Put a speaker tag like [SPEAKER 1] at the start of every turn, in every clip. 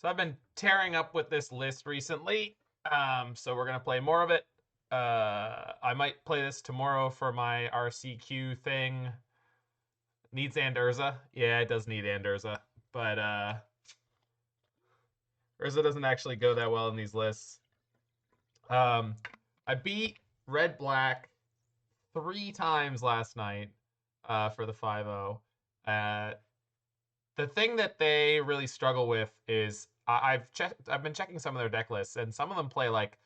[SPEAKER 1] So I've been tearing up with this list recently. So we're gonna play more of it. I might play this tomorrow for my RCQ thing. Needs and Urza. Yeah, it does need and Urza. But Urza doesn't actually go that well in these lists. I beat Red Black 3 times last night for the 5-0. The thing that they really struggle with is I've been checking some of their deck lists, and some of them play like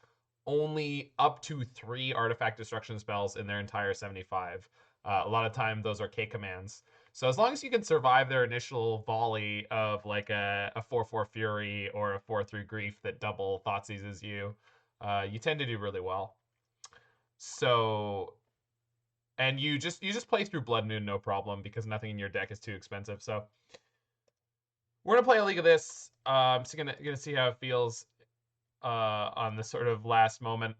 [SPEAKER 1] only up to 3 artifact destruction spells in their entire 75. A lot of time those are K commands. So as long as you can survive their initial volley of like a 4/4 Fury or a 4/3 Grief that double thought seizes you, you tend to do really well. So and you just play through Blood Moon no problem because nothing in your deck is too expensive. So we're gonna play a league of this. I'm just gonna see how it feels on the sort of last moment.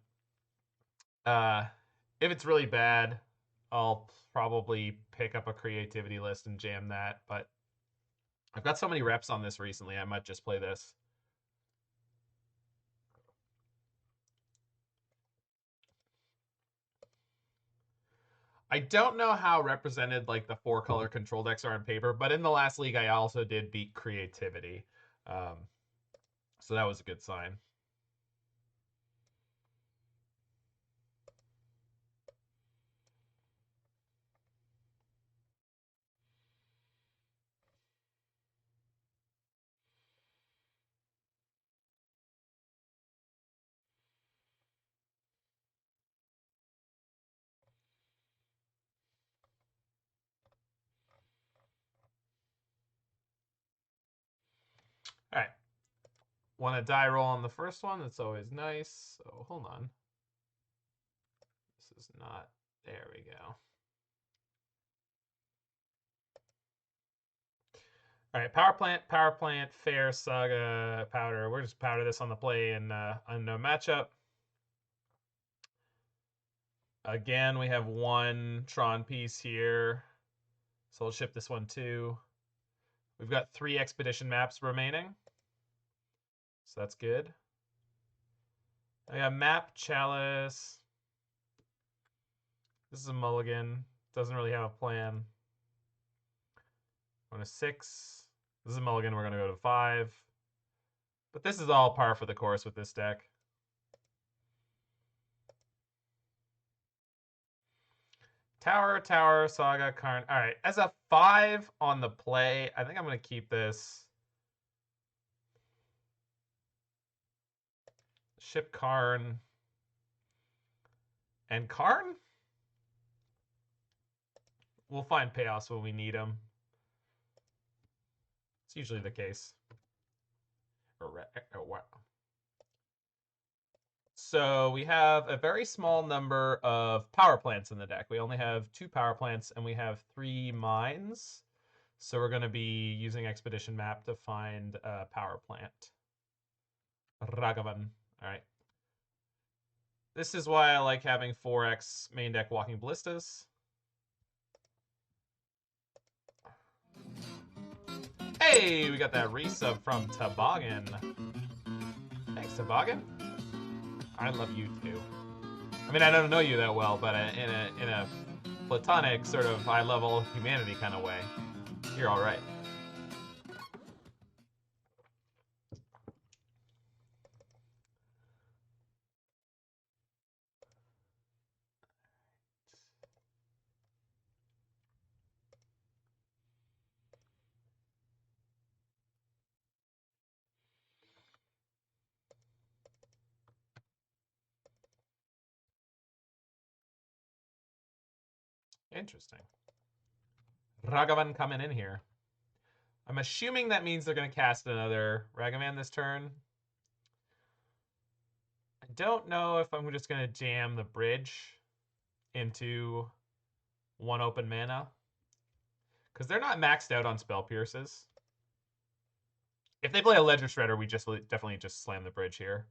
[SPEAKER 1] Uh, if it's really bad, I'll probably pick up a creativity list and jam that. But I've got so many reps on this recently, I might just play this. I don't know how represented like the 4-color control decks are on paper, but in the last league, I also did beat creativity. So that was a good sign. All right. Want to die roll on the first one? That's always nice. So hold on. This is not. There we go. All right, power plant, fair, saga, powder. We're just powder this on the play and unknown matchup. Again, we have 1 Tron piece here, so we'll ship this one too. We've got 3 expedition maps remaining, so that's good. I got map Chalice. This is a mulligan. Doesn't really have a plan. Going to 6. This is a mulligan. We're going to go to 5. But this is all par for the course with this deck. Tower, Saga, Karn. All right, as a 5 on the play, I think I'm going to keep this. Ship Karn. And Karn? We'll find payoffs when we need them. It's usually the case. Wow. So we have a very small number of power plants in the deck. We only have 2 power plants and we have 3 mines. So we're going to be using Expedition Map to find a power plant. Ragavan. All right. This is why I like having 4x main deck Walking Ballistas. Hey, we got that resub from Toboggan. Thanks, Toboggan. I love you too. I mean, I don't know you that well, but in a platonic sort of high level humanity kind of way, you're all right. Interesting. Ragavan coming in here. I'm assuming that means they're going to cast another Ragavan this turn. I don't know if I'm just going to jam the bridge into 1 open mana. Because they're not maxed out on Spell Pierces. If they play a Ledger Shredder, we definitely just slam the bridge here.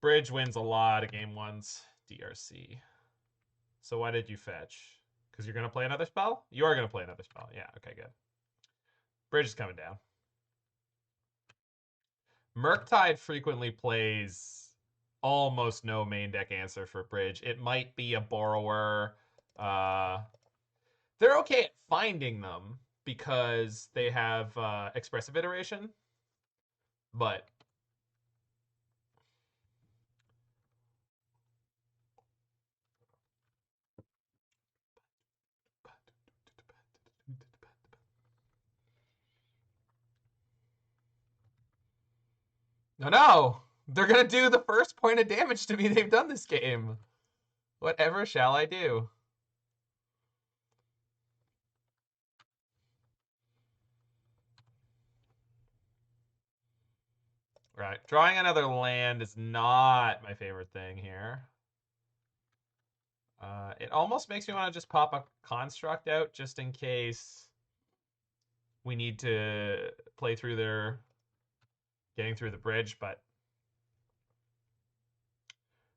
[SPEAKER 1] Bridge wins a lot of game 1s, DRC. So why did you fetch? Because you're going to play another spell? You are going to play another spell. Yeah, okay, good. Bridge is coming down. Murktide frequently plays almost no main deck answer for Bridge. It might be a Borrower. They're okay at finding them because they have Expressive Iteration. But no! They're gonna do the first point of damage to me they've done this game. Whatever shall I do? Right. Drawing another land is not my favorite thing here. It almost makes me want to just pop a construct out just in case we need to play through their getting through the bridge, but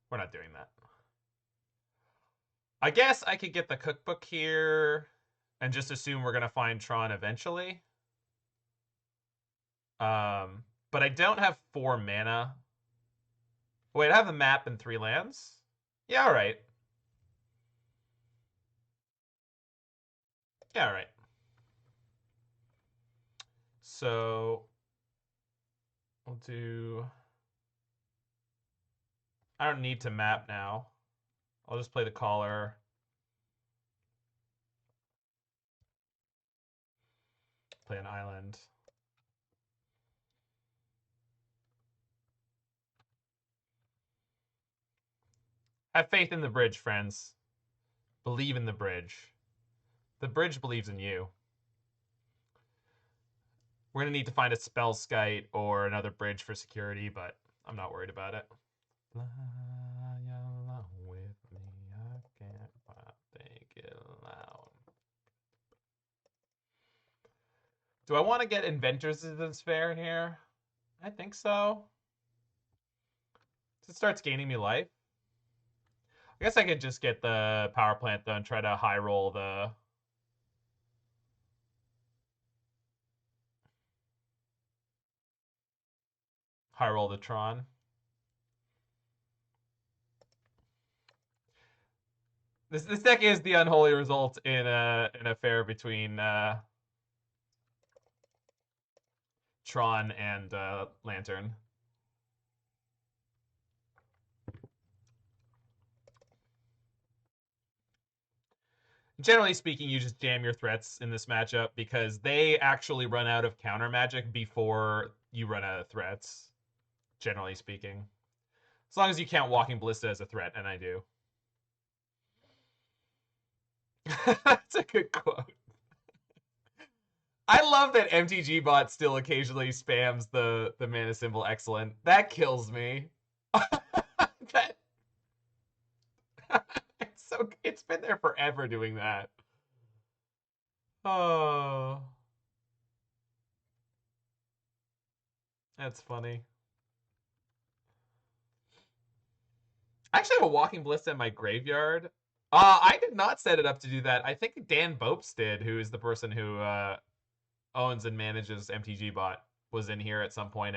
[SPEAKER 1] we're not doing that. I guess I could get the cookbook here and just assume we're going to find Tron eventually. But I don't have 4 mana. Wait, I have the map and 3 lands? Yeah, all right. Yeah, all right. So we'll do... I don't need to map now. I'll just play the Caller. Play an island. Have faith in the bridge, friends. Believe in the bridge. The bridge believes in you. We're going to need to find a Spellskite or another bridge for security, but I'm not worried about it. Fly along with me, I can't think it loud. Do I want to get Inventors Fair here? I think so. It starts gaining me life. I guess I could just get the power plant though and try to high roll the Tron. This deck is the unholy result in an affair between Tron and Lantern. Generally speaking, you just jam your threats in this matchup because they actually run out of counter magic before you run out of threats, generally speaking. As long as you count Walking Ballista as a threat, and I do. That's a good quote. I love that MTG bot still occasionally spams the mana symbol excellent. That kills me. that... it's been there forever doing that. Oh. That's funny. I actually have a Walking Ballista in my graveyard. I did not set it up to do that. I think Dan Bopes did, who is the person who owns and manages MTG Bot, was in here at some point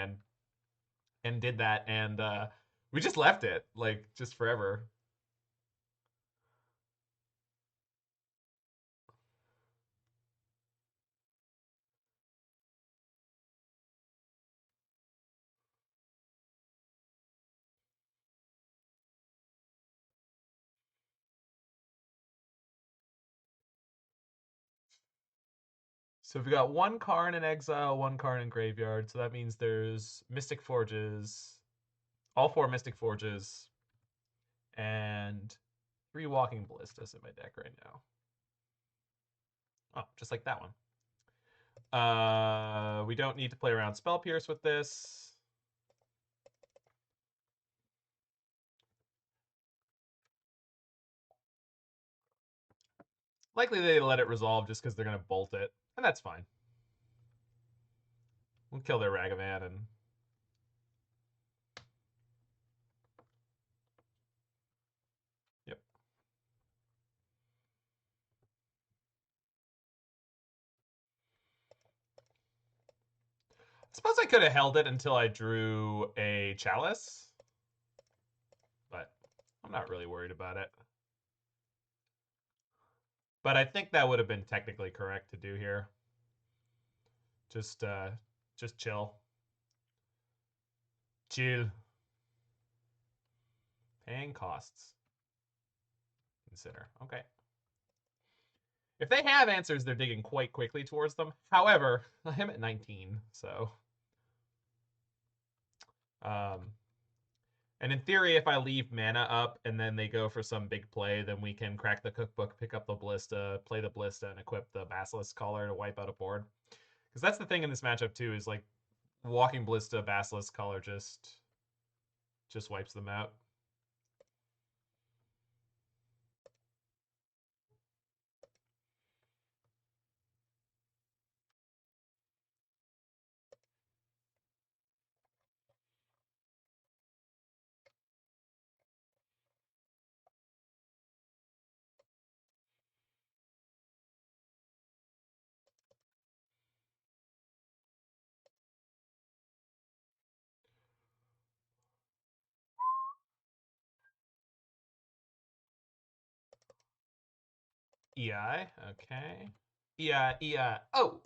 [SPEAKER 1] and did that, and we just left it like just forever. So we got 1 Karn in exile, 1 Karn in graveyard. So that means there's Mystic Forges, all 4 Mystic Forges, and 3 Walking Ballistas in my deck right now. Oh, just like that one. We don't need to play around Spell Pierce with this. Likely they let it resolve just because they're going to bolt it, and that's fine. We'll kill their Ragavan and... Yep. suppose I could have held it until I drew a Chalice, but I'm not really worried about it. But I think that would have been technically correct to do here. Just chill. Chill. Paying costs. Consider. Okay. If they have answers, they're digging quite quickly towards them. However, I'm at 19, so... and in theory, if I leave mana up and then they go for some big play, then we can crack the cookbook, pick up the Ballista, play the Ballista, and equip the Basilisk Collar to wipe out a board. Because that's the thing in this matchup, too, is like Walking Ballista, Basilisk Collar just wipes them out. EI, okay. EI. Oh!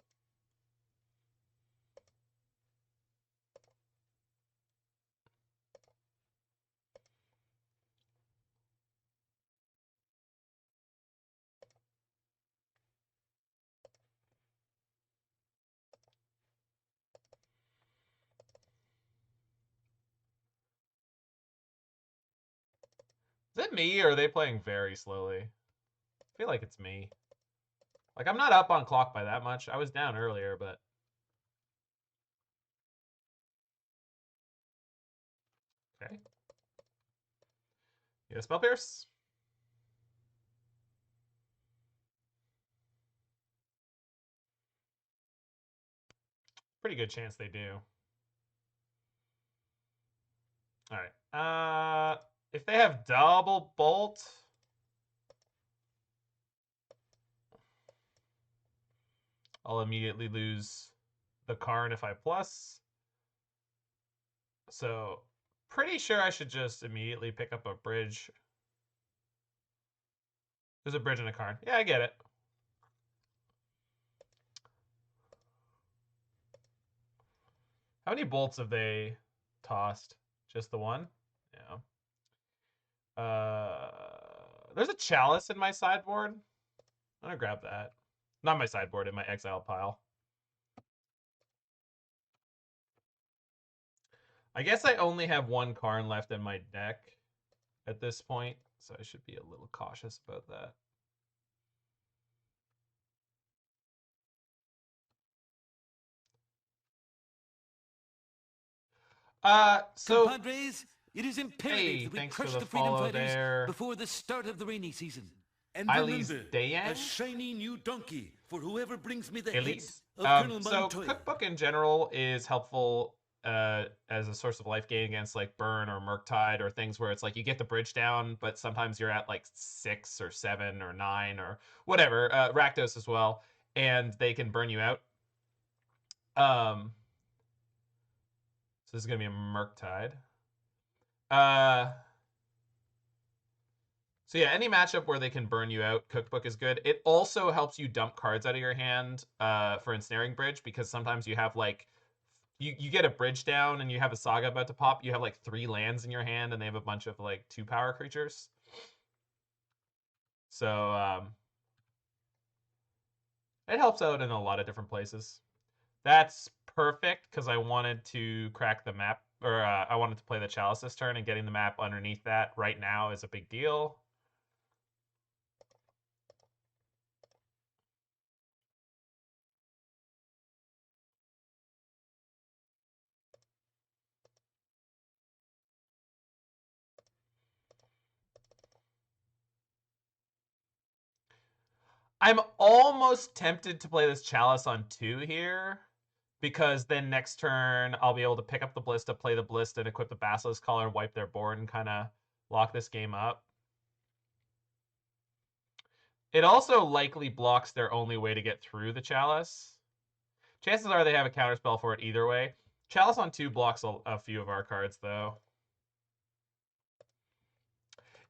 [SPEAKER 1] Is it me, or are they playing very slowly? I feel like it's me. Like, I'm not up on clock by that much. I was down earlier, but... Okay. You got a Spell Pierce? Pretty good chance they do. Alright. If they have double bolt... I'll immediately lose the Karn if I plus. So, pretty sure I should just immediately pick up a bridge. There's a bridge and a Karn. Yeah, I get it. How many bolts have they tossed? Just the one? Yeah. There's a Chalice in my sideboard. I'm gonna grab that. Not my sideboard, in my exile pile. I guess I only have one Karn left in my deck at this point, so I should be a little cautious about that. So
[SPEAKER 2] compadres, it is imperative that we
[SPEAKER 1] thanks
[SPEAKER 2] crush
[SPEAKER 1] for
[SPEAKER 2] the freedom fighters
[SPEAKER 1] there.
[SPEAKER 2] before the start of the rainy season. And
[SPEAKER 1] Elise
[SPEAKER 2] remember,
[SPEAKER 1] Dayan?
[SPEAKER 2] a shiny new donkey for whoever brings me the
[SPEAKER 1] Elise?
[SPEAKER 2] head of Colonel
[SPEAKER 1] So
[SPEAKER 2] Montoya.
[SPEAKER 1] Cookbook in general is helpful as a source of life gain against like Burn or Murktide or things where it's like you get the bridge down, but sometimes you're at like 6 or 7 or 9 or whatever. Rakdos as well, and they can burn you out. So this is gonna be a Murktide. So yeah, any matchup where they can burn you out, Cookbook is good. It also helps you dump cards out of your hand for Ensnaring Bridge, because sometimes you have like you get a bridge down and you have a Saga about to pop. You have like 3 lands in your hand and they have a bunch of like 2-power creatures. So it helps out in a lot of different places. That's perfect because I wanted to crack the map, or I wanted to play the Chalice this turn, and getting the map underneath that right now is a big deal. I'm almost tempted to play this Chalice on 2 here, because then next turn I'll be able to pick up the Ballista, play the Ballista, and equip the Basilisk Collar and wipe their board and kind of lock this game up. It also likely blocks their only way to get through the Chalice. Chances are they have a counterspell for it either way. Chalice on 2 blocks a few of our cards, though.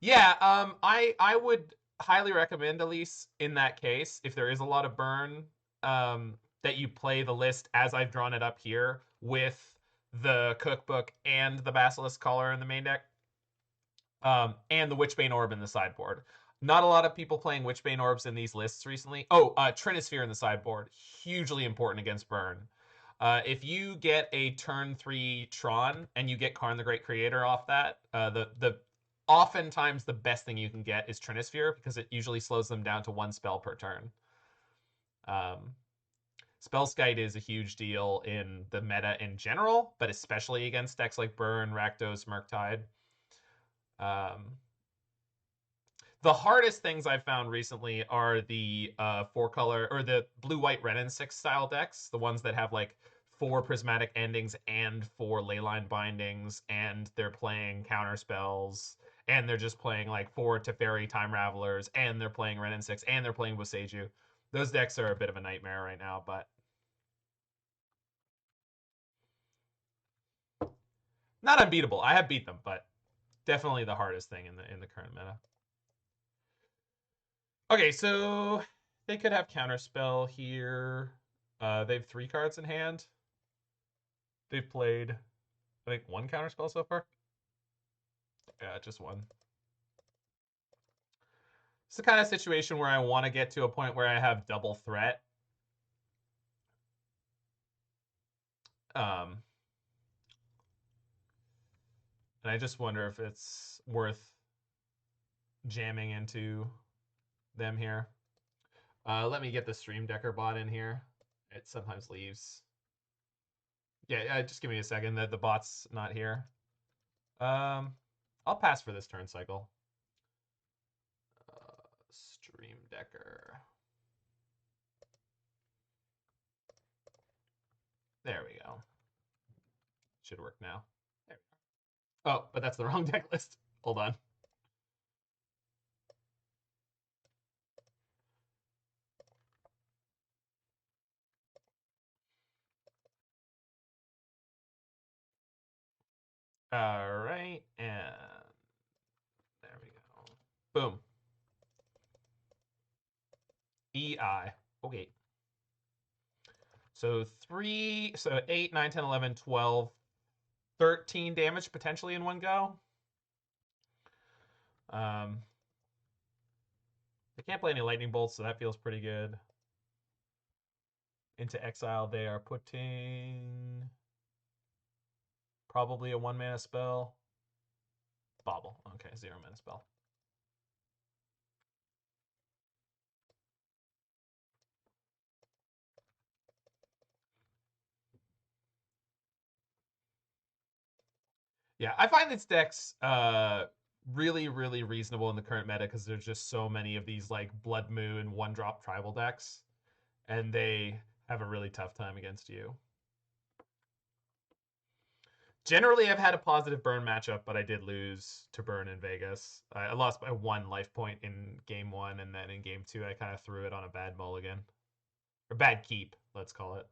[SPEAKER 1] Yeah, I would highly recommend, Elise, in that case, if there is a lot of burn, that you play the list as I've drawn it up here with the Cookbook and the Basilisk Collar in the main deck, and the Witchbane Orb in the sideboard. Not a lot of people playing Witchbane Orbs in these lists recently. Oh, Trinisphere in the sideboard. Hugely important against burn. If you get a turn 3 Tron and you get Karn the Great Creator off that, the oftentimes the best thing you can get is Trinisphere, because it usually slows them down to 1 spell per turn. Spellskite is a huge deal in the meta in general, but especially against decks like Burn, Rakdos, Murktide. The hardest things I've found recently are the 4-color or the blue-white Ren and 6 style decks, the ones that have like 4 prismatic endings and 4 leyline bindings, and they're playing counter spells, and they're just playing like 4 Teferi Time Ravelers, and they're playing Ren and 6, and they're playing Boseiju. Those decks are a bit of a nightmare right now, but not unbeatable. I have beat them, but definitely the hardest thing in the current meta. Okay, so they could have counterspell here. They have 3 cards in hand. They've played, I think, 1 counterspell so far. Yeah, just 1. It's the kind of situation where I want to get to a point where I have double threat. And I just wonder if it's worth jamming into them here. Let me get the Stream Decker bot in here. It sometimes leaves. Yeah, just give me a second. The bot's not here. I'll pass for this turn cycle. Stream Decker. There we go. Should work now. There we go. Oh, but that's the wrong deck list. Hold on. All right, and there we go. Boom. EI. Okay. So 8, 9, 10, 11, 12, 13 damage potentially in one go. They can't play any lightning bolts, so that feels pretty good. Into exile, they are putting probably a 1-mana spell. Bobble. Okay, 0-mana spell. Yeah, I find this deck's really, really reasonable in the current meta because there's just so many of these like Blood Moon 1-drop tribal decks, and they have a really tough time against you. Generally, I've had a positive burn matchup, but I did lose to burn in Vegas. I lost by 1 life point in game 1, and then in game 2, I kind of threw it on a bad mulligan. Or bad keep, let's call it.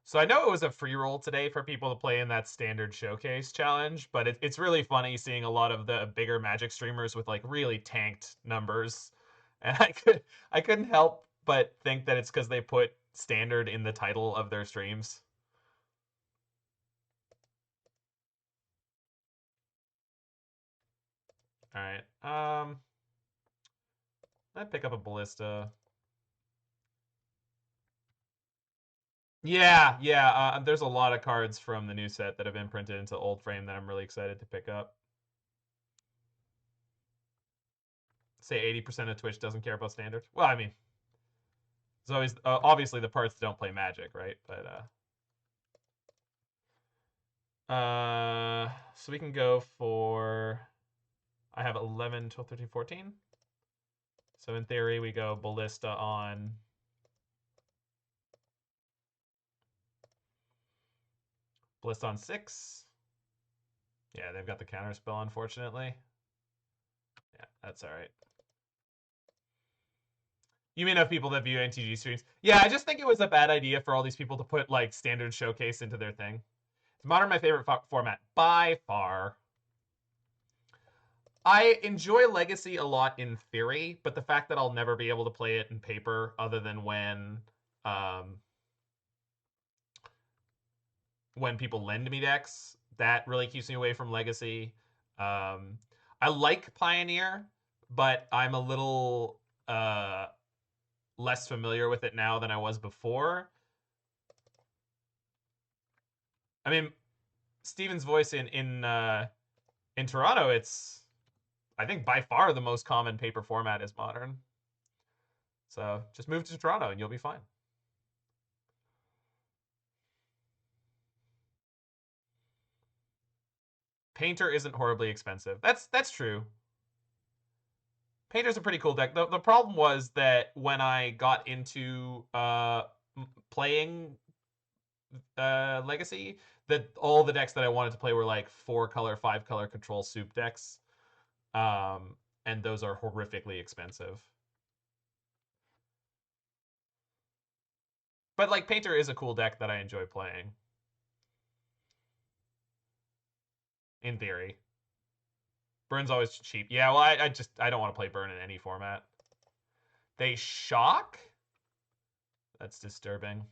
[SPEAKER 1] So I know it was a free roll today for people to play in that standard showcase challenge, but it's really funny seeing a lot of the bigger Magic streamers with like really tanked numbers, and I couldn't help but think that it's because they put standard in the title of their streams. All right, I'd pick up a ballista. Yeah. There's a lot of cards from the new set that have been printed into old frame that I'm really excited to pick up. Say 80% of Twitch doesn't care about standard. Well, I mean, it's always obviously the parts that don't play Magic, right? But so we can go for I have 11, 12, 13, 14. So in theory, we go Ballista on Ballista on 6. Yeah, they've got the counter spell, unfortunately. Yeah, that's all right. You may know people that view MTG streams. Yeah, I just think it was a bad idea for all these people to put like standard showcase into their thing. Is Modern my favorite format? By far. I enjoy Legacy a lot in theory, but the fact that I'll never be able to play it in paper other than when people lend me decks, that really keeps me away from Legacy. I like Pioneer, but I'm a little less familiar with it now than I was before. I mean, Steven's voice in Toronto, it's I think by far the most common paper format is Modern. So just move to Toronto and you'll be fine. Painter isn't horribly expensive. That's true. Painter's a pretty cool deck. The problem was that when I got into playing Legacy, that all the decks that I wanted to play were like 4-color, 5-color control soup decks. And those are horrifically expensive. But like Painter is a cool deck that I enjoy playing. In theory. Burn's always cheap. Yeah, well, I don't want to play Burn in any format. They shock? That's disturbing.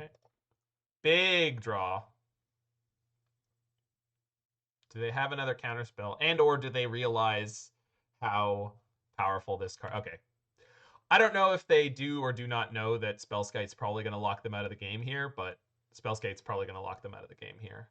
[SPEAKER 1] Okay. Big draw. Do they have another counterspell? And or do they realize how powerful this card... Okay. I don't know if they do or do not know that Spellskite's probably going to lock them out of the game here, but Spellskite's probably going to lock them out of the game here.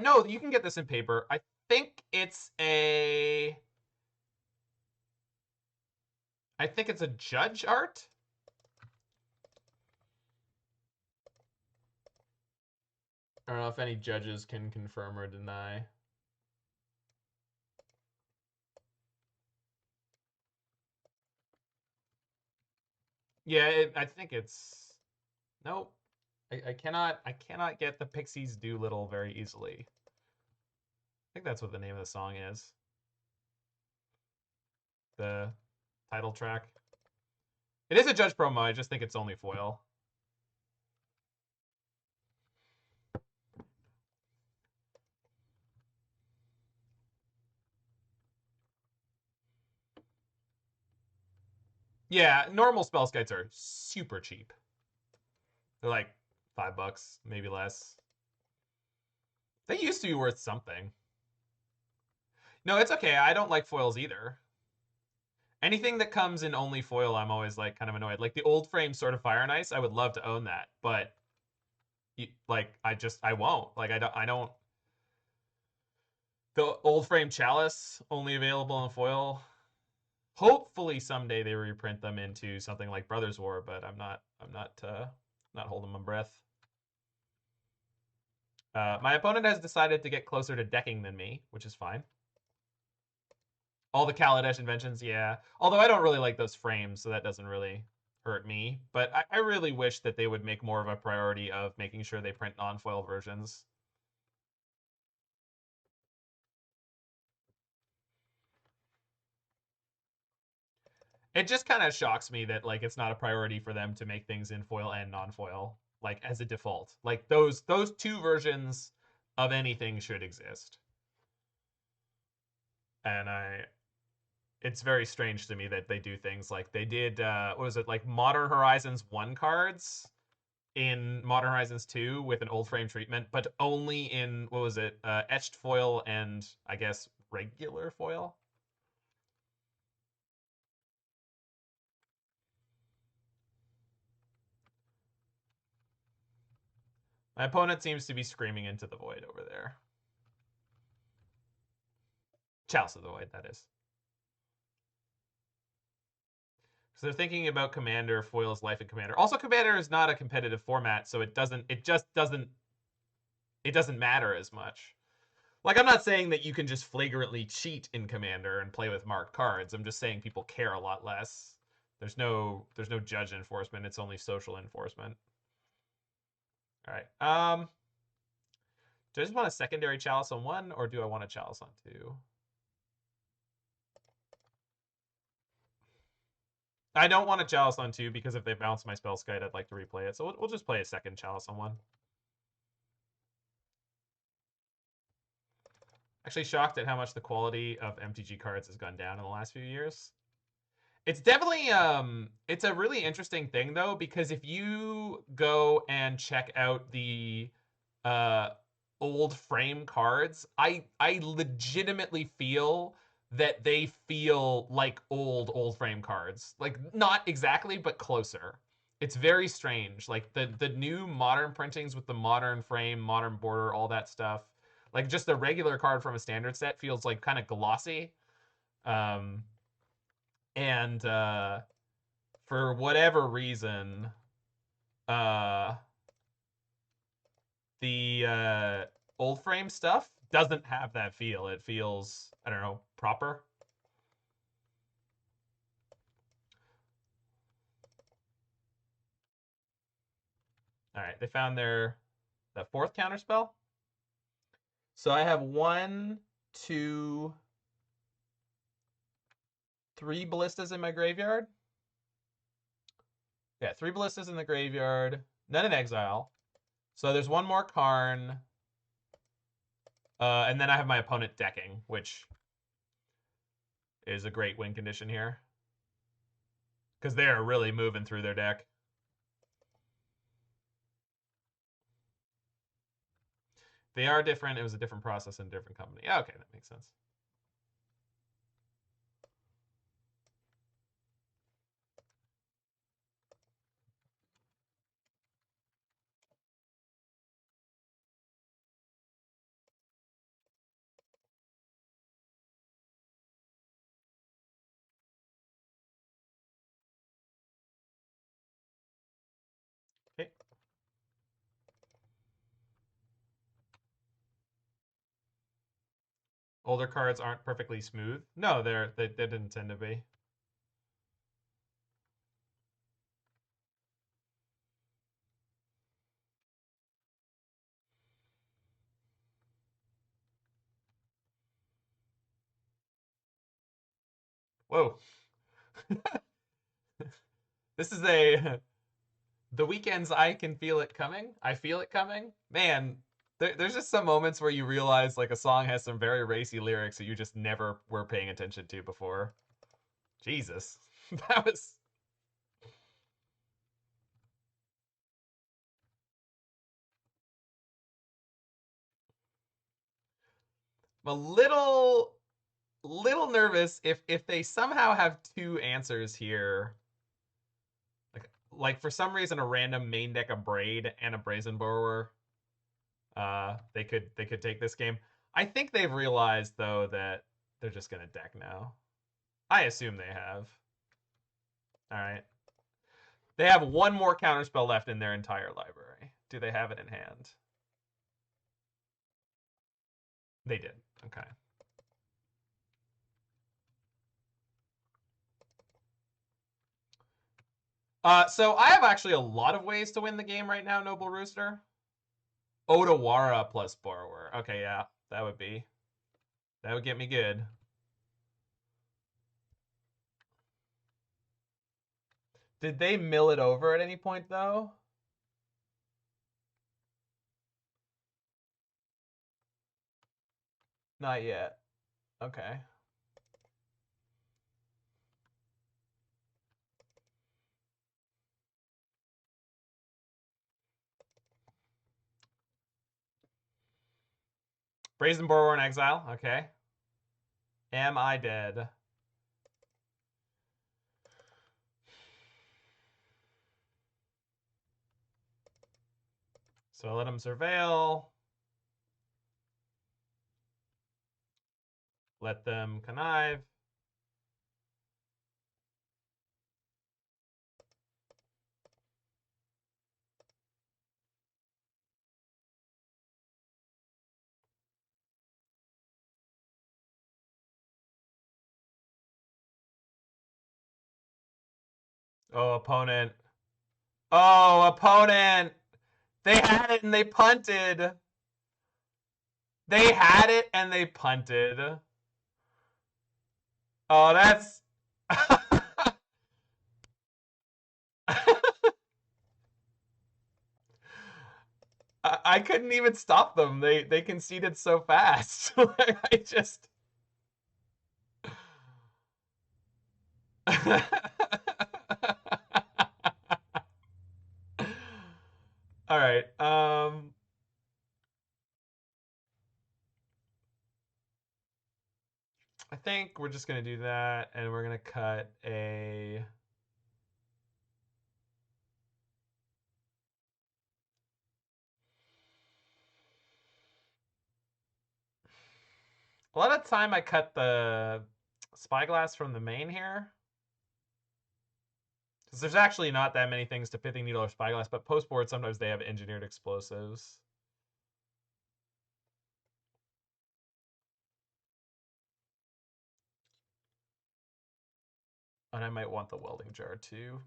[SPEAKER 1] No, you can get this in paper. I think it's a judge art. I don't know if any judges can confirm or deny. Yeah, I think it's... Nope. I cannot get the Pixies Doolittle very easily. I think that's what the name of the song is. The title track. It is a judge promo, I just think it's only foil. Yeah, normal Spellskites are super cheap. They're like $5, maybe less. They used to be worth something. No, it's okay. I don't like foils either. Anything that comes in only foil, I'm always like kind of annoyed. Like the old frame Sword of Fire and Ice, I would love to own that, but like I won't. Like I don't. The old frame Chalice only available in foil. Hopefully someday they reprint them into something like Brothers War, but I'm not holding my breath. My opponent has decided to get closer to decking than me, which is fine. All the Kaladesh inventions, yeah. Although I don't really like those frames, so that doesn't really hurt me. But I really wish that they would make more of a priority of making sure they print non-foil versions. It just kind of shocks me that like it's not a priority for them to make things in foil and non-foil, like as a default. Like those two versions of anything should exist. And it's very strange to me that they do things like they did what was it, like Modern Horizons 1 cards in Modern Horizons 2 with an old frame treatment, but only in what was it, etched foil and I guess regular foil. My opponent seems to be screaming into the void over there. Chalice of the Void, that is. So they're thinking about Commander, foils life and Commander. Also, Commander is not a competitive format, so it just doesn't matter as much. Like, I'm not saying that you can just flagrantly cheat in Commander and play with marked cards. I'm just saying people care a lot less. There's no judge enforcement. It's only social enforcement. All right. Do I just want a secondary Chalice on 1, or do I want a Chalice on 2? I don't want a Chalice on 2 because if they bounce my Spellskite, I'd like to replay it. So we'll just play a second Chalice on 1. Actually shocked at how much the quality of MTG cards has gone down in the last few years. It's definitely it's a really interesting thing though, because if you go and check out the old frame cards, I legitimately feel that they feel like old frame cards. Like, not exactly, but closer. It's very strange. Like the new modern printings with the modern frame, modern border, all that stuff. Like, just a regular card from a standard set feels like kind of glossy. And for whatever reason, the old frame stuff doesn't have that feel. It feels, I don't know, proper. All right, they found the 4th counterspell. So I have 1, 2, 3 ballistas in my graveyard. Yeah, 3 ballistas in the graveyard, none in exile. So there's 1 more Karn. And then I have my opponent decking, which is a great win condition here. Because they are really moving through their deck. They are different. It was a different process in a different company. Yeah, okay, that makes sense. Okay. Older cards aren't perfectly smooth. No, they didn't tend to be. Whoa. This is the weekends I can feel it coming. I feel it coming. Man, there's just some moments where you realize like a song has some very racy lyrics that you just never were paying attention to before. Jesus. That was a little nervous if they somehow have 2 answers here. Like for some reason a random main deck of Braid and a Brazen Borrower. They could take this game. I think they've realized though that they're just gonna deck now. I assume they have. All right. They have 1 more counterspell left in their entire library. Do they have it in hand? They did. Okay. So I have actually a lot of ways to win the game right now, Noble Rooster. Otawara plus Borrower. Okay, yeah, that would get me good. Did they mill it over at any point though? Not yet. Okay. Brazen Borrower in exile. Okay. Am I dead? So I let him surveil. Let them connive. Oh, opponent. Oh, opponent. They had it and they punted. They had it and they punted. Oh, that's... I couldn't even stop them. They conceded so fast. I just... All right. I think we're just gonna do that, and we're gonna cut a... A lot of time I cut the Spyglass from the main here. Because there's actually not that many things to Pithing Needle or Spyglass, but post-board, sometimes they have engineered explosives. And I might want the Welding Jar, too.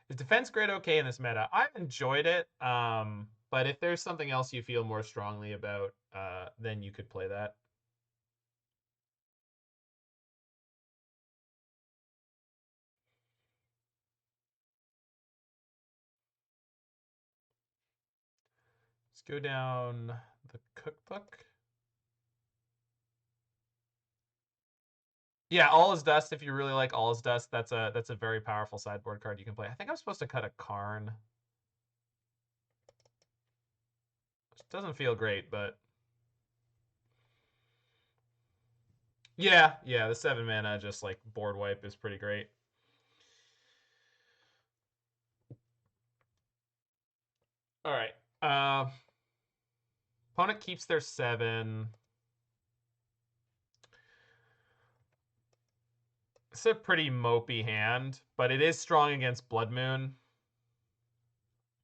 [SPEAKER 1] Is defense grid okay in this meta? I've enjoyed it, but if there's something else you feel more strongly about, then you could play that. Let's go down the cookbook. Yeah, All is Dust. If you really like All is Dust, that's a very powerful sideboard card you can play. I think I'm supposed to cut a Karn. Which doesn't feel great, but yeah, the 7 mana just like board wipe is pretty great. All right. Opponent keeps their 7. It's a pretty mopey hand, but it is strong against Blood Moon.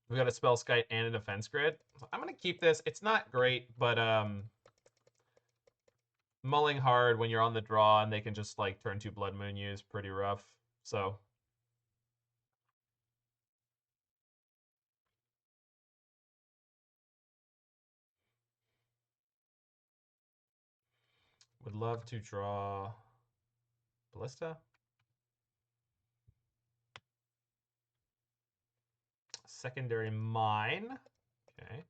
[SPEAKER 1] We got a Spellskite and a defense grid. So I'm gonna keep this. It's not great, but mulling hard when you're on the draw and they can just like turn 2 Blood Moon you is pretty rough. So would love to draw Ballista. Secondary Mine. Okay.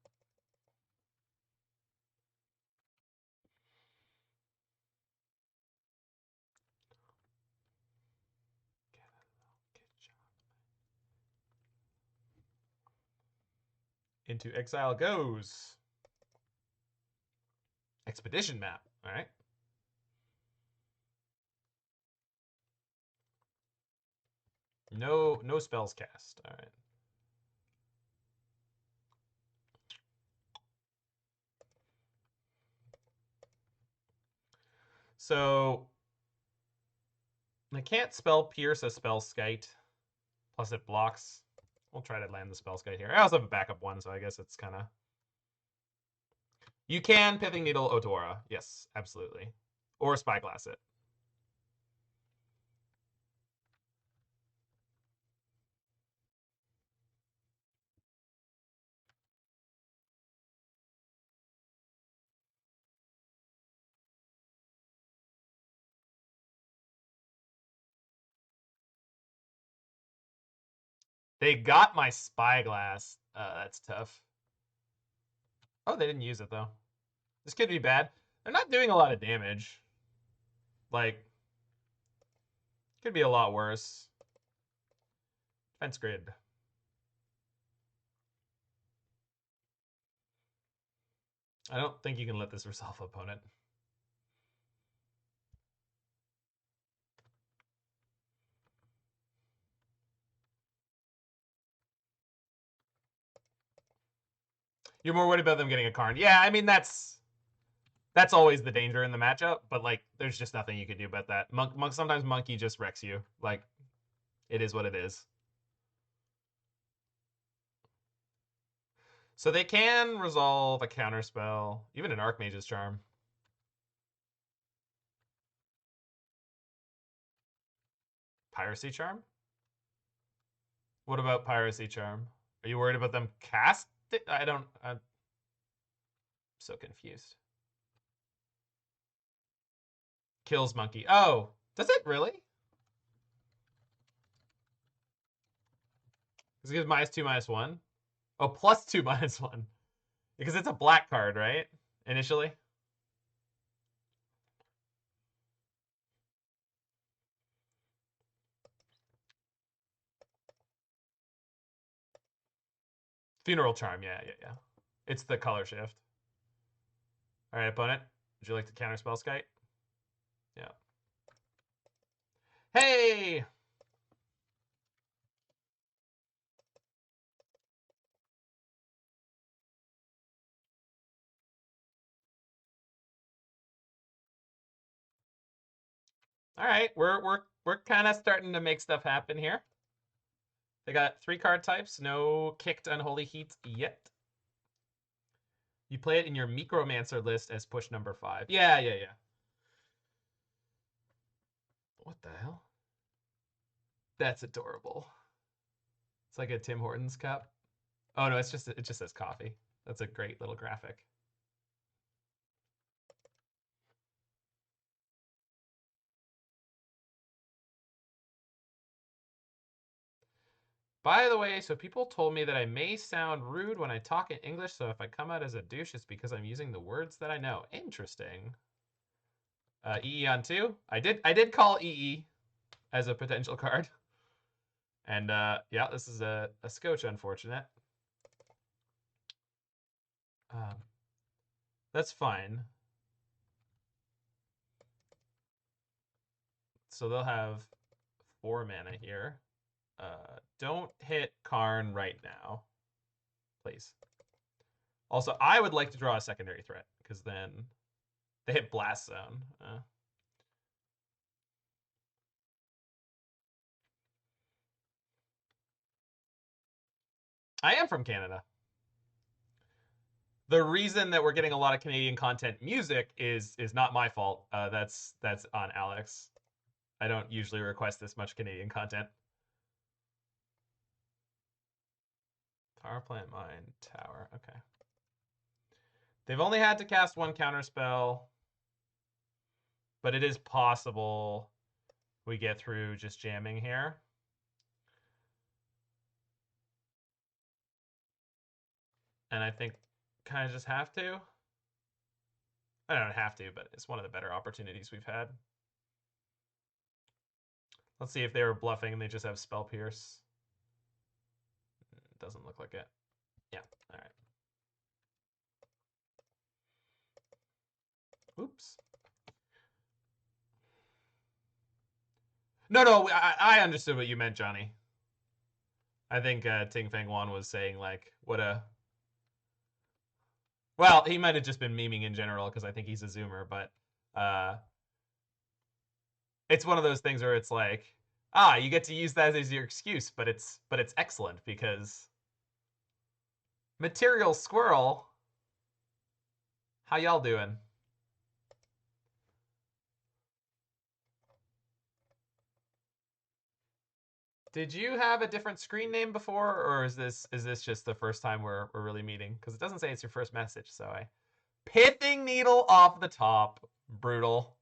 [SPEAKER 1] Into exile goes. Expedition map. All right. No spells cast. All right. So I can't spell Pierce a Spellskite. Plus it blocks. We'll try to land the Spellskite here. I also have a backup one, so I guess it's kind of... You can Pithing Needle Otora. Yes, absolutely. Or Spyglass it. They got my Spyglass. That's tough. Oh, they didn't use it, though. This could be bad. They're not doing a lot of damage. Like, could be a lot worse. Fence grid. I don't think you can let this resolve opponent. You're more worried about them getting a Karn. Yeah, I mean, that's always the danger in the matchup, but, like, there's just nothing you can do about that. Sometimes Monkey just wrecks you. Like, it is what it is. So they can resolve a counterspell, even an Archmage's Charm. Piracy Charm? What about Piracy Charm? Are you worried about them cast it? I'm so confused. Kills Monkey. Oh, does it really? Because it gives -2/-1. Oh, +2/-1. Because it's a black card, right? Initially. Funeral Charm, yeah. It's the color shift. All right, opponent. Would you like to counter Spellskite? Yeah. Hey! All right, we're kind of starting to make stuff happen here. They got 3 card types, no kicked Unholy Heat yet. You play it in your Micromancer list as push number 5. Yeah. What the hell? That's adorable. It's like a Tim Hortons cup. Oh no, it just says coffee. That's a great little graphic. By the way, so people told me that I may sound rude when I talk in English, so if I come out as a douche, it's because I'm using the words that I know. Interesting. EE on 2. I did call EE as a potential card. And yeah, this is a scotch, unfortunate. That's fine. So they'll have 4 mana here. Don't hit Karn right now, please. Also, I would like to draw a secondary threat, because then they hit Blast Zone. I am from Canada. The reason that we're getting a lot of Canadian content music is not my fault. That's on Alex. I don't usually request this much Canadian content. Power plant mine tower. Okay. They've only had to cast 1 counterspell, but it is possible we get through just jamming here. And I think kind of just have to. I don't have to, but it's one of the better opportunities we've had. Let's see if they were bluffing and they just have Spell Pierce. It doesn't look like it. Yeah, all right. Oops. No, I understood what you meant, Johnny. I think Ting Feng Wan was saying, like, what a... Well, he might have just been memeing in general, because I think he's a Zoomer, but it's one of those things where it's like, you get to use that as your excuse, but it's excellent, because Material Squirrel, how y'all doing? Did you have a different screen name before, or is this just the first time we're really meeting? Because it doesn't say it's your first message, so I... Pithing Needle off the top. Brutal.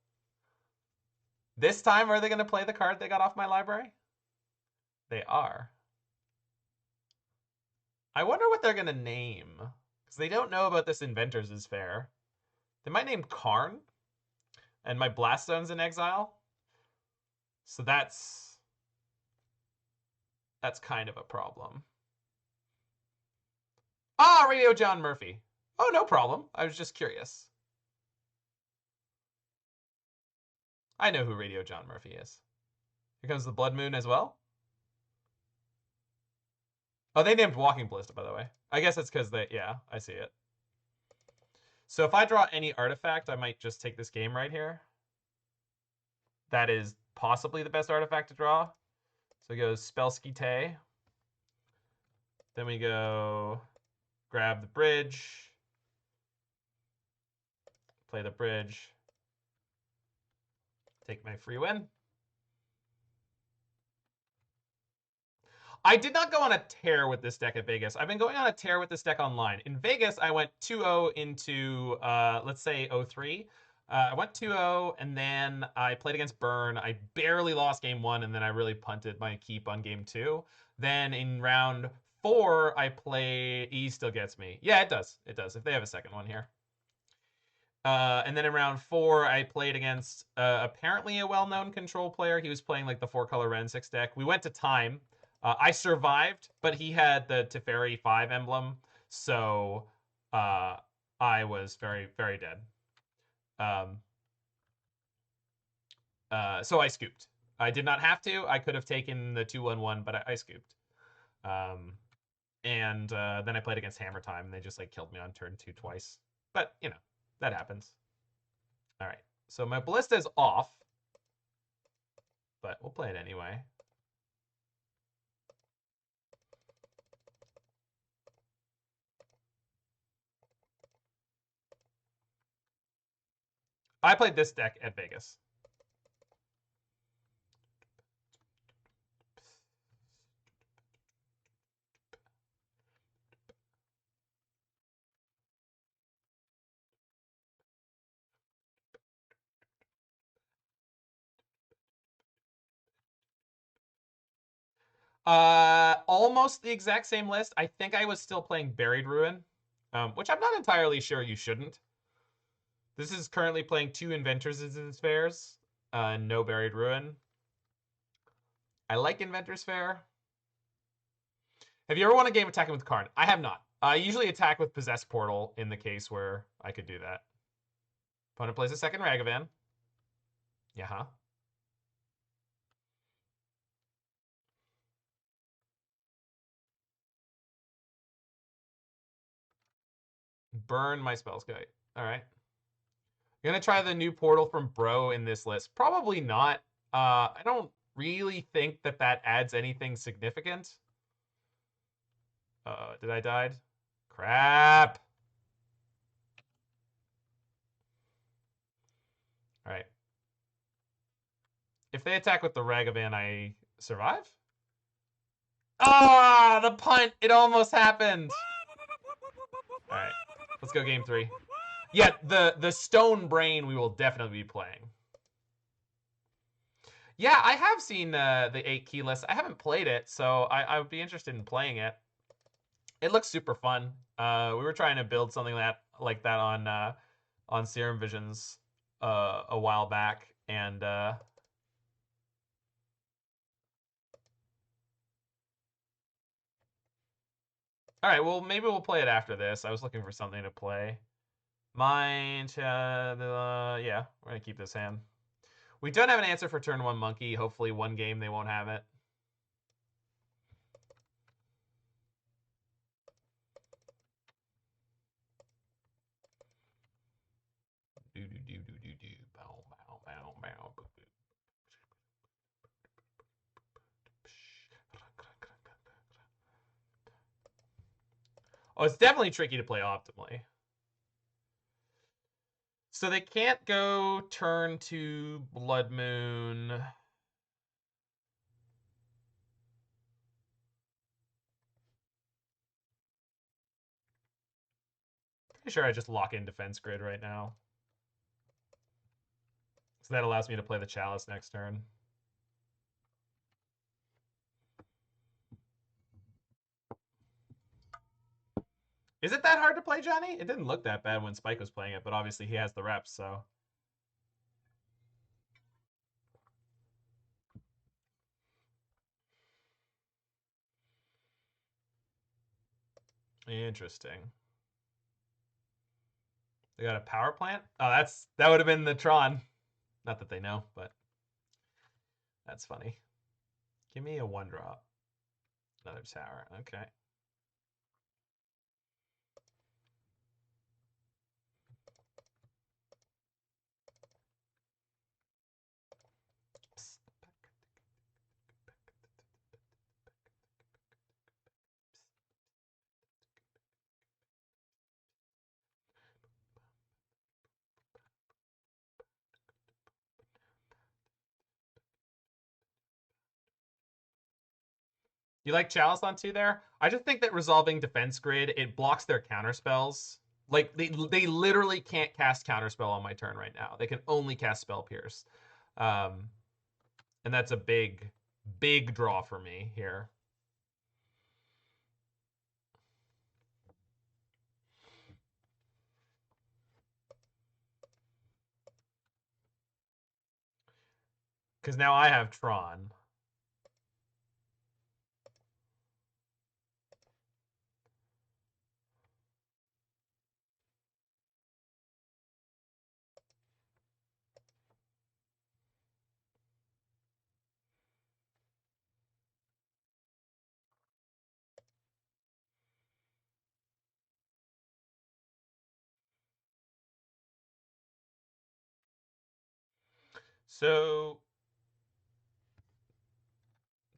[SPEAKER 1] This time, are they going to play the card they got off my library? They are. I wonder what they're going to name. Because they don't know about this Inventors Fair. They might name Karn. And my Blaststone's in exile. So that's That's kind of a problem. Ah, Radio John Murphy. Oh, no problem. I was just curious. I know who Radio John Murphy is. Here comes the Blood Moon as well. Oh, they named Walking Ballista, by the way. I guess it's because they... Yeah, I see it. So if I draw any artifact, I might just take this game right here. That is possibly the best artifact to draw. So we go Spellskite. Then we go grab the bridge. Play the bridge. Take my free win. I did not go on a tear with this deck at Vegas. I've been going on a tear with this deck online. In Vegas, I went 2-0 into, let's say, 0-3. I went 2-0, and then I played against Burn. I barely lost game 1, and then I really punted my keep on game 2. Then in round 4, I play... E still gets me. Yeah, it does. It does, if they have a second one here. And then in round 4, I played against apparently a well-known control player. He was playing like the 4-color Ren 6 deck. We went to time. I survived, but he had the Teferi 5 emblem, so I was very, very dead. So I scooped. I did not have to. I could have taken the 2-1-1, but I scooped. And then I played against Hammer Time, and they just like killed me on turn 2 twice. But, you know, that happens. All right, so my Ballista is off, but we'll play it anyway. I played this deck at Vegas. Almost the exact same list. I think I was still playing Buried Ruin, which I'm not entirely sure you shouldn't. This is currently playing 2 Inventors Fairs, no Buried Ruin. I like Inventors Fair. Have you ever won a game attacking with Karn? I have not. I usually attack with Possessed Portal in the case where I could do that. Opponent plays a second Ragavan. Yeah. Burn my Spellskite. All right. You're going to try the new portal from Bro in this list. Probably not. I don't really think that that adds anything significant. Did I die? Crap. All right. If they attack with the Ragavan, I survive? Ah, the punt. It almost happened. All right. Let's go game 3. Yeah, the Stone Brain we will definitely be playing. Yeah, I have seen the 8 key list. I haven't played it, so I would be interested in playing it. It looks super fun. We were trying to build something like that on Serum Visions a while back, and all right, well, maybe we'll play it after this. I was looking for something to play. Mind, yeah, we're gonna keep this hand. We don't have an answer for turn 1 Monkey. Hopefully one game they won't have it. Oh, it's definitely tricky to play optimally. So they can't go turn to Blood Moon. Pretty sure I just lock in Defense Grid right now. So that allows me to play the Chalice next turn. Is it that hard to play, Johnny? It didn't look that bad when Spike was playing it, but obviously he has the reps, so. Interesting. They got a power plant? Oh, that would have been the Tron. Not that they know, but that's funny. Give me a 1-drop. Another tower. Okay. You like Chalice on 2 there? I just think that resolving defense grid, it blocks their counter spells. Like, they literally can't cast counterspell on my turn right now. They can only cast Spell Pierce. And that's a big, big draw for me here. Because now I have Tron. So,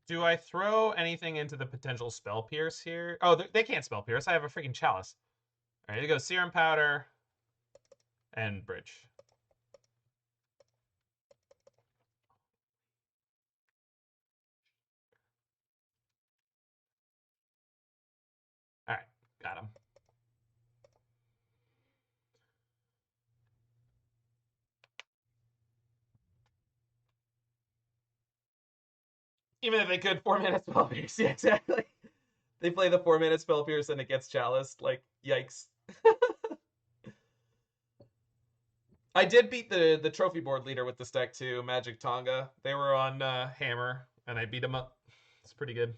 [SPEAKER 1] do I throw anything into the potential Spell Pierce here? Oh, they can't Spell Pierce. I have a freaking Chalice. All right, here goes Serum Powder and Bridge. All right, got him. Even if they could 4-mana Spell Pierce, yeah, exactly. They play the 4-mana Spell Pierce and it gets Chalice. Like, yikes. I did beat the trophy board leader with this deck too, Magic Tonga. They were on Hammer, and I beat him up. It's pretty good.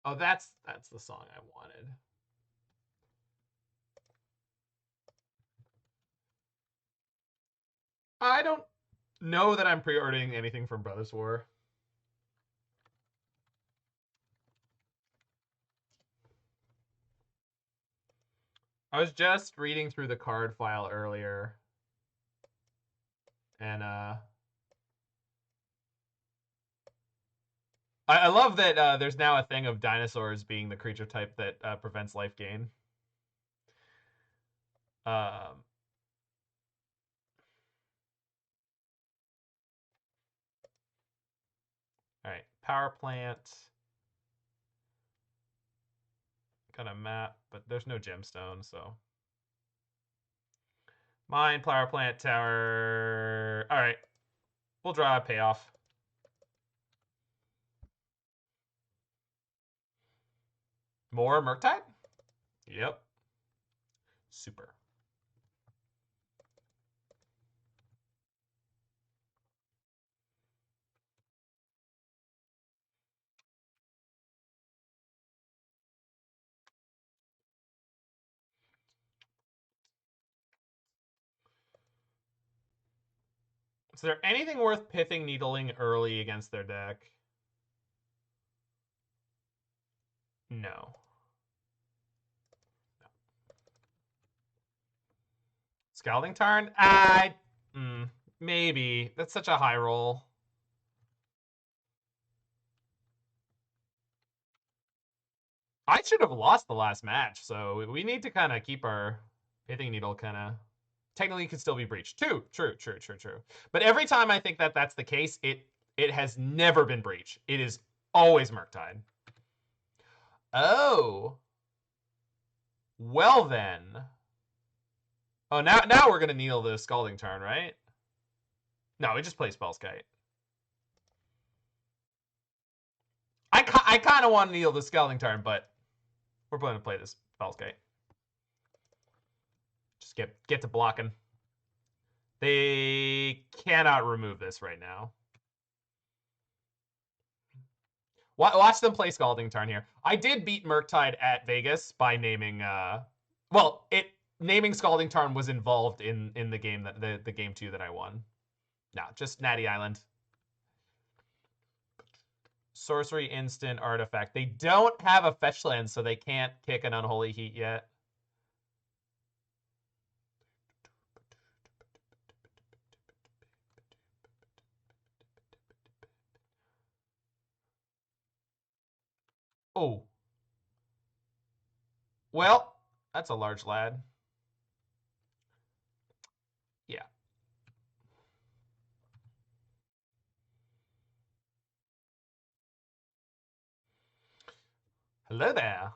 [SPEAKER 1] Oh, that's the song I wanted. I don't know that I'm pre-ordering anything from Brothers War. I was just reading through the card file earlier, and I love that there's now a thing of dinosaurs being the creature type that prevents life gain. All right, power plant. Got a map, but there's no gemstone, so. Mine, power plant, tower. All right, we'll draw a payoff. More Murktide? Yep. Super. Is there anything worth Pithing Needling early against their deck? No. Scalding Tarn? Maybe. That's such a high roll. I should have lost the last match, so we need to kind of keep our Pithing Needle kind of... Technically, could still be breached. True. But every time I think that that's the case, it has never been breached. It is always Murktide. Oh. Well then. Oh, now we're gonna needle the Scalding Tarn, right? No, we just play Spellskite. I kind of want to needle the Scalding Tarn, but we're going to play this Spellskite. Just get to blocking. They cannot remove this right now. Watch them play Scalding Tarn here. I did beat Murktide at Vegas by naming naming Scalding Tarn was involved in the game that the game 2 that I won. No, just Natty Island. Sorcery instant artifact. They don't have a fetch land, so they can't kick an Unholy Heat yet. Oh. Well, that's a large lad. Yeah. Hello there.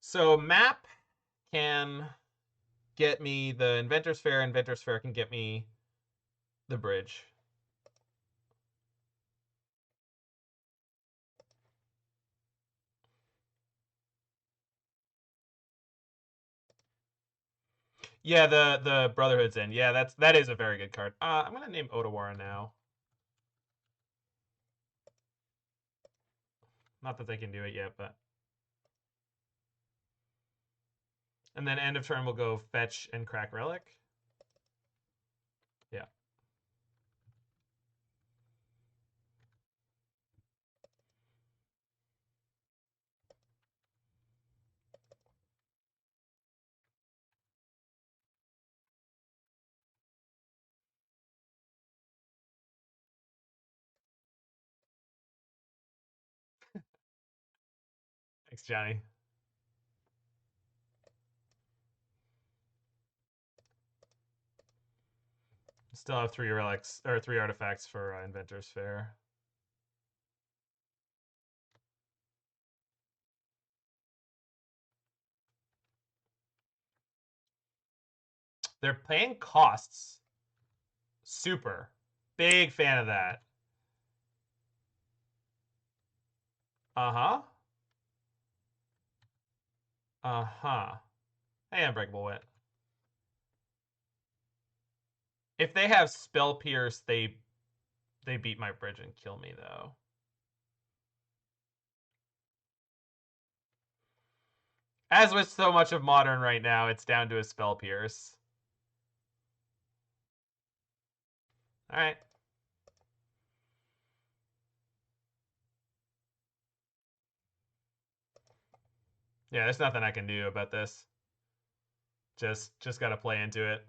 [SPEAKER 1] So map can get me the Inventors Fair. Inventors Fair can get me the bridge. Yeah, the Brotherhood's in. Yeah, that is a very good card. I'm gonna name Otawara now. Not that they can do it yet, but. And then end of turn we'll go fetch and crack Relic. Yeah. Thanks, Johnny. Still have 3 relics or 3 artifacts for Inventors Fair. They're paying costs. Super. Big fan of that. Uh-huh. Uh-huh. Hey, Unbreakable Wit. If they have Spell Pierce, they beat my bridge and kill me, though. As with so much of Modern right now, it's down to a Spell Pierce. Alright. Yeah, there's nothing I can do about this. Just gotta play into it.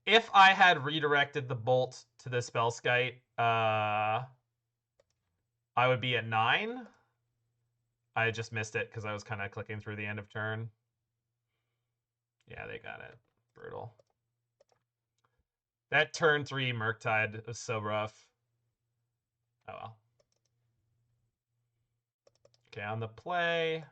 [SPEAKER 1] If I had redirected the bolt to the Spellskite, I would be at 9. I just missed it because I was kind of clicking through the end of turn. Yeah, they got it. Brutal. That turn 3 Murktide was so rough. Oh well. Okay, on the play.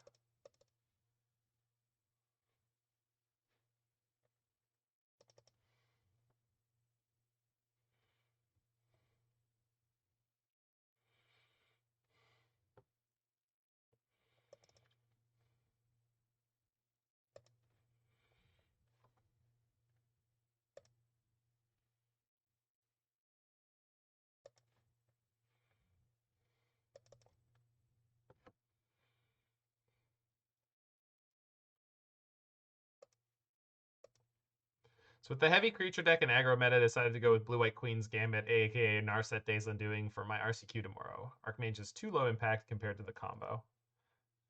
[SPEAKER 1] So with the heavy creature deck and aggro meta, I decided to go with Blue-White Queen's Gambit, a.k.a. Narset Days Undoing for my RCQ tomorrow. Archmage is too low impact compared to the combo.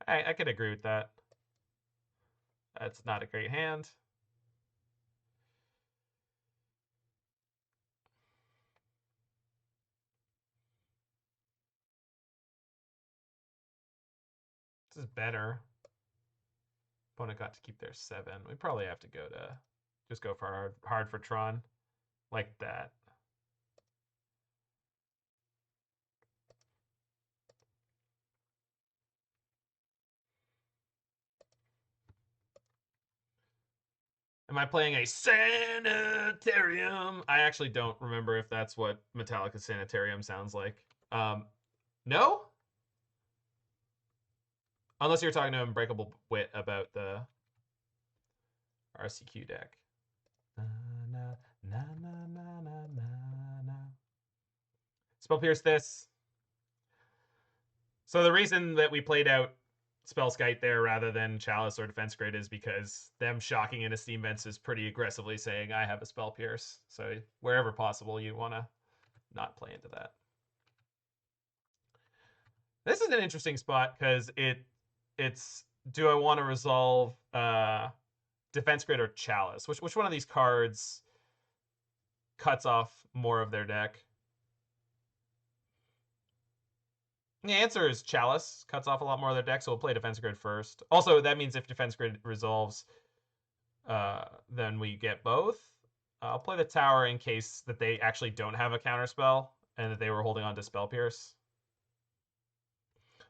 [SPEAKER 1] I could agree with that. That's not a great hand. This is better. Opponent got to keep their 7. We probably have to go to just go for hard for Tron. Like that. Am I playing a Sanitarium? I actually don't remember if that's what Metallica Sanitarium sounds like. No? Unless you're talking to Unbreakable Wit about the RCQ deck. Na, na, na, na, na, na, na, na. Spell Pierce this. So the reason that we played out Spellskite there rather than Chalice or Defense Grid is because them shocking into Steam Vents is pretty aggressively saying, I have a Spell Pierce. So wherever possible, you want to not play into that. This is an interesting spot because it's do I want to resolve Defense Grid or Chalice? Which one of these cards cuts off more of their deck? The answer is Chalice. Cuts off a lot more of their deck, so we'll play Defense Grid first. Also, that means if Defense Grid resolves, then we get both. I'll play the Tower in case that they actually don't have a counterspell and that they were holding on to Spell Pierce.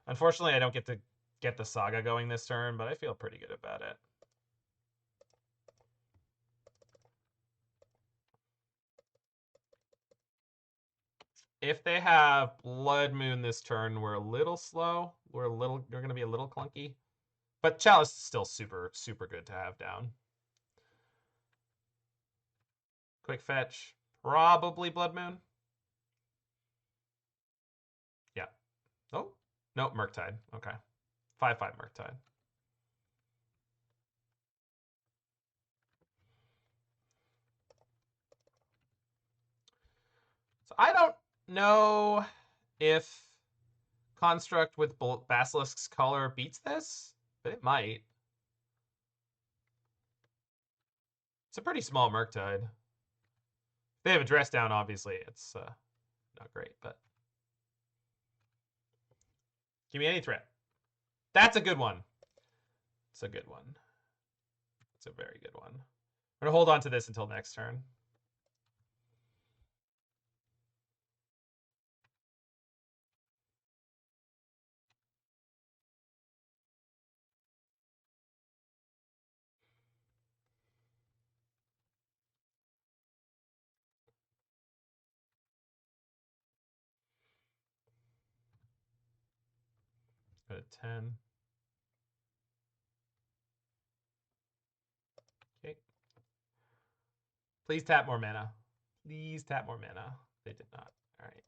[SPEAKER 1] Unfortunately, I don't get to get the Saga going this turn, but I feel pretty good about it. If they have Blood Moon this turn, we're a little slow. We're going to be a little clunky. But Chalice is still super, super good to have down. Quick fetch. Probably Blood Moon. Yeah. Oh, no, Murktide. Okay. 5/5 Murktide. So I don't know if Construct with Basilisk's Collar beats this, but it might. It's a pretty small Murktide. If they have a dress down, obviously. It's not great, but give me any threat. That's a good one. It's a good one. It's a very good one. I'm going to hold on to this until next turn. Go to 10. Okay. Please tap more mana. Please tap more mana. They did not. All right.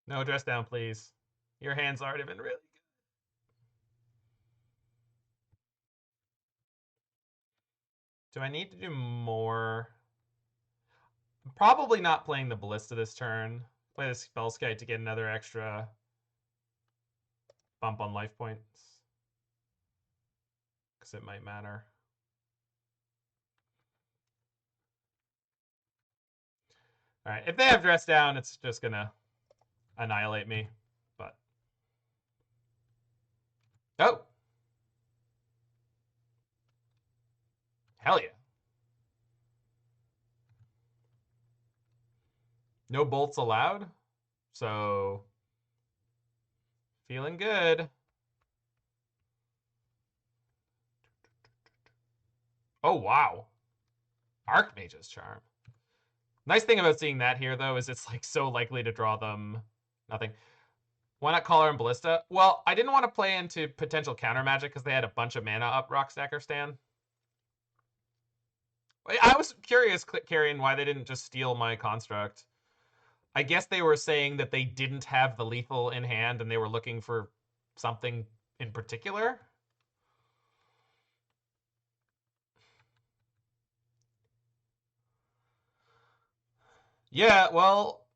[SPEAKER 1] No dress down, please. Your hand's already been really good. Do I need to do more? I'm probably not playing the Ballista this turn. Play the Spellskite to get another extra bump on life points. Because it might matter. All right, if they have dress down, it's just going to annihilate me. But oh, hell yeah. No bolts allowed. So feeling good. Oh, wow. Archmage's Charm. Nice thing about seeing that here, though, is it's like so likely to draw them nothing. Why not Collar and Ballista? Well, I didn't want to play into potential counter magic because they had a bunch of mana up Rockstacker Stan. I was curious, Carrion, why they didn't just steal my construct. I guess they were saying that they didn't have the lethal in hand and they were looking for something in particular. Yeah, well,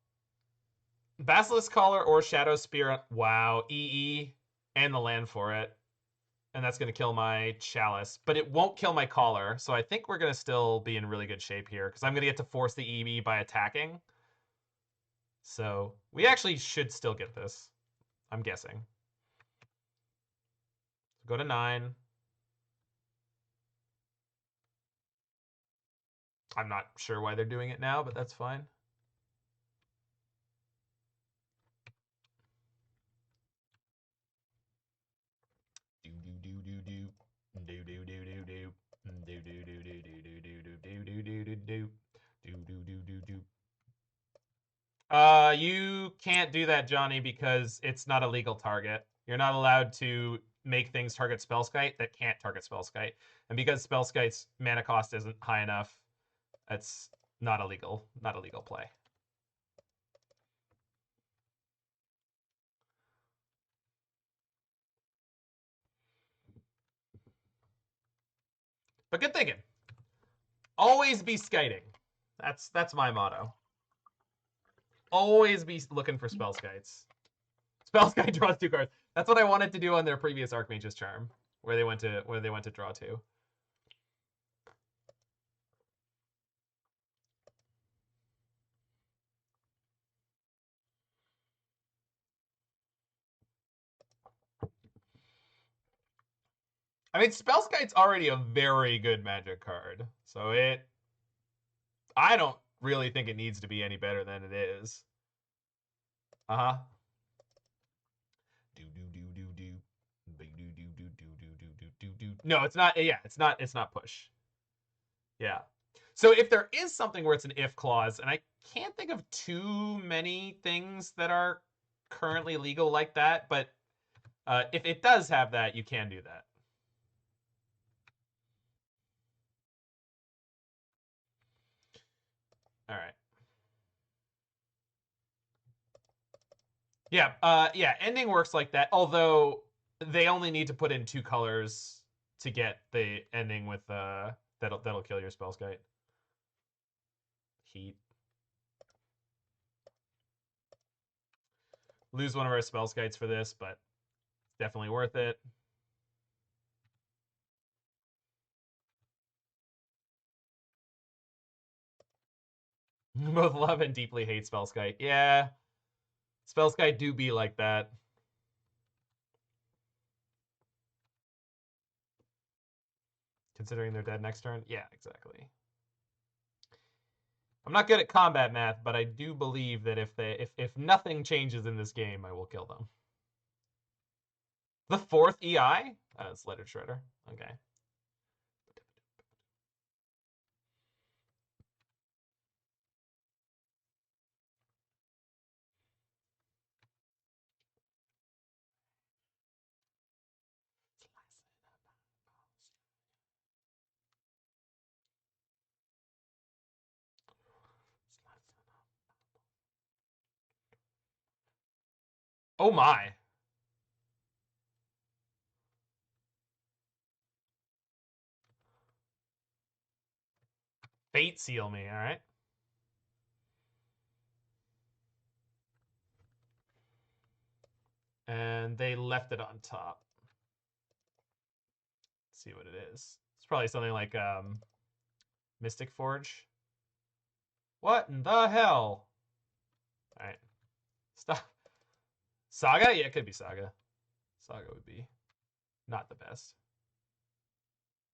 [SPEAKER 1] Basilisk Collar or Shadow Spear. Wow, EE and the land for it. And that's going to kill my Chalice. But it won't kill my Collar. So I think we're going to still be in really good shape here. Because I'm going to get to force the EE by attacking. So we actually should still get this. I'm guessing. Go to 9. I'm not sure why they're doing it now, but that's fine. You can't do that, Johnny, because it's not a legal target. You're not allowed to make things target Spellskite that can't target Spellskite. And because Spellskite's mana cost isn't high enough, it's not a legal play. But good thinking. Always be skiting. That's my motto. Always be looking for Spellskites. Spellskite draws 2 cards. That's what I wanted to do on their previous Archmage's Charm, where they went to draw 2. I mean, Spellskite's already a very good Magic card, so I don't really think it needs to be any better than it is. Uh-huh. No, it's not. Yeah, it's not push. Yeah. So if there is something where it's an if clause, and I can't think of too many things that are currently legal like that, but if it does have that, you can do that. All right. Yeah, yeah, ending works like that, although they only need to put in 2 colors to get the ending with that'll kill your Spellskite. Heat. Lose one of our Spellskites for this, but definitely worth it. Both love and deeply hate Spellskite. Yeah. Spellskite do be like that. Considering they're dead next turn? Yeah, exactly. I'm not good at combat math, but I do believe that if nothing changes in this game, I will kill them. The 4th EI? It's Letter Shredder. Okay. Oh my. Fate seal me, all right? And they left it on top. Let's see what it is. It's probably something like Mystic Forge. What in the hell? All right. Stop. Saga? Yeah, it could be Saga. Saga would be not the best.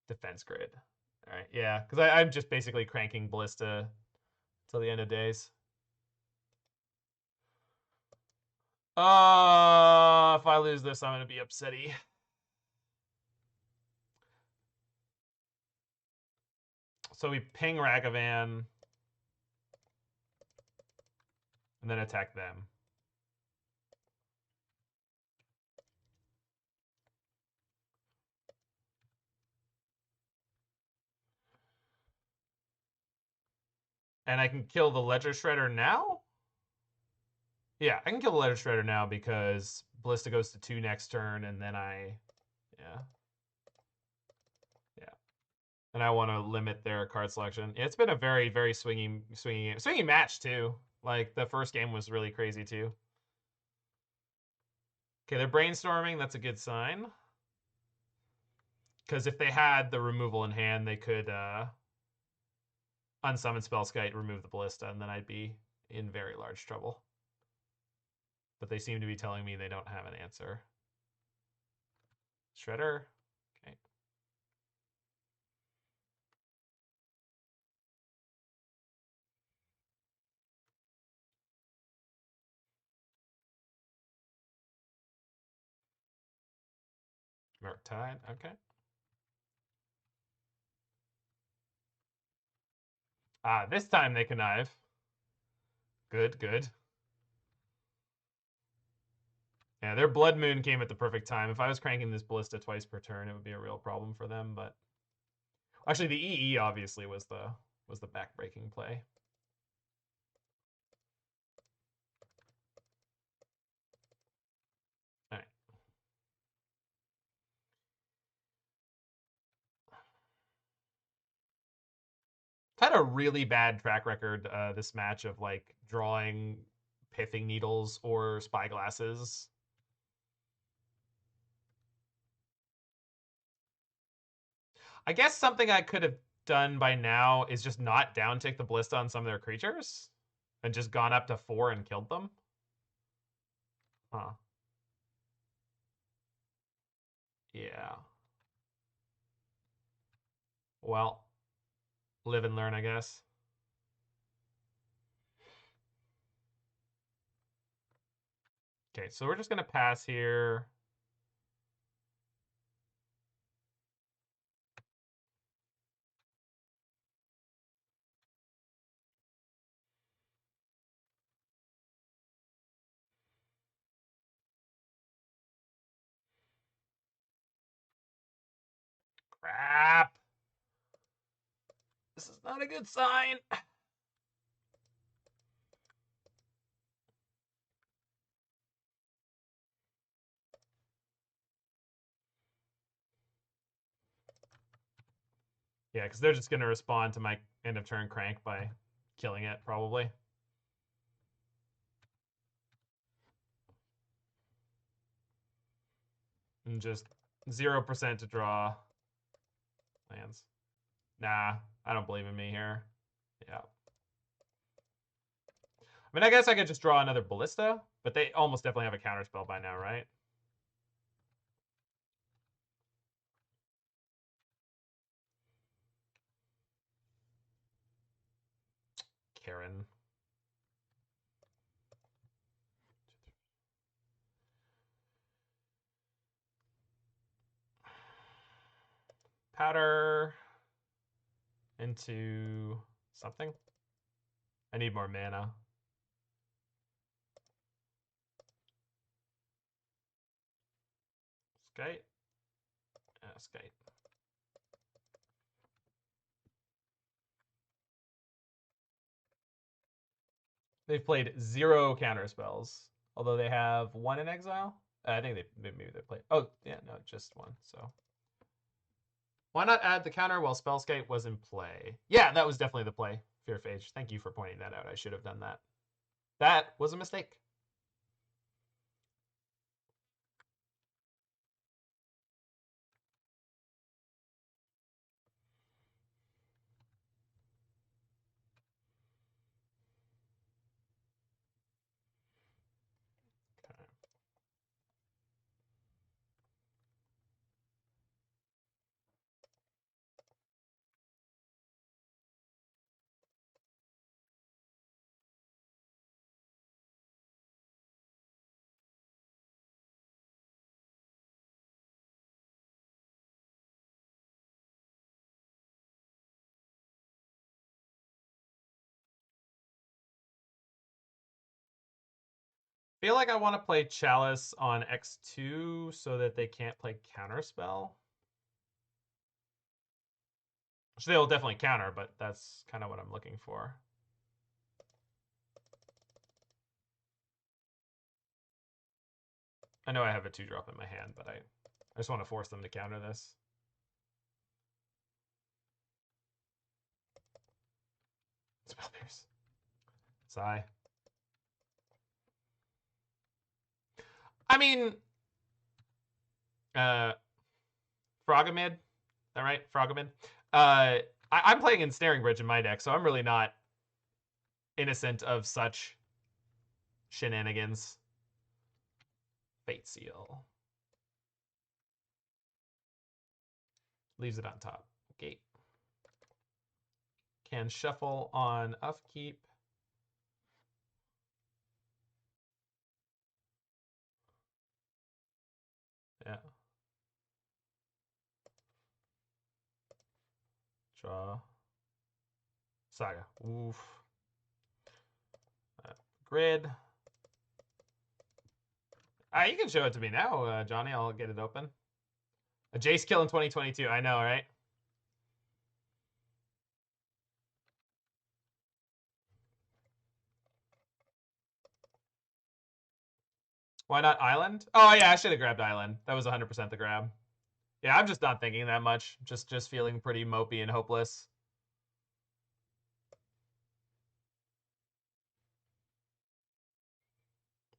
[SPEAKER 1] Defense grid. All right, yeah, because I'm just basically cranking Ballista till the end of days. If I lose this, I'm going to be upsetty. So we ping Ragavan and then attack them. And I can kill the Ledger Shredder now? Yeah, I can kill the Ledger Shredder now because Ballista goes to 2 next turn, and then yeah. Yeah. And I want to limit their card selection. It's been a very, very swinging match, too. Like, the first game was really crazy, too. Okay, they're brainstorming. That's a good sign. Because if they had the removal in hand, they could unsummon Spellskite, remove the Ballista, and then I'd be in very large trouble. But they seem to be telling me they don't have an answer. Shredder. Okay. Murktide, okay. This time they connive. Good, good. Yeah, their Blood Moon came at the perfect time. If I was cranking this Ballista twice per turn, it would be a real problem for them, but... Actually, the EE obviously was the back-breaking play. All right. Had a really bad track record this match of like drawing Pithing Needles or Spyglasses. I guess something I could have done by now is just not downtick the Ballista on some of their creatures and just gone up to 4 and killed them. Huh. Yeah. Well, live and learn, I guess. Okay, so we're just going to pass here. Crap. This is not a good sign. Yeah, because they're just going to respond to my end of turn crank by killing it, probably. And just 0% to draw lands. Nah, I don't believe in me here. Yeah. I mean, I guess I could just draw another Ballista, but they almost definitely have a counterspell by now, right? Karen. Powder into something. I need more mana. Skite. Skite. They've played 0 counterspells, although they have 1 in exile. I think maybe they played. Oh yeah, no, just 1. So why not add the counter while Spellskite was in play? Yeah, that was definitely the play. Fear Phage. Thank you for pointing that out. I should have done that. That was a mistake. Feel like I want to play Chalice on X2 so that they can't play Counterspell. Which they'll definitely counter, but that's kind of what I'm looking for. I know I have a 2-drop in my hand, but I just want to force them to counter this. Spell Pierce. Sigh. I mean, Frogomid. Is that right? Frogomid. I'm playing Ensnaring Bridge in my deck, so I'm really not innocent of such shenanigans. Fate Seal. Leaves it on top. Gate. Can shuffle on upkeep. Yeah. Draw. Saga. Oof. Grid. You can show it to me now, Johnny. I'll get it open. A Jace kill in 2022. I know, right? Why not Island? Oh, yeah, I should have grabbed Island. That was 100% the grab. Yeah, I'm just not thinking that much. Just feeling pretty mopey and hopeless.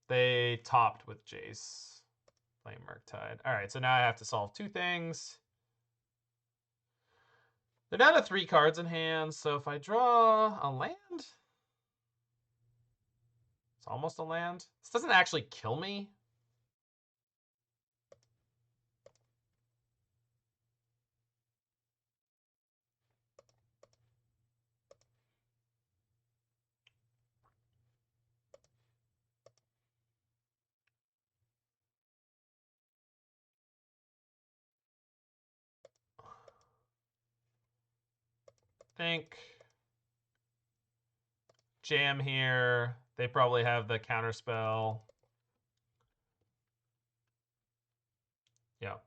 [SPEAKER 1] They topped with Jace. Playing Murktide. All right, so now I have to solve two things. They're down to 3 cards in hand, so if I draw a land... It's almost a land. This doesn't actually kill me. Think jam here. They probably have the counter spell. Yep.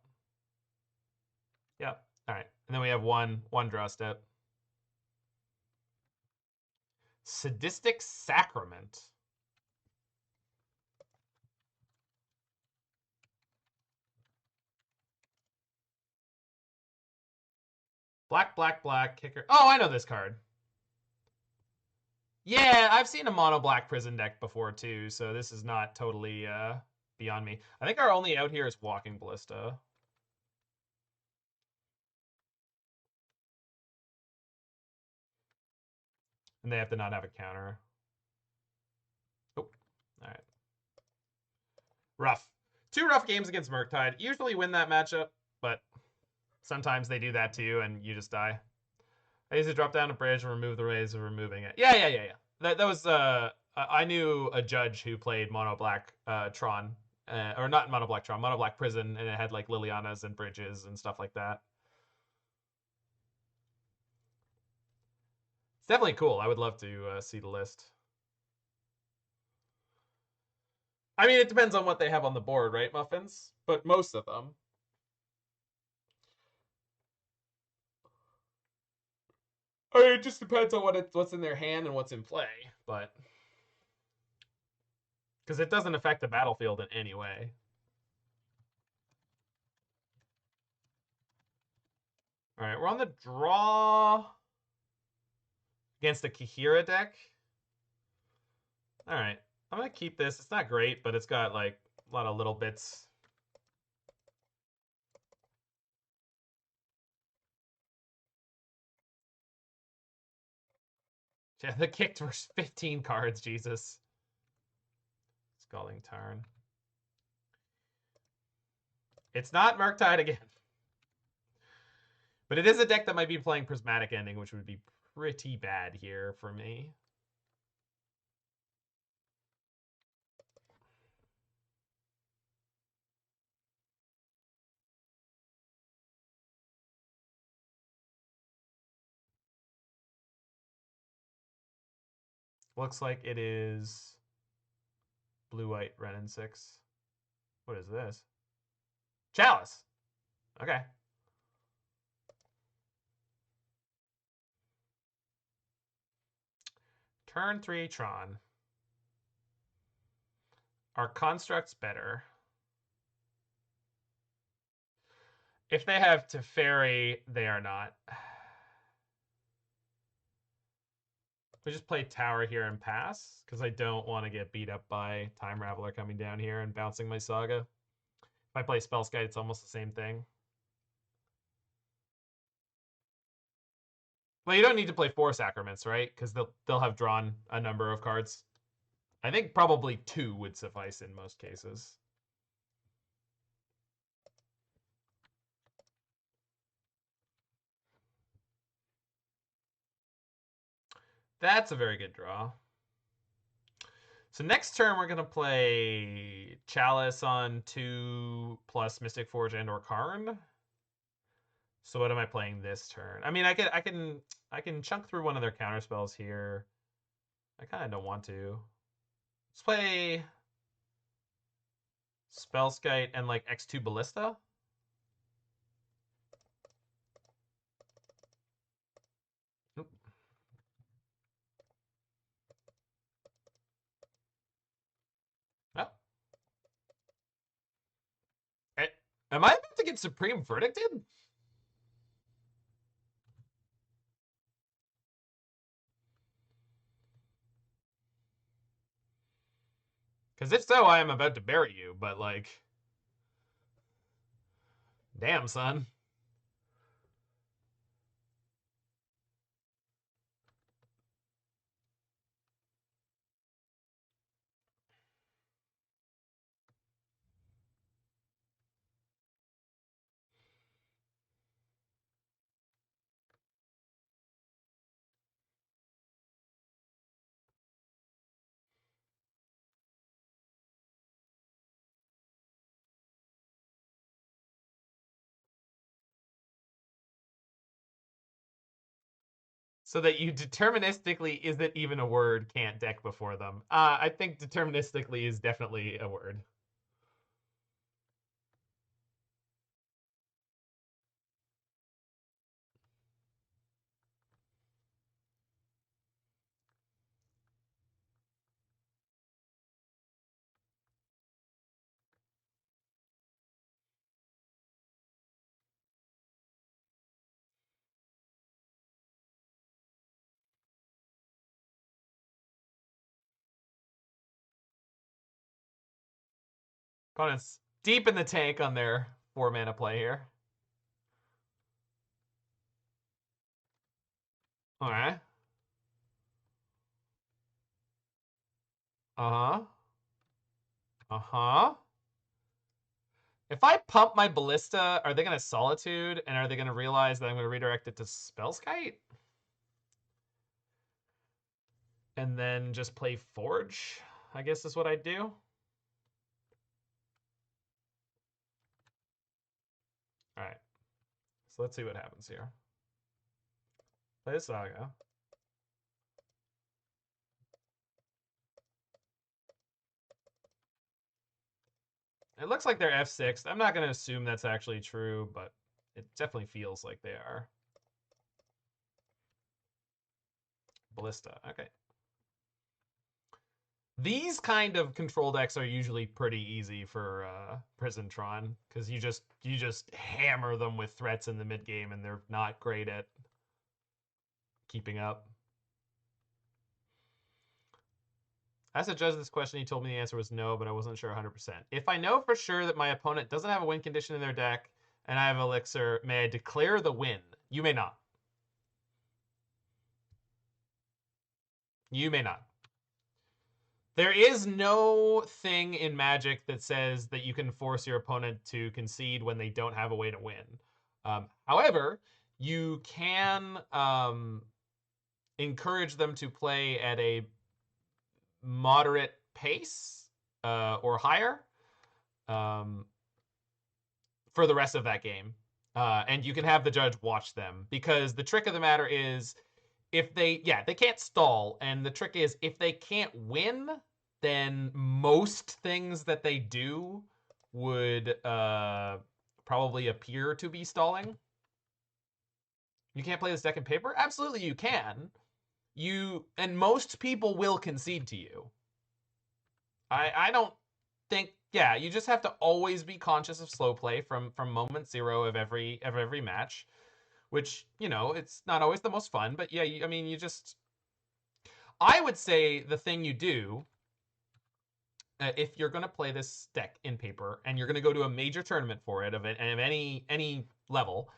[SPEAKER 1] Yep. All right. And then we have one draw step. Sadistic Sacrament. Black, black, black, kicker. Oh, I know this card. Yeah, I've seen a mono black prison deck before too, so this is not totally beyond me. I think our only out here is Walking Ballista. And they have to not have a counter. Oh, all right. Rough. 2 rough games against Murktide. Usually win that matchup, but sometimes they do that to you and you just die. I used to drop down a bridge and remove the rays of removing it. Yeah. That was I knew a judge who played mono black Tron, or not mono black Tron, mono black Prison, and it had like Lilianas and bridges and stuff like that. It's definitely cool. I would love to see the list. I mean, it depends on what they have on the board, right, Muffins? But most of them. I mean, it just depends on what's in their hand and what's in play, but because it doesn't affect the battlefield in any way. All right, we're on the draw against the Kahira deck. All right, I'm gonna keep this. It's not great, but it's got like a lot of little bits. Yeah, the kicked for 15 cards, Jesus. Scalding Tarn. It's not Murktide again. But it is a deck that might be playing Prismatic Ending, which would be pretty bad here for me. Looks like it is blue-white, red, and 6. What is this? Chalice. Okay. Turn 3 Tron. Are constructs better? If they have Teferi, they are not. We just play Tower here and pass, because I don't want to get beat up by Time Raveler coming down here and bouncing my Saga. If I play Spellskite, it's almost the same thing. Well, you don't need to play 4 Sacraments, right? Because they'll have drawn a number of cards. I think probably 2 would suffice in most cases. That's a very good draw. So next turn, we're going to play Chalice on 2 plus Mystic Forge and or Karn. So what am I playing this turn? I mean, I can chunk through one of their counter spells here. I kind of don't want to. Let's play Spellskite and like X2 Ballista. Oop. Oh. Am I about to get Supreme Verdicted? Because if so, I am about to bury you, but like... Damn, son. So that you deterministically isn't even a word can't deck before them. I think deterministically is definitely a word. Opponent's deep in the tank on their 4-mana play here. Alright. Uh-huh. Uh-huh. If I pump my Ballista, are they going to Solitude? And are they going to realize that I'm going to redirect it to Spellskite? And then just play Forge, I guess is what I'd do. Alright. So let's see what happens here. Play Saga. It looks like they're F6. I'm not going to assume that's actually true, but it definitely feels like they are. Ballista. Okay. These kind of control decks are usually pretty easy for Prison Tron because you just hammer them with threats in the mid game, and they're not great at keeping up. As I judged this question, he told me the answer was no, but I wasn't sure 100%. If I know for sure that my opponent doesn't have a win condition in their deck and I have Elixir, may I declare the win? You may not. You may not. There is no thing in Magic that says that you can force your opponent to concede when they don't have a way to win. However, you can encourage them to play at a moderate pace or higher for the rest of that game. And you can have the judge watch them, because the trick of the matter is if they can't stall, and the trick is if they can't win, then most things that they do would probably appear to be stalling. You can't play this deck in paper? Absolutely you can. And most people will concede to you. I don't think, you just have to always be conscious of slow play from moment zero of every match, which, it's not always the most fun, but yeah, I would say the thing you do, if you're going to play this deck in paper and you're going to go to a major tournament for it of any level,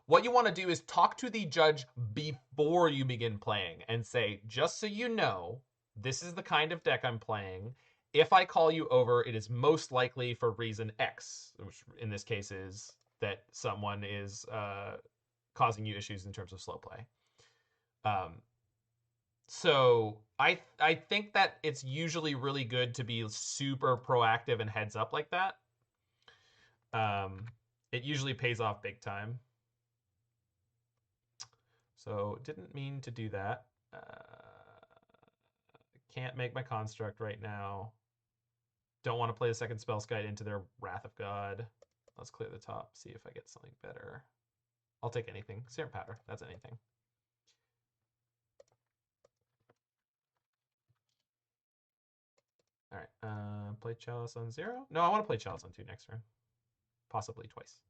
[SPEAKER 1] what you want to do is talk to the judge before you begin playing and say, just so you know, this is the kind of deck I'm playing. If I call you over, it is most likely for reason X, which in this case is that someone is causing you issues in terms of slow play. So I think that it's usually really good to be super proactive and heads up like that. It usually pays off big time. So didn't mean to do that. Can't make my construct right now. Don't want to play the second Spellskite into their Wrath of God. Let's clear the top, see if I get something better. I'll take anything. Serum Powder, that's anything. All right, play Chalice on 0. No, I want to play Chalice on 2 next turn. Possibly twice.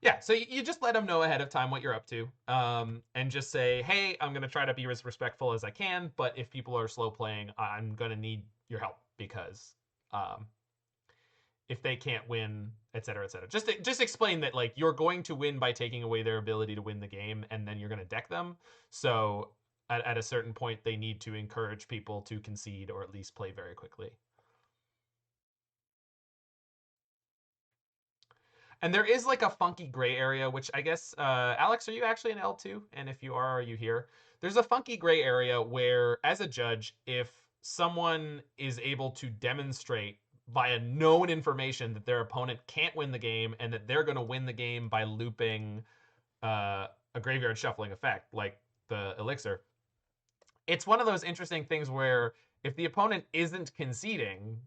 [SPEAKER 1] Yeah, so you just let them know ahead of time what you're up to, and just say, hey, I'm going to try to be as respectful as I can, but if people are slow playing, I'm going to need your help because if they can't win, et cetera, et cetera. Just explain that, like, you're going to win by taking away their ability to win the game, and then you're going to deck them. So at a certain point, they need to encourage people to concede or at least play very quickly. And there is like a funky gray area, which I guess, Alex, are you actually in L2? And if you are you here? There's a funky gray area where, as a judge, if someone is able to demonstrate via known information that their opponent can't win the game and that they're going to win the game by looping a graveyard shuffling effect, like the Elixir, it's one of those interesting things where if the opponent isn't conceding,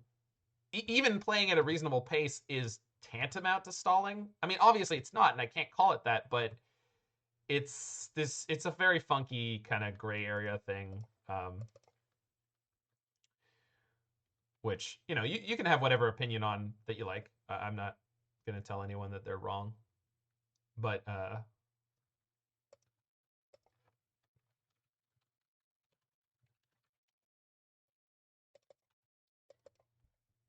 [SPEAKER 1] even playing at a reasonable pace is tantamount to stalling. I mean, obviously it's not, and I can't call it that, but it's a very funky kind of gray area thing, which, you know, you can have whatever opinion on that you like. I'm not going to tell anyone that they're wrong, but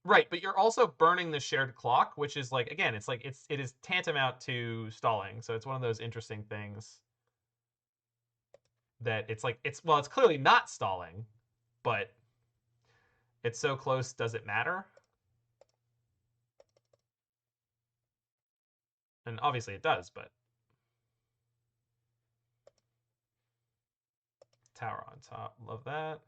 [SPEAKER 1] right, but you're also burning the shared clock, which is like, again, it's like it is tantamount to stalling. So it's one of those interesting things that it's like it's clearly not stalling, but it's so close, does it matter? And obviously it does, but tower on top, love that.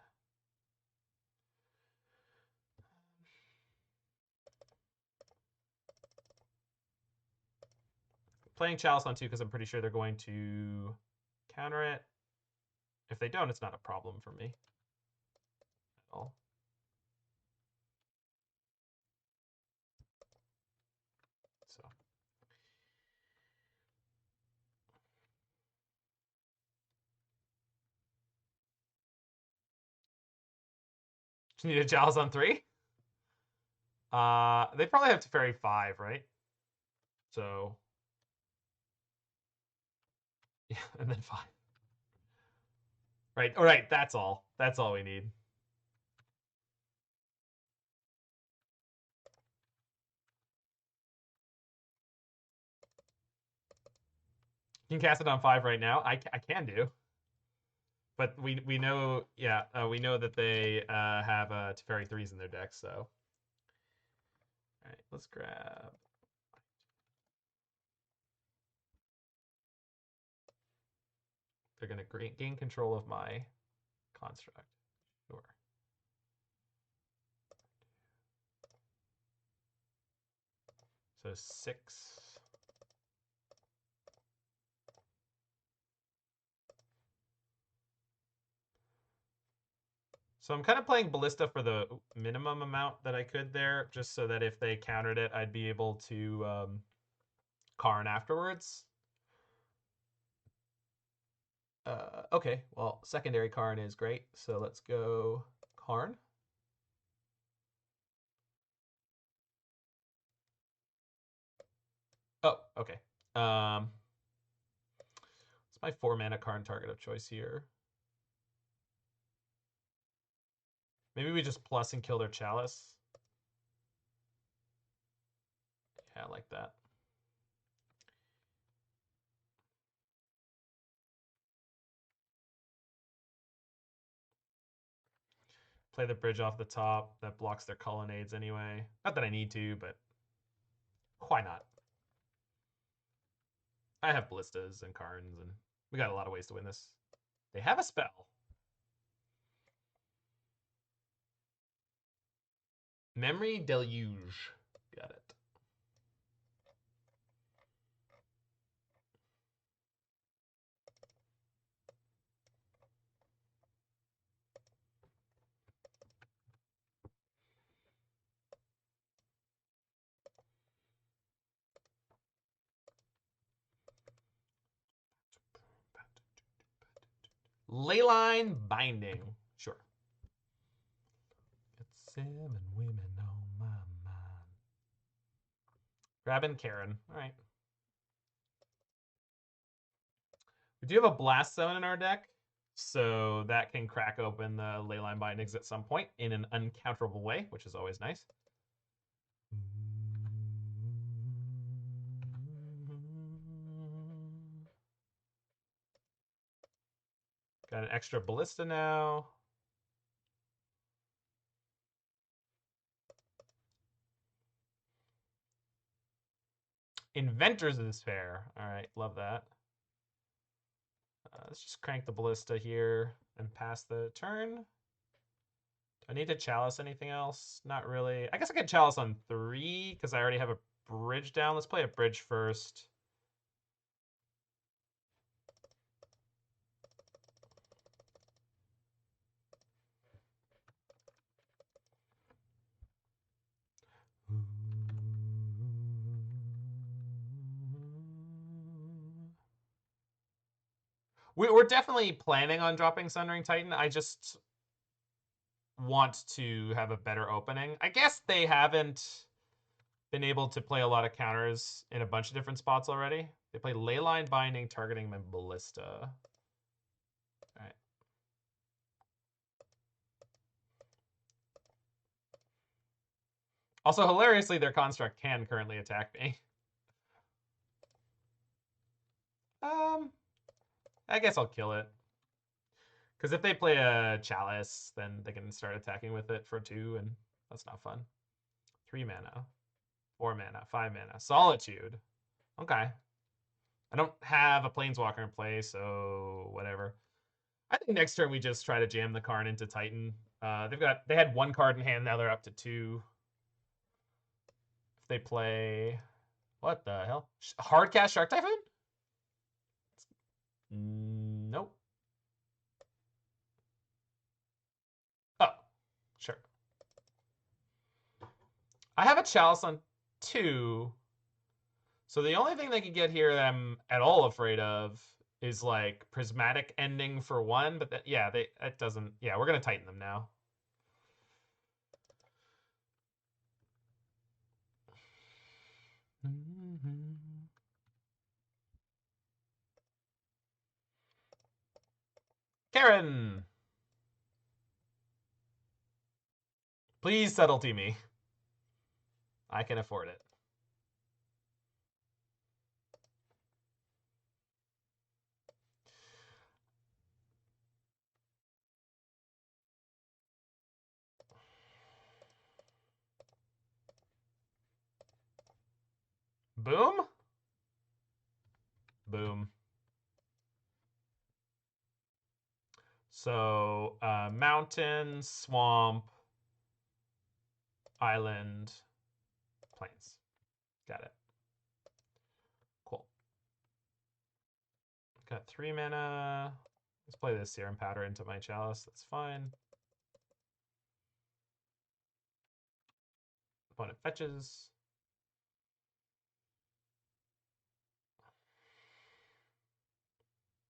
[SPEAKER 1] Playing Chalice on 2 because I'm pretty sure they're going to counter it. If they don't, it's not a problem for me at all. So just need a Chalice on 3. They probably have Teferi 5, right? So yeah, and then 5. Right. All right. That's all. That's all we need. You can cast it on 5 right now. I can do. But we know, yeah, we know that they have Teferi 3s in their deck, so. All right, let's grab. They're going to gain control of my construct. Sure. So 6. So I'm kind of playing Ballista for the minimum amount that I could there, just so that if they countered it, I'd be able to Karn afterwards. Okay, well, secondary Karn is great, so let's go Karn. Oh, okay. What's my 4-mana Karn target of choice here? Maybe we just plus and kill their Chalice. Yeah, I like that. Play the bridge off the top. That blocks their colonnades anyway. Not that I need to, but why not? I have Ballistas and Karns, and we got a lot of ways to win this. They have a spell. Memory Deluge. Got it. Leyline Binding. Sure. Got 7 women on my mind. Grabbing Karn. All right. We do have a Blast Zone in our deck, so that can crack open the Leyline Bindings at some point in an uncounterable way, which is always nice. Got an extra Ballista now. Inventors Fair. All right, love that. Let's just crank the Ballista here and pass the turn. Do I need to Chalice anything else? Not really. I guess I can Chalice on 3 because I already have a bridge down. Let's play a bridge first. We're definitely planning on dropping Sundering Titan. I just want to have a better opening. I guess they haven't been able to play a lot of counters in a bunch of different spots already. They play Leyline Binding, targeting my Ballista. All right. Also, hilariously, their construct can currently attack me. I guess I'll kill it. Because if they play a Chalice, then they can start attacking with it for 2, and that's not fun. 3 mana, 4 mana, 5 mana. Solitude. Okay. I don't have a Planeswalker in play, so whatever. I think next turn we just try to jam the Karn into Titan. They had 1 card in hand, now they're up to 2. If they play, what the hell? Hardcast Shark Typhoon? Nope. Oh, sure. I have a Chalice on 2. So the only thing they can get here that I'm at all afraid of is like Prismatic Ending for 1, but that, yeah, that doesn't, yeah, we're gonna Titan them now. Karen! Please subtlety me. I can afford it. Boom? Boom. So, mountain, swamp, island, plains. Got it. Cool. Got 3 mana. Let's play this Serum Powder into my Chalice. That's fine. Opponent fetches.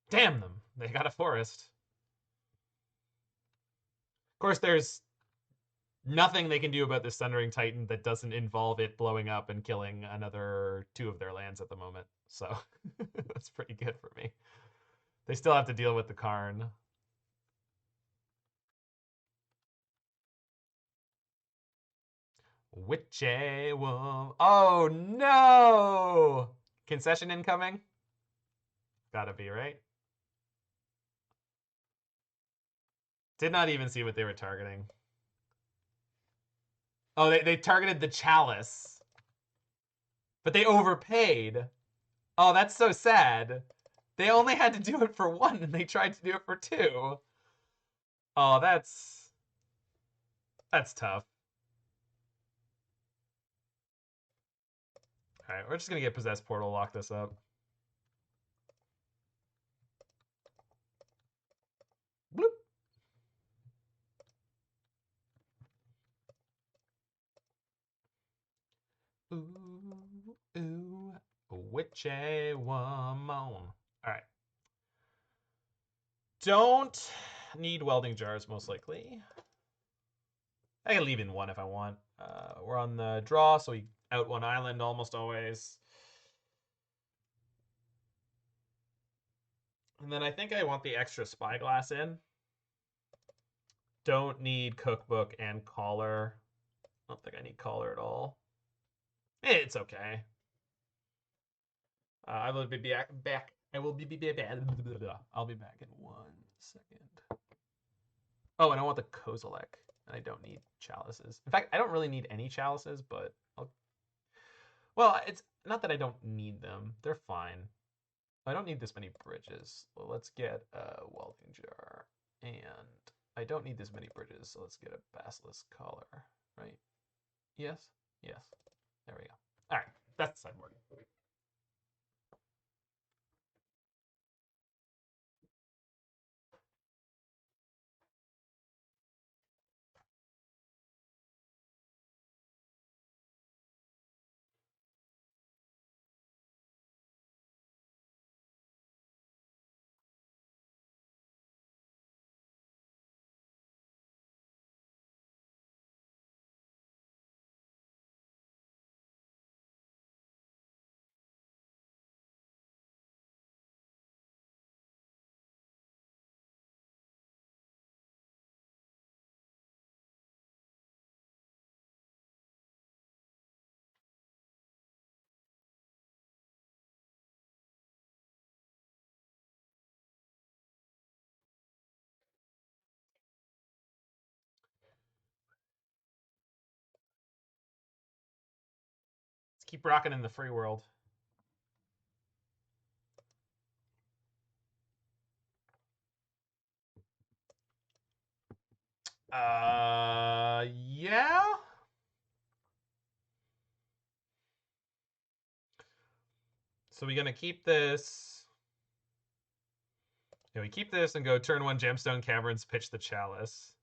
[SPEAKER 1] Damn them. They got a forest. Of course, there's nothing they can do about this Sundering Titan that doesn't involve it blowing up and killing another 2 of their lands at the moment. So that's pretty good for me. They still have to deal with the Karn. Witchy Wolf. Oh no! Concession incoming? Gotta be, right? Did not even see what they were targeting. Oh, they targeted the Chalice. But they overpaid. Oh, that's so sad. They only had to do it for 1 and they tried to do it for 2. Oh, that's tough. All right, we're just gonna get Possessed Portal, lock this up. Bloop. Ooh, ooh, witchy woman. All right. don't need welding jars, most likely. I can leave in one if I want. We're on the draw, so we out one island almost always. And then I think I want the extra Spyglass in. Don't need Cookbook and Collar. I don't think I need Collar at all. It's okay. I will be back. I will be back. I'll be back in 1 second. Oh, and I want the Kozilek. And I don't need chalices. In fact, I don't really need any chalices, but well, it's not that I don't need them. They're fine. I don't need this many bridges. Well, let's get a Welding Jar. And I don't need this many bridges, so let's get a Basilisk Collar, right? Yes? Yes. There we go. All right, that's the sideboard. Let's keep rocking in the free world. Yeah. So we're gonna keep this. Yeah, we keep this and go turn 1 Gemstone Caverns, pitch the Chalice.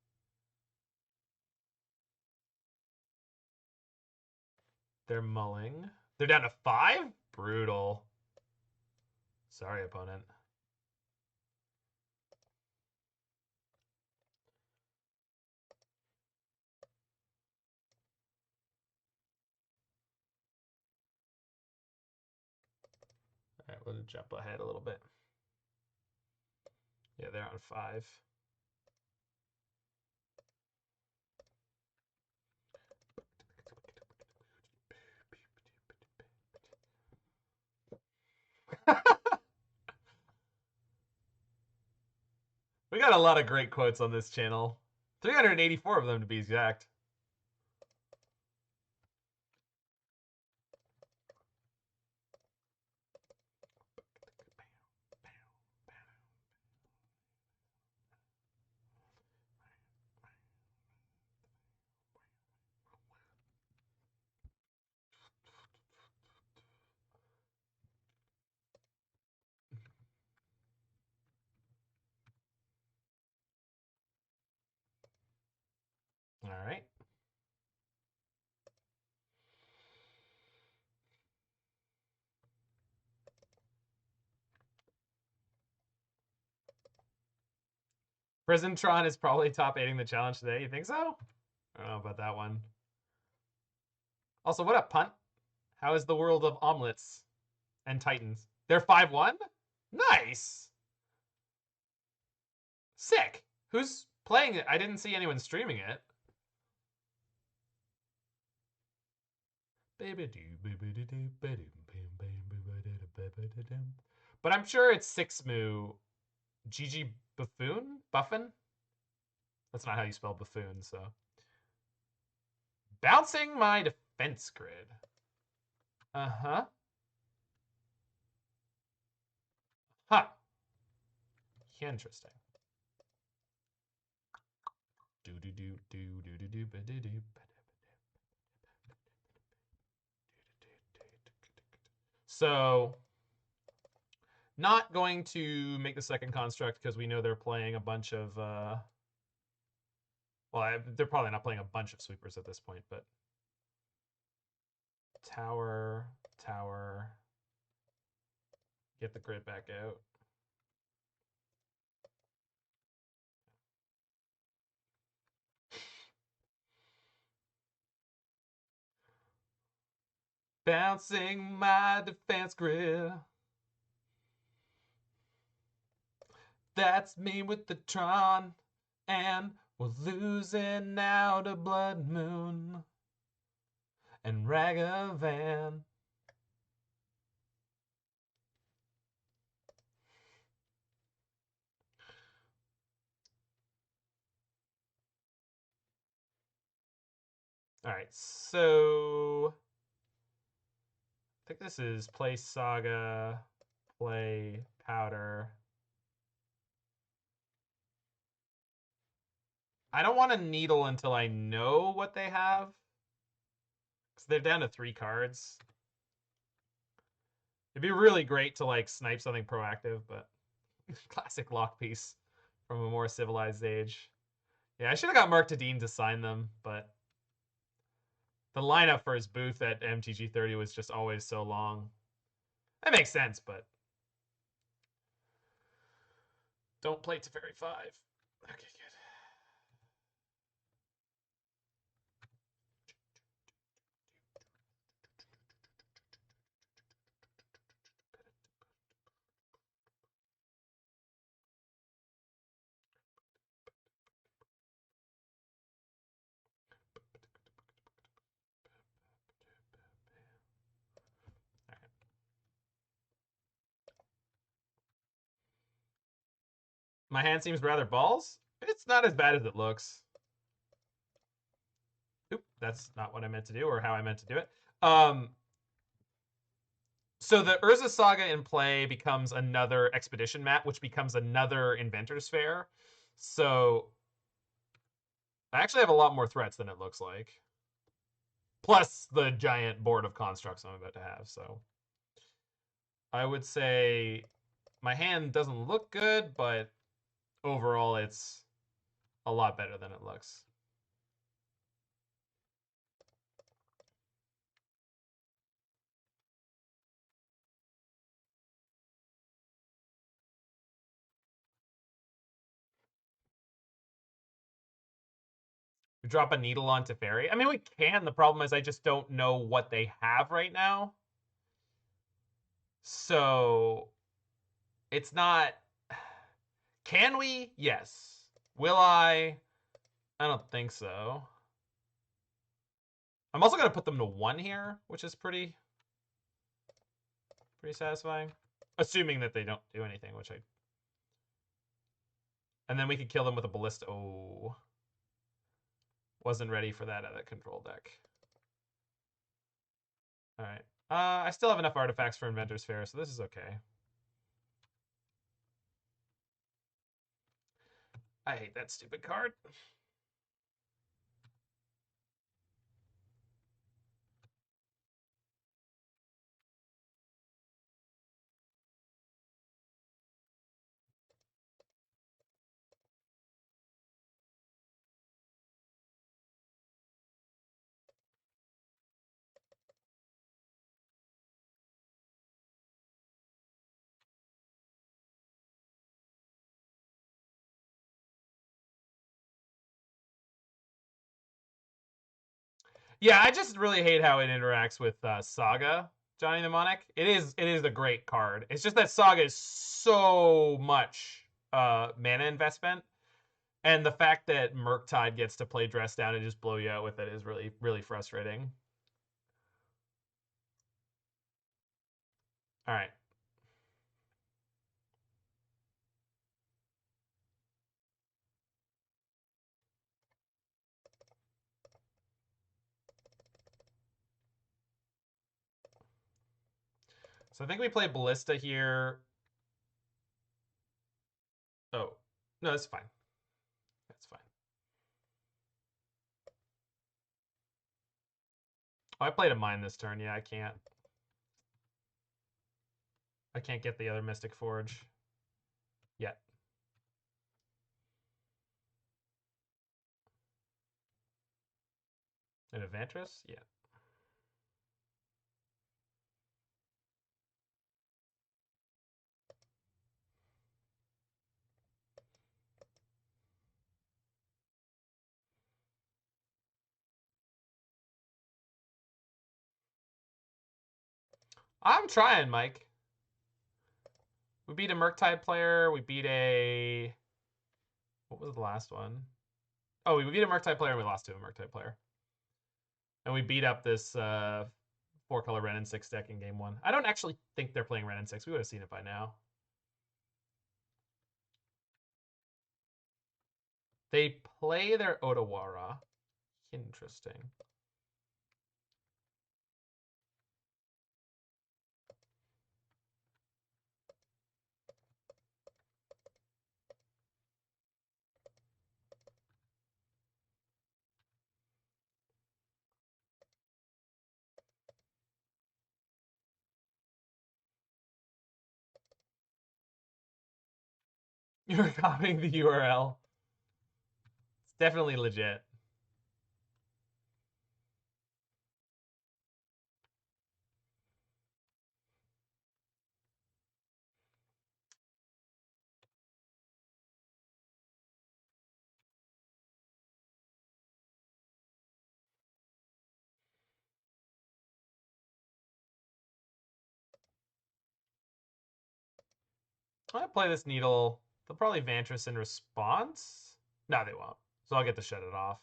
[SPEAKER 1] They're mulling. They're down to 5? Brutal. Sorry, opponent. All right, we'll jump ahead a little bit. Yeah, they're on 5. We got a lot of great quotes on this channel. 384 of them to be exact. All right. Prison Tron is probably top 8ing the challenge today. You think so? I don't know about that one. Also, what up, Punt? How is the world of omelets and Titans? They're 5-1? Nice. Sick. Who's playing it? I didn't see anyone streaming it. But I'm sure it's 6mu. GG Buffoon? Buffin? That's not how you spell buffoon, so. Bouncing my defense grid. Uh-huh. Huh. Interesting. So, not going to make the second construct because we know they're playing a bunch of, well, they're probably not playing a bunch of sweepers at this point, but tower, tower, get the grid back out. Bouncing my defense grid. That's me with the Tron. And we're losing now to Blood Moon and Ragavan. Alright, so I think this is play Saga, play Powder. I don't want to Needle until I know what they have. Because they're down to 3 cards. It'd be really great to like snipe something proactive, but classic lock piece from a more civilized age. Yeah, I should have got Mark Tadine to sign them, but the lineup for his booth at MTG 30 was just always so long. That makes sense, but don't play Teferi 5. Okay, good. My hand seems rather balls. It's not as bad as it looks. Oop, that's not what I meant to do or how I meant to do it. So the Urza Saga in play becomes another expedition map, which becomes another Inventors Fair. So I actually have a lot more threats than it looks like. Plus the giant board of constructs I'm about to have. So I would say my hand doesn't look good, but overall it's a lot better than it looks. We drop a Needle on Teferi. I mean, we can. The problem is I just don't know what they have right now. So it's not... Can we? Yes. Will I? I don't think so. I'm also going to put them to 1 here, which is pretty satisfying. Assuming that they don't do anything, which I... And then we could kill them with a Ballista. Oh. Wasn't ready for that out of control deck. Alright. I still have enough artifacts for Inventors Fair, so this is okay. I hate that stupid card. Yeah, I just really hate how it interacts with Saga, Johnny Mnemonic. It is a great card. It's just that Saga is so much mana investment, and the fact that Murktide gets to play Dress Down and just blow you out with it is really, really frustrating. All right. So I think we play Ballista here. Oh, no, that's fine. That's fine. Oh, I played a mine this turn. Yeah, I can't. I can't get the other Mystic Forge yet. An Evantress? Yeah. I'm trying, Mike. We beat a Murktide player. We beat a... What was the last one? Oh, we beat a Murktide player and we lost to a Murktide player. And we beat up this 4-color Ren and 6 deck in game 1. I don't actually think they're playing Ren and 6. We would have seen it by now. They play their Otawara. Interesting. You're copying the URL. It's definitely legit. I'm gonna play this Needle. They'll probably Vantress in response. No, they won't. So I'll get to shut it off.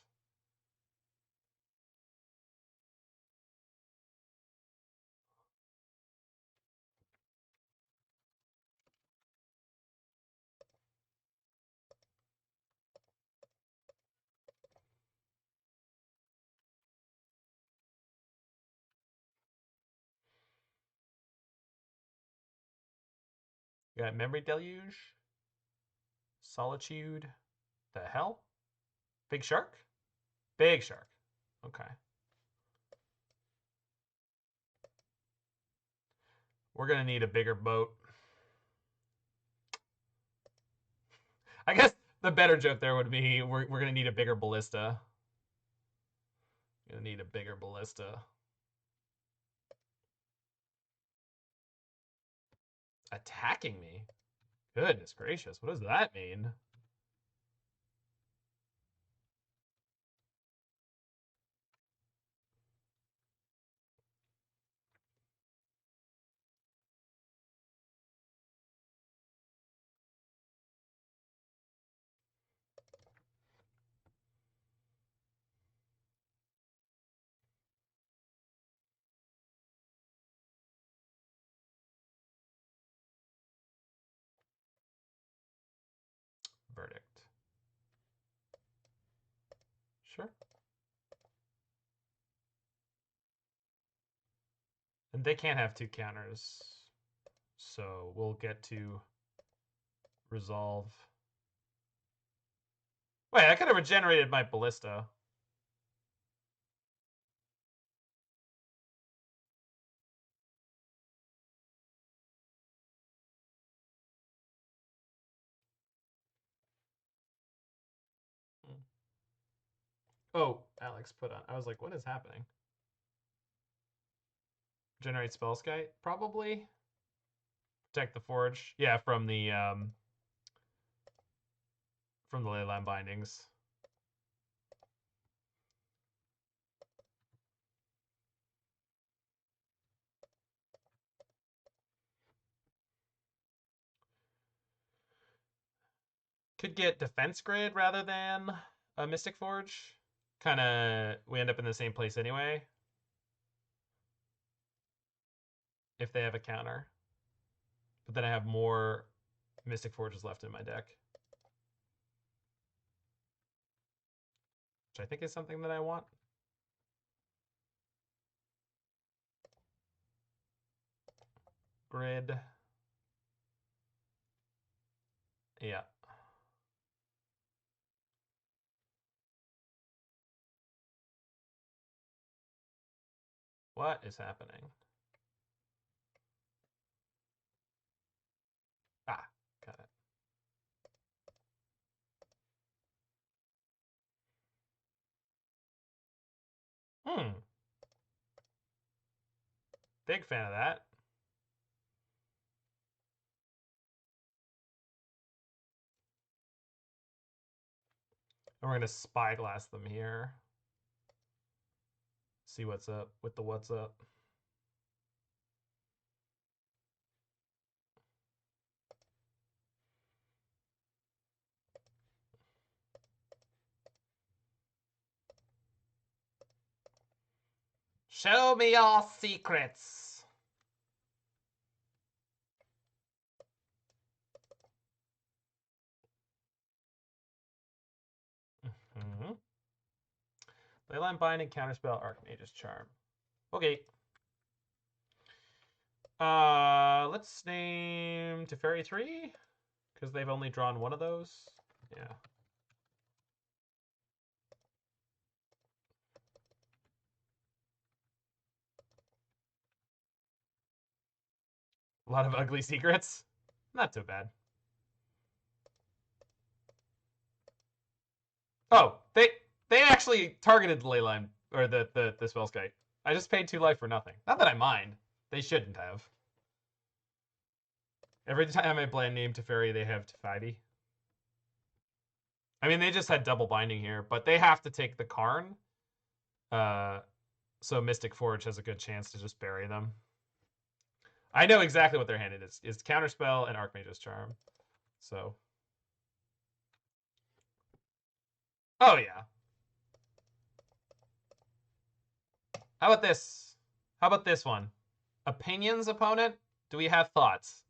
[SPEAKER 1] You got Memory Deluge. Solitude. The hell? Big Shark? Big Shark. Okay. We're going to need a bigger boat. I guess the better joke there would be we're going to need a bigger ballista. Going to need a bigger ballista. Attacking me? Goodness gracious. What does that mean? Verdict. Sure. And they can't have 2 counters. So we'll get to resolve. Wait, I could have regenerated my ballista. Oh, Alex put on. I was like, what is happening? Generate Spellskite? Probably. Protect the Forge. Yeah, from the Leyline Bindings. Could get Defense Grid rather than a Mystic Forge. Kind of, we end up in the same place anyway. If they have a counter. But then I have more Mystic Forges left in my deck. Which I think is something that I want. Grid. Yeah. What is happening? Ah, got it. Big fan of that. And we're going to Spyglass them here. See what's up with the what's up. Show me your secrets. Mm-hmm. Leyline Binding, Counterspell, Archmage's Charm. Okay. Let's name Teferi 3, because they've only drawn one of those. Yeah. A lot of ugly secrets. Not too bad. Oh, they actually targeted the Leyline, or the Spellskite. I just paid 2 life for nothing. Not that I mind. They shouldn't have. Every time I blend name Teferi, they have Teferi. I mean, they just had double binding here, but they have to take the Karn. So Mystic Forge has a good chance to just bury them. I know exactly what their hand is. It's Counterspell and Archmage's Charm. So. Oh, yeah. How about this? How about this one? Opinions, opponent? Do we have thoughts?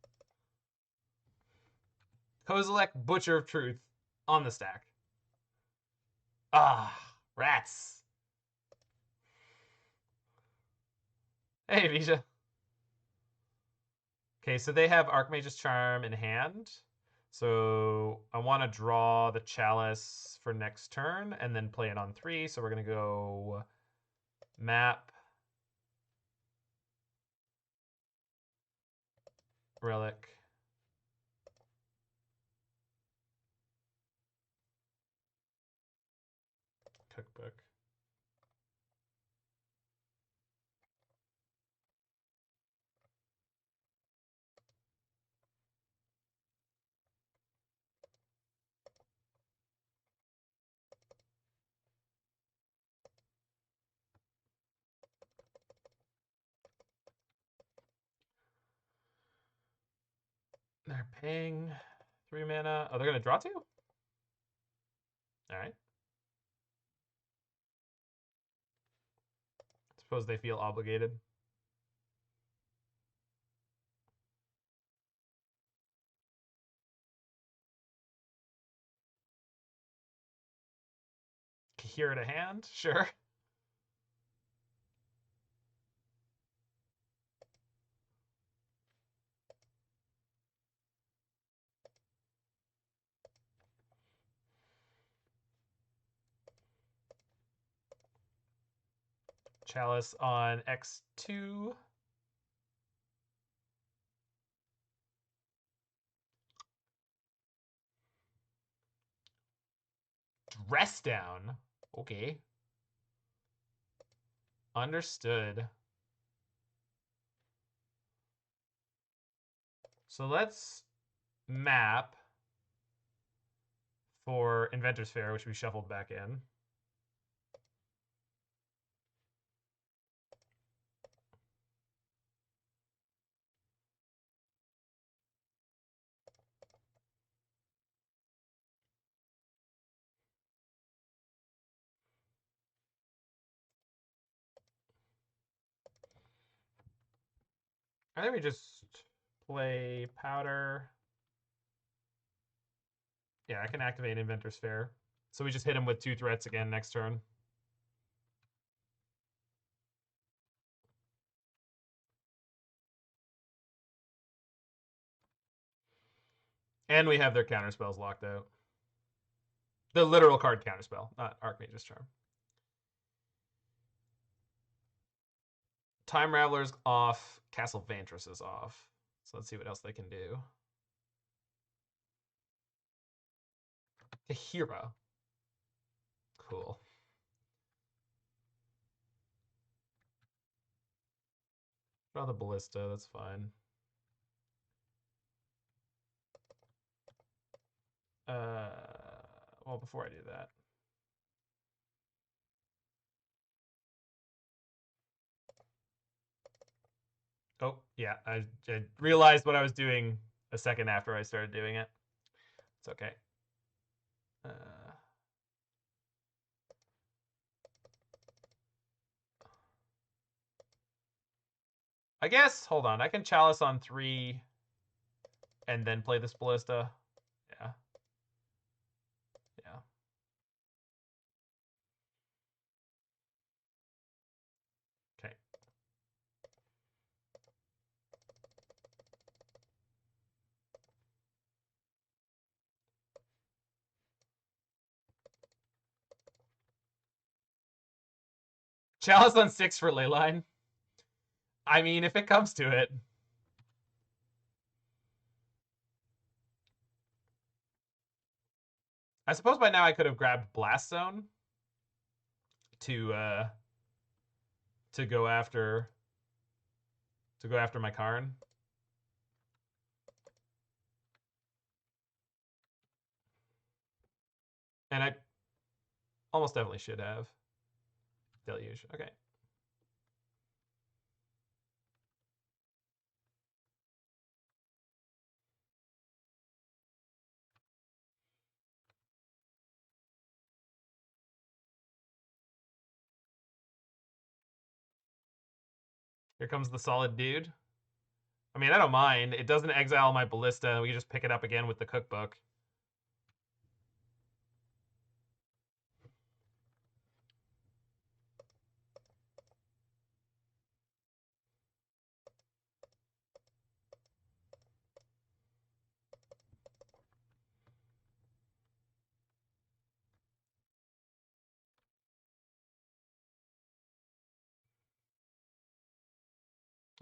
[SPEAKER 1] Kozilek, Butcher of Truth, on the stack. Ah, rats. Hey, Visha. Okay, so they have Archmage's Charm in hand. So I want to draw the Chalice for next turn and then play it on 3. So we're going to go map, Relic, Cookbook. They're paying 3 mana. Oh, they're going to draw 2? All right. Suppose they feel obligated. Here to hand? Sure. Chalice on X2. Dress down. Okay. Understood. So let's map for Inventors Fair, which we shuffled back in. I think we just play Powder. Yeah, I can activate Inventors Fair. So we just hit him with 2 threats again next turn. And we have their counterspells locked out. The literal card counterspell, not Archmage's Charm. Time Raveler's off. Castle Vantress is off. So let's see what else they can do. Tahira. Cool. Draw the Ballista, that's fine. Well, before I do that. Oh, yeah, I realized what I was doing a second after I started doing it. It's okay. I guess, hold on, I can Chalice on 3 and then play this Ballista. Yeah. Yeah. Okay. Chalice on 6 for Leyline. I mean, if it comes to it. I suppose by now I could have grabbed Blast Zone to go after my Karn. And I almost definitely should have. Deluge. Okay. Here comes the solid dude. I mean, I don't mind. It doesn't exile my Ballista. We can just pick it up again with the cookbook.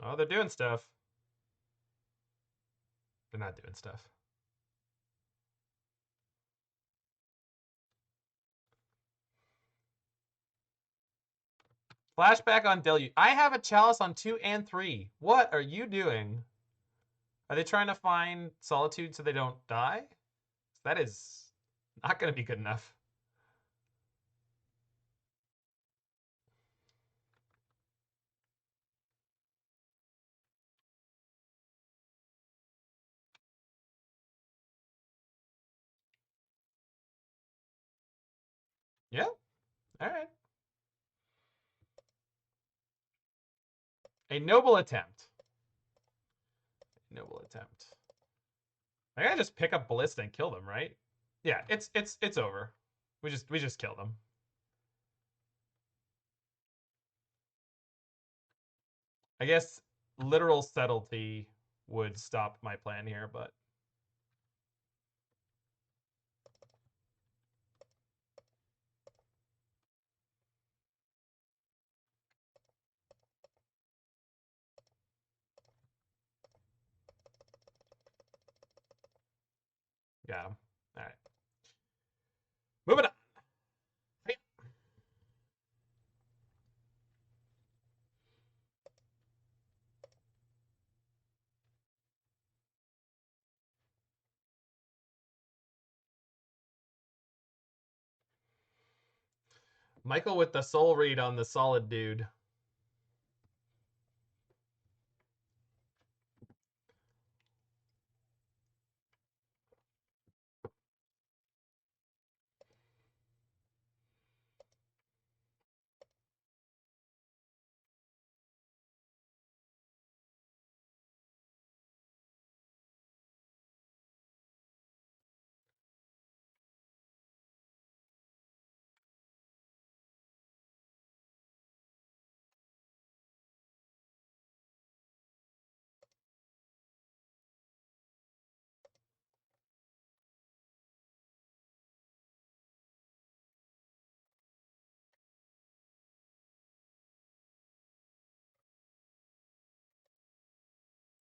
[SPEAKER 1] Oh, they're doing stuff. They're not doing stuff. Flashback on Deluge. I have a Chalice on 2 and 3. What are you doing? Are they trying to find Solitude so they don't die? That is not going to be good enough. Yeah. All right. A noble attempt. Noble attempt. I gotta just pick up Ballista and kill them, right? Yeah, it's over. We just kill them. I guess literal subtlety would stop my plan here, but got him. All right. Moving on. Hey. Michael with the soul read on the solid dude.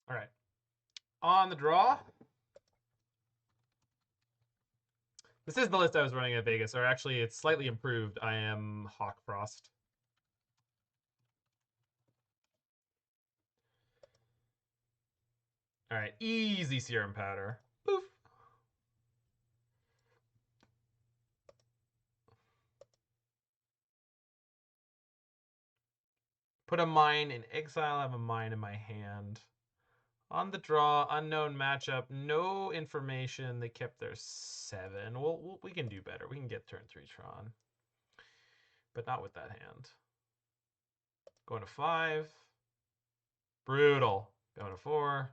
[SPEAKER 1] All right. On the draw. This is the list I was running at Vegas, or actually it's slightly improved. I am Hawkfrost. All right, easy Serum Powder. Poof. Put a mine in exile. I have a mine in my hand. On the draw, unknown matchup, no information. They kept their 7. We can do better. We can get turn 3 Tron, but not with that hand. Going to 5. Brutal. Going to 4.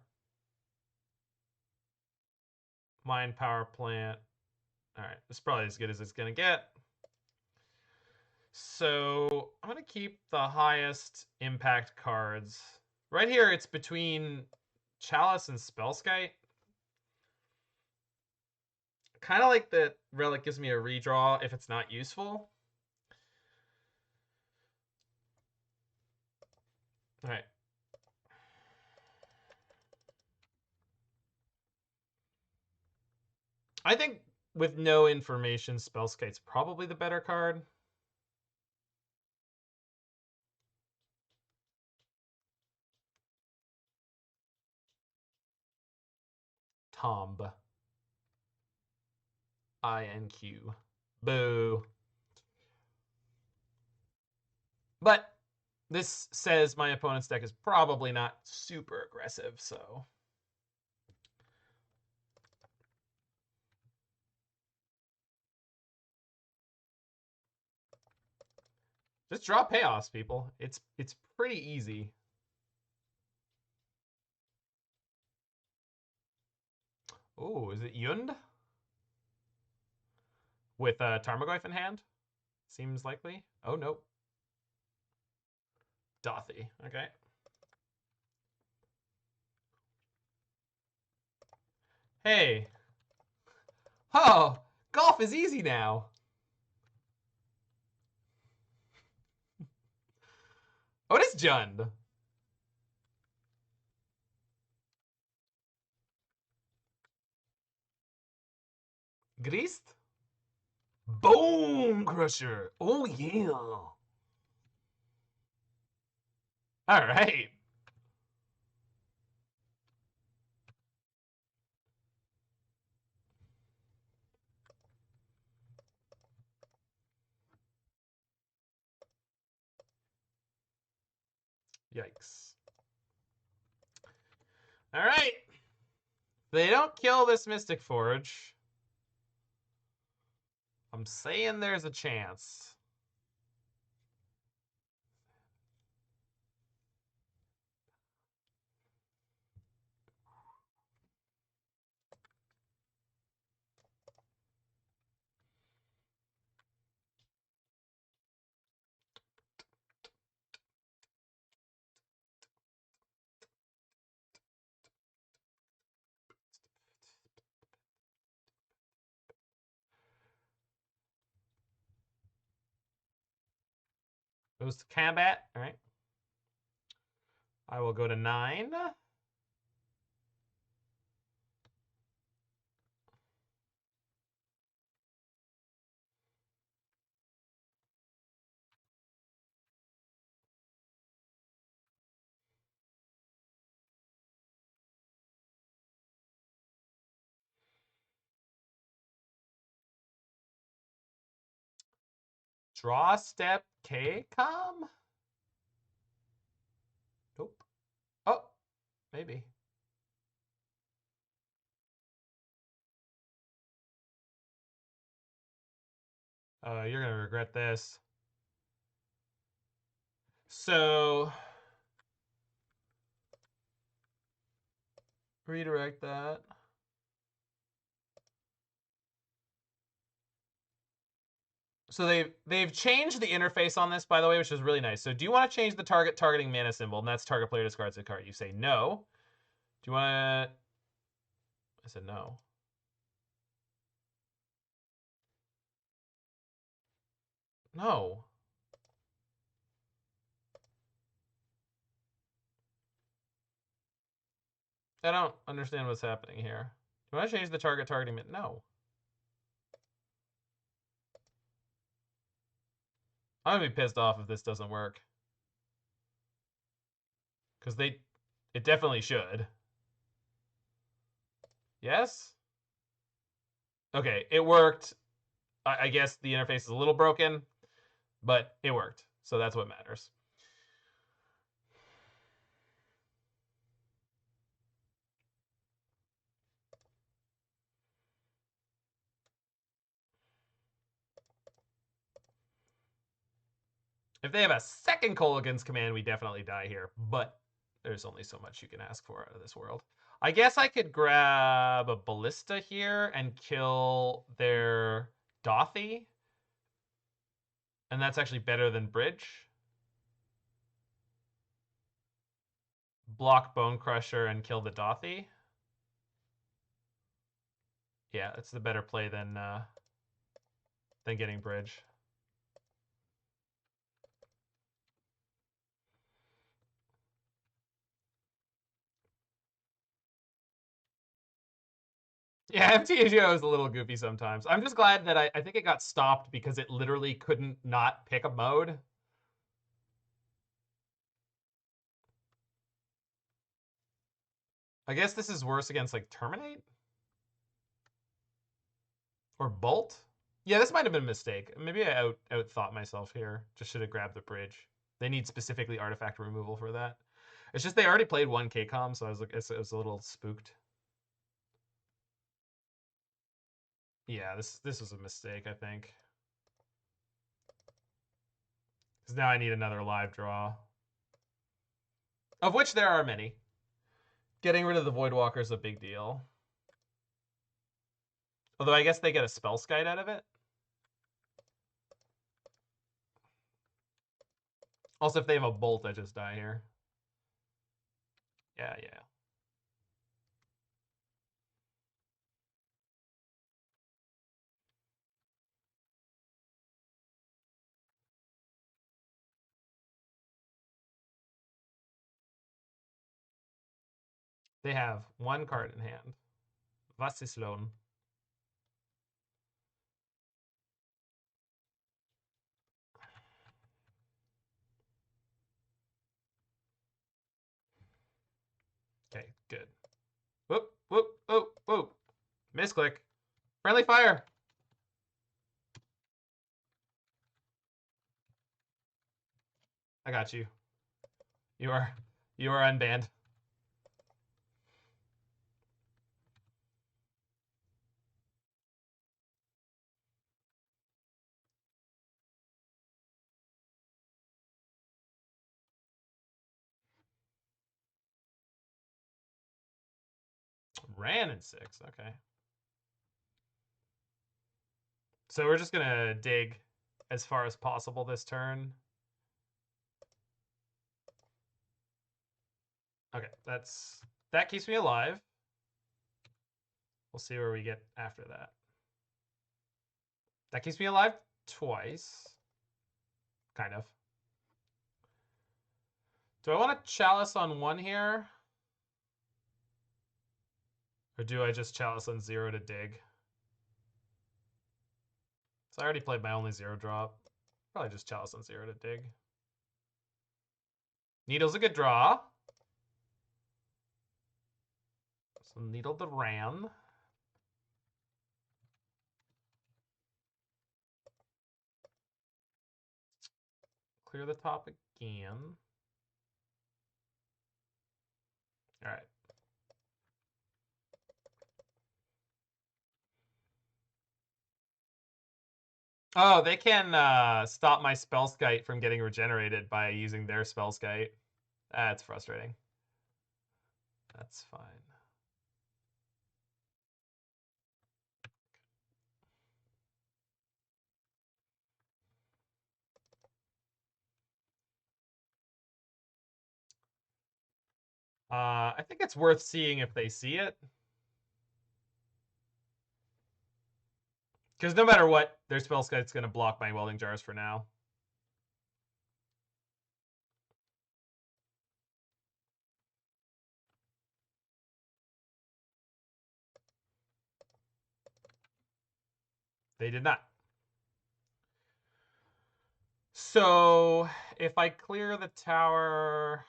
[SPEAKER 1] Mine power plant. All right, this is probably as good as it's going to get. So I'm going to keep the highest impact cards. Right here, it's between Chalice and Spellskite. Kind of like that Relic gives me a redraw if it's not useful. All right. I think with no information, Spellskite's probably the better card. Tomb. INQ. Boo. But this says my opponent's deck is probably not super aggressive, so. Just draw payoffs, people. It's pretty easy. Oh, is it Yund? With Tarmogoyf in hand? Seems likely. Oh, nope. Dothy. Okay. Hey. Oh, golf is easy now. Oh, it is Jund. Grist? Bone Crusher. Oh, yeah. All right. Yikes. All right. They don't kill this Mystic Forge. I'm saying there's a chance. Goes to combat. All right. I will go to 9. Draw step K-Com? Nope. Oh, maybe. You're going to regret this. So, redirect that. So they've changed the interface on this, by the way, which is really nice. So do you want to change the targeting mana symbol? And that's target player discards a card. You say no. Do you want to... I said no. No. I don't understand what's happening here. Do you want to change the targeting? No. I'm going to be pissed off if this doesn't work. Because it definitely should. Yes? Okay, it worked. I guess the interface is a little broken, but it worked. So that's what matters. If they have a second Kolaghan's command, we definitely die here. But there's only so much you can ask for out of this world. I guess I could grab a Ballista here and kill their Dothy. And that's actually better than Bridge. Block Bone Crusher and kill the Dothy. Yeah, it's the better play than getting Bridge. Yeah, MTGO is a little goofy sometimes. I'm just glad that I think it got stopped because it literally couldn't not pick a mode. I guess this is worse against like Terminate? Or Bolt? Yeah, this might have been a mistake. Maybe I out-thought myself here. Just should have grabbed the Bridge. They need specifically artifact removal for that. It's just they already played 1 KCOM, so I was a little spooked. Yeah, this was a mistake, I think. Because now I need another live draw. Of which there are many. Getting rid of the Voidwalker is a big deal. Although I guess they get a Spellskite out of it. Also, if they have a Bolt, I just die here. Yeah. They have 1 card in hand. Vassislone. Okay, good. Whoop, whoop, oh, whoa. Misclick. Friendly fire. I got you. You are unbanned. Ran in 6. Okay. So we're just gonna dig as far as possible this turn. Okay, that keeps me alive. We'll see where we get after that. That keeps me alive twice. Kind of. Do I want a Chalice on 1 here? Or do I just Chalice on 0 to dig? So I already played my only 0 drop. Probably just Chalice on 0 to dig. Needle's a good draw. So Needle the Ran. Clear the top again. All right. Oh, they can stop my Spellskite from getting regenerated by using their Spellskite. That's frustrating. That's fine. I think it's worth seeing if they see it. Because no matter what, their Spellskite's going to block my Welding Jars for now. They did not. So if I clear the tower,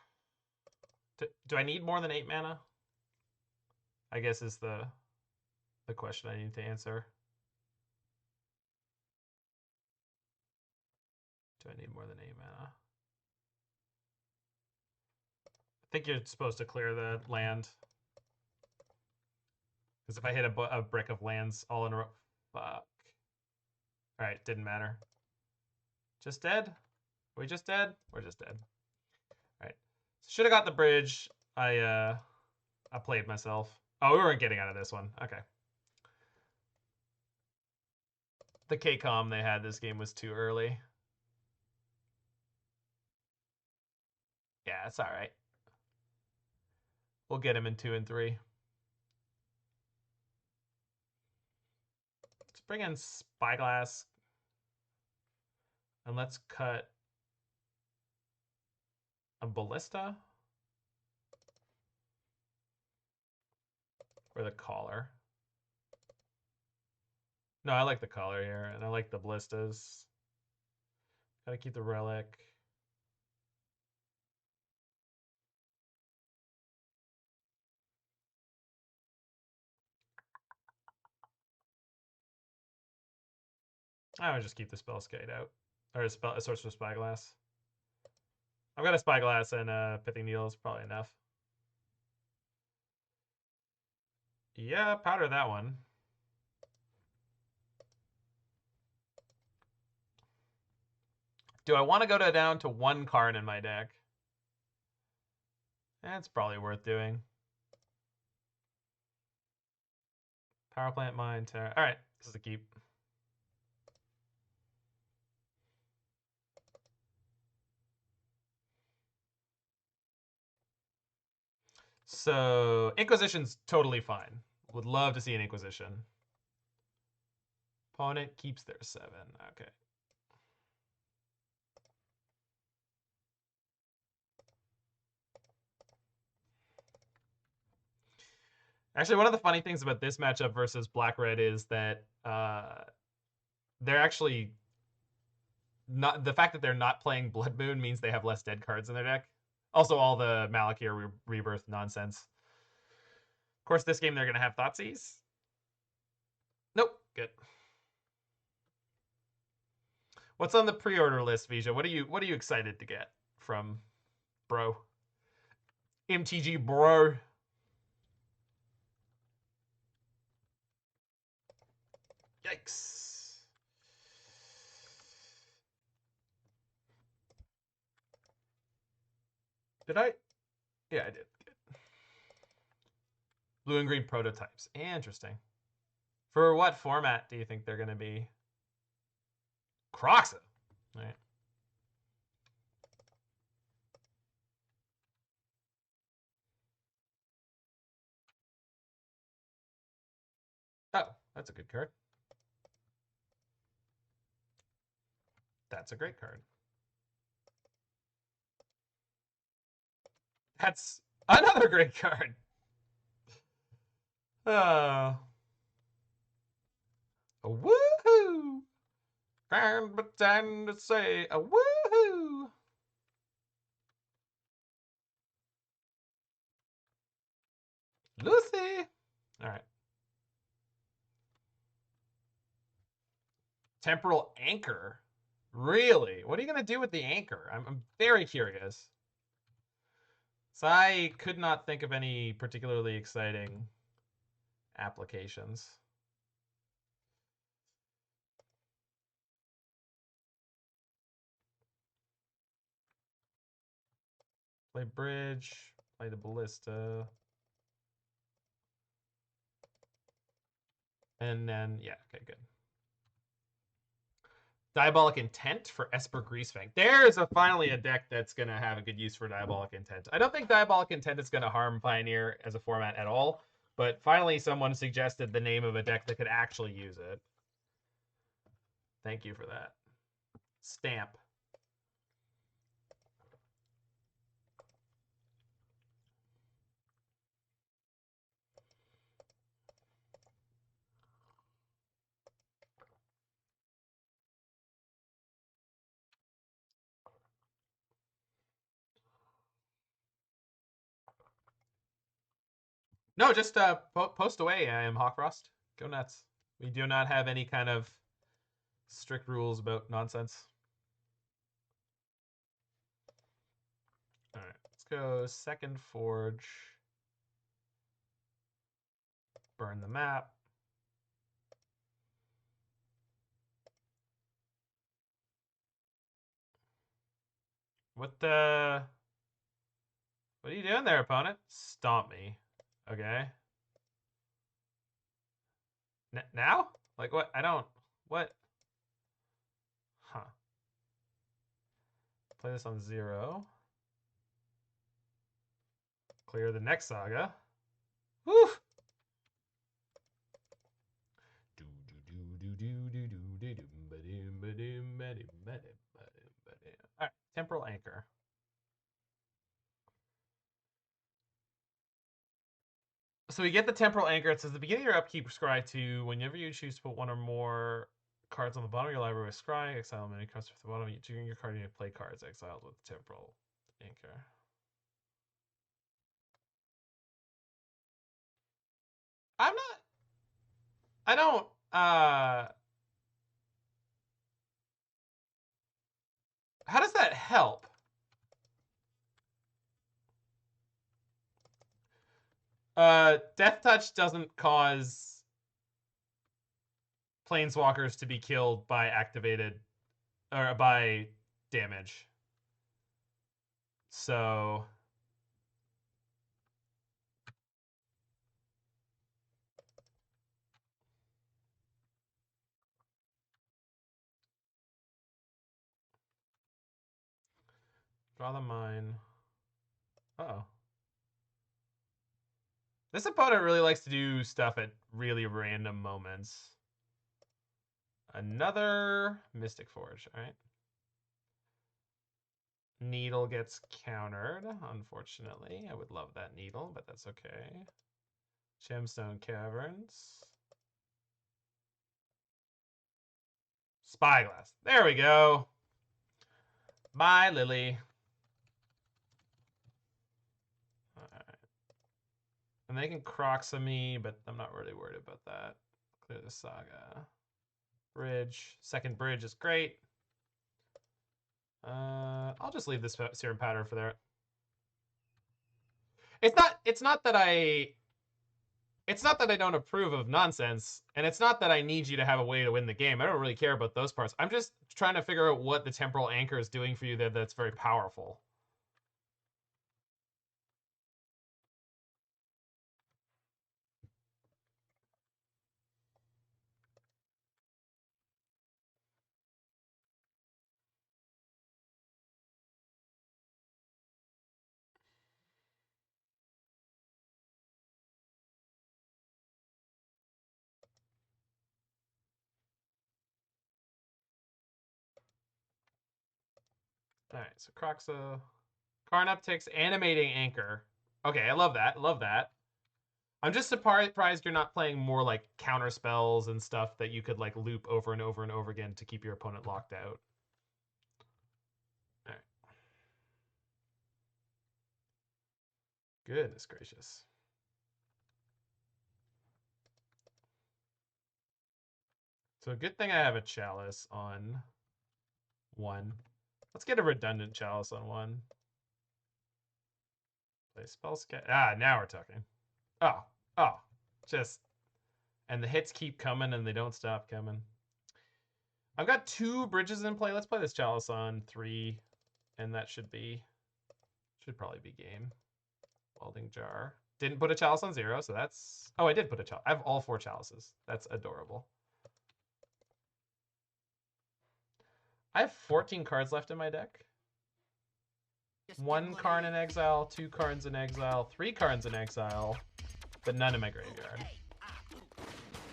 [SPEAKER 1] do I need more than 8 mana? I guess is the question I need to answer. Do I need more than 8 mana? I think you're supposed to clear the land. Because if I hit a brick of lands all in a row... Fuck. Alright, didn't matter. Just dead? Are we just dead? We're just dead. Alright. Should have got the bridge. I played myself. Oh, we weren't getting out of this one. Okay. The KCOM they had this game was too early. Yeah, it's all right. We'll get him in 2 and 3. Let's bring in Spyglass. And let's cut a Ballista. Or the Collar. No, I like the Collar here. And I like the Ballistas. Gotta keep the Relic. I would just keep the Spellskite out. Or a Sorcerous Spyglass. I've got a Spyglass and a Pithing Needle is probably enough. Yeah, powder that one. Do I want to go down to 1 Karn in my deck? That's probably worth doing. Power Plant, Mine, Terra. All right, this is a keep. So Inquisition's totally fine. Would love to see an Inquisition. Opponent keeps their 7. Okay. Actually, one of the funny things about this matchup versus Black-Red is that they're actually not. The fact that they're not playing Blood Moon means they have less dead cards in their deck. Also, all the Malakir Rebirth nonsense. Of course, this game they're going to have Thoughtseize. Nope. Good. What's on the pre-order list, Vija? What are you excited to get from bro? MTG bro. Yikes. Did I? Yeah, I did. Good. Blue and green prototypes. Interesting. For what format do you think they're going to be? Croxa. All right. Oh, that's a good card. That's a great card. That's another great card. A woohoo! Can't pretend to say a woohoo! Lucy! Alright. Temporal Anchor? Really? What are you going to do with the anchor? I'm very curious. So I could not think of any particularly exciting applications. Play bridge, play the ballista. And then, yeah, okay, good. Diabolic Intent for Esper Greasefang. There's finally a deck that's going to have a good use for Diabolic Intent. I don't think Diabolic Intent is going to harm Pioneer as a format at all, but finally someone suggested the name of a deck that could actually use it. Thank you for that. Stamp. No, just post away. I am Hawkfrost. Go nuts. We do not have any kind of strict rules about nonsense. All right, let's go second forge. Burn the map. What the? What are you doing there, opponent? Stomp me. Okay. Now? Like what? I don't... What? Huh. Play this on 0. Clear the next Saga. Woo! Alright, Temporal Anchor. So we get the Temporal Anchor. It says the beginning of your upkeep, scry 2. Whenever you choose to put one or more cards on the bottom of your library with scry, exile many cards from the bottom. During your card, you may play cards exiled with Temporal Anchor. I'm not... I don't... How does that help? Death Touch doesn't cause planeswalkers to be killed by activated or by damage. So draw the mine. Uh-oh. This opponent really likes to do stuff at really random moments. Another Mystic Forge, all right. Needle gets countered, unfortunately. I would love that needle, but that's okay. Gemstone Caverns. Spyglass. There we go. Bye, Lily. And they can Croxa me, but I'm not really worried about that. Clear the Saga. Bridge. Second bridge is great. I'll just leave this Serum Powder for there. It's not that I don't approve of nonsense, and it's not that I need you to have a way to win the game. I don't really care about those parts. I'm just trying to figure out what the Temporal Anchor is doing for you there that's very powerful. All right, so Croxa. Karn upticks, Animating Anchor. Okay, I love that. Love that. I'm just surprised you're not playing more like counter spells and stuff that you could like loop over and over and over again to keep your opponent locked out. All right. Goodness gracious. So a good thing I have a Chalice on 1. Let's get a redundant Chalice on 1. Play Spellskite. Ah, now we're talking. Oh, just... And the hits keep coming and they don't stop coming. I've got 2 bridges in play. Let's play this Chalice on 3. And that should probably be game. Welding Jar. Didn't put a Chalice on 0, so that's... Oh, I did put a Chalice. I have all 4 Chalices. That's adorable. I have 14 cards left in my deck. 1 Karn in exile, 2 Karns in exile, 3 Karns in exile, but none in my graveyard.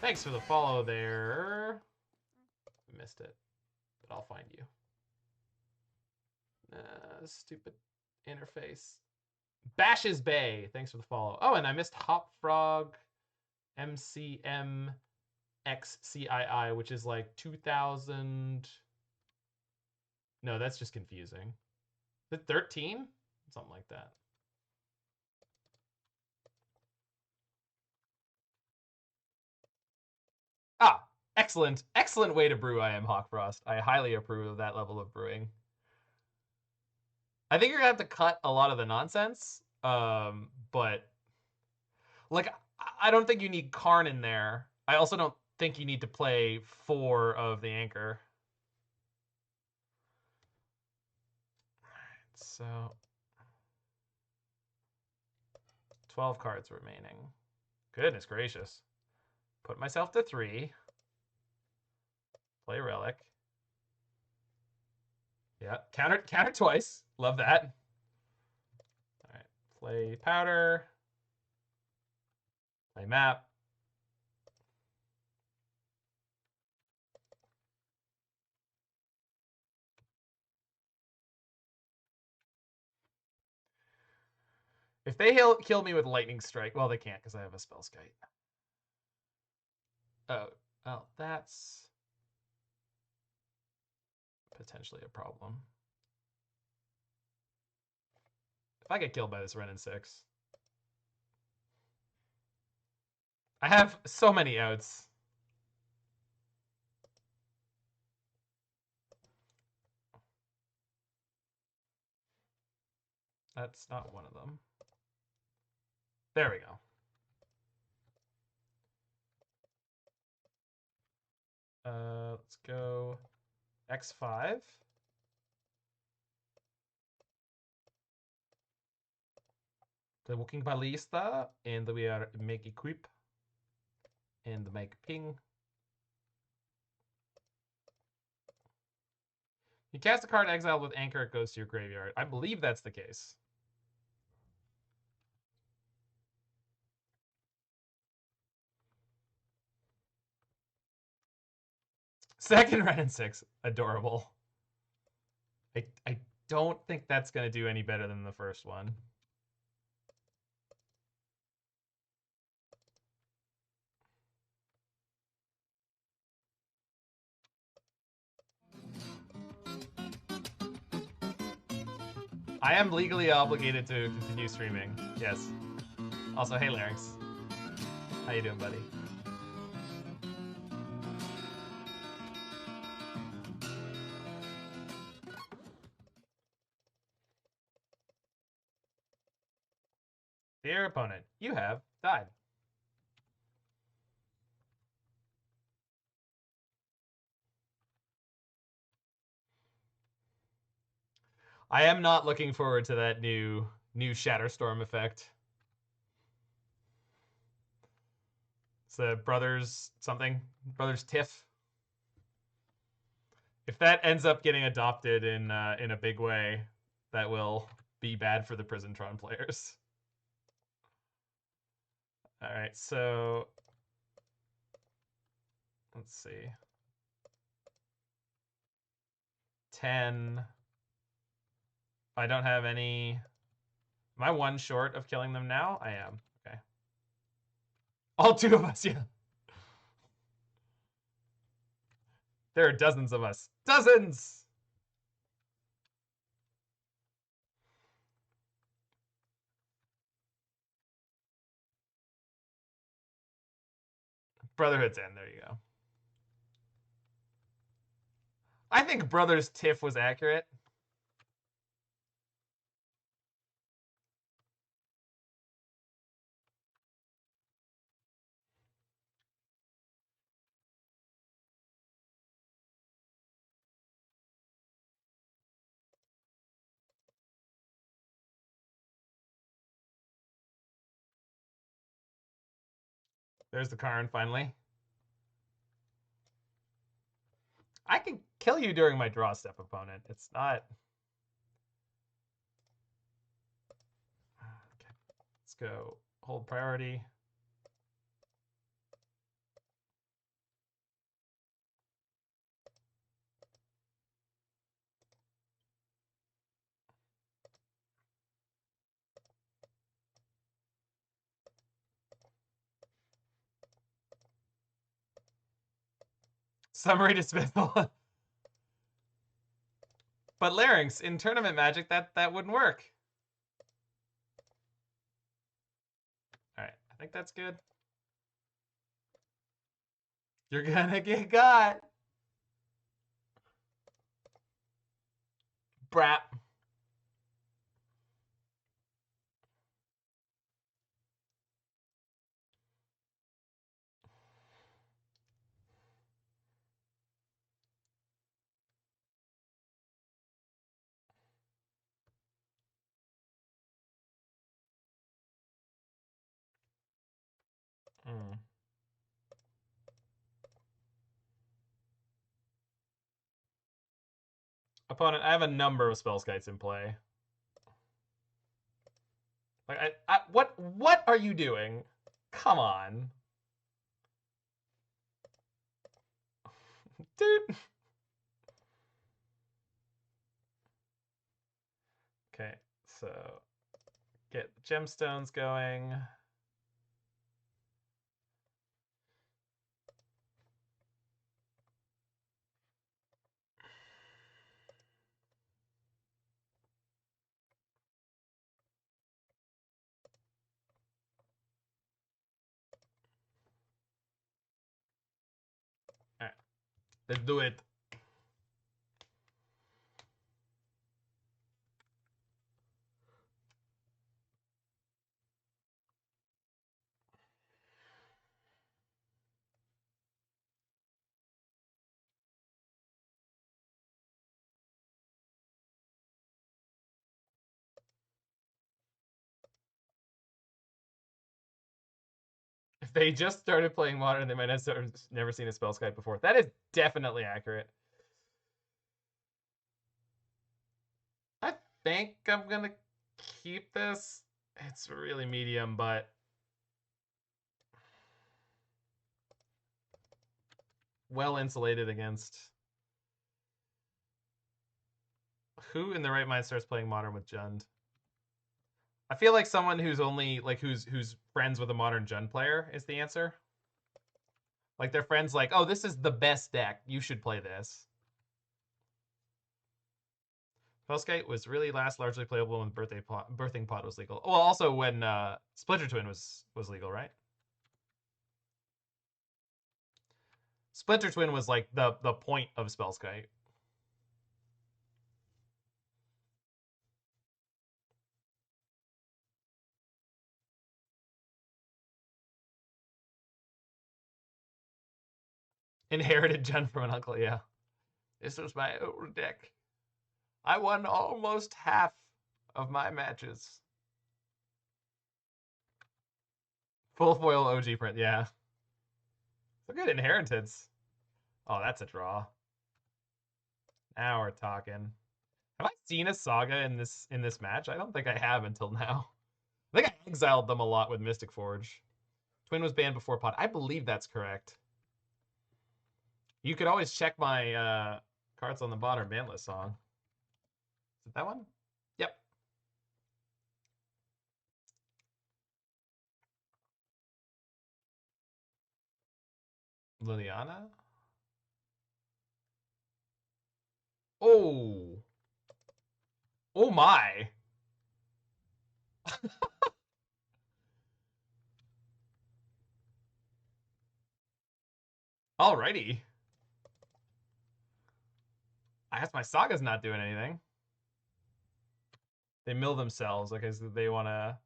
[SPEAKER 1] Thanks for the follow there. Missed it, but I'll find you. Stupid interface. Bash's Bay, thanks for the follow. Oh, and I missed Hop Frog MCM XCII, which is like 2000. No, that's just confusing. Is it 13? Something like that. Ah, excellent. Excellent way to brew I am Hawkfrost. I highly approve of that level of brewing. I think you're going to have to cut a lot of the nonsense, but like I don't think you need Karn in there. I also don't think you need to play 4 of the Anchor. So 12 cards remaining. Goodness gracious. Put myself to 3. Play Relic. Yeah, counter twice. Love that. All right, play Powder. Play Map. If they kill me with Lightning Strike, well, they can't because I have a Spellskite. Oh, that's potentially a problem. If I get killed by this Wrenn and 6. I have so many outs. That's not one of them. There we go. Let's go X5. The Walking Ballista, and we are make equip and make ping. You cast a card exiled with Anchor, it goes to your graveyard. I believe that's the case. Second Wrenn and 6, adorable. I don't think that's going to do any better than the first one. I am legally obligated to continue streaming. Yes. Also, hey Larynx. How you doing, buddy? Dear opponent, you have died. I am not looking forward to that new Shatterstorm effect. It's the Brothers something. Brothers Tiff. If that ends up getting adopted in a big way, that will be bad for the Prison Tron players. All right, so let's see. 10. I don't have any. Am I one short of killing them now? I am. Okay. All 2 of us, yeah. There are dozens of us. Dozens! Brotherhood's End. There you go. I think Brothers Tiff was accurate. There's the Karn, finally. I can kill you during my draw step, opponent. It's not... Okay. Let's go. Hold priority. Summary dismissal. But Larynx, in tournament magic, that wouldn't work. All right, I think that's good. You're gonna get got. Brat. Opponent, I have a number of Spellskites in play. Like, what are you doing? Come on. Dude. Okay, so get the gemstones going. All right, let's do it. If they just started playing Modern, they might have never seen a Spellskite before. That is definitely accurate. I think I'm going to keep this. It's really medium, but well insulated against. Who in the right mind starts playing Modern with Jund? I feel like someone who's only like who's friends with a Modern Jund player is the answer. Like their friends like, oh, this is the best deck. You should play this. Spellskite was really largely playable when Birthing Pod was legal. Well, also when Splinter Twin was legal, right? Splinter Twin was like the point of Spellskite. Inherited Jund from an uncle, yeah. This was my old deck. I won almost half of my matches. Full foil OG print, yeah. Look at Inheritance. Oh, that's a draw. Now we're talking. Have I seen a Saga in this match? I don't think I have until now. I think I exiled them a lot with Mystic Forge. Twin was banned before Pod. I believe that's correct. You could always check my cards on the bottom ban list song. Is it that one? Yep. Liliana? Oh. Oh my. Alrighty. I guess my Saga's not doing anything. They mill themselves. Okay, so they want to...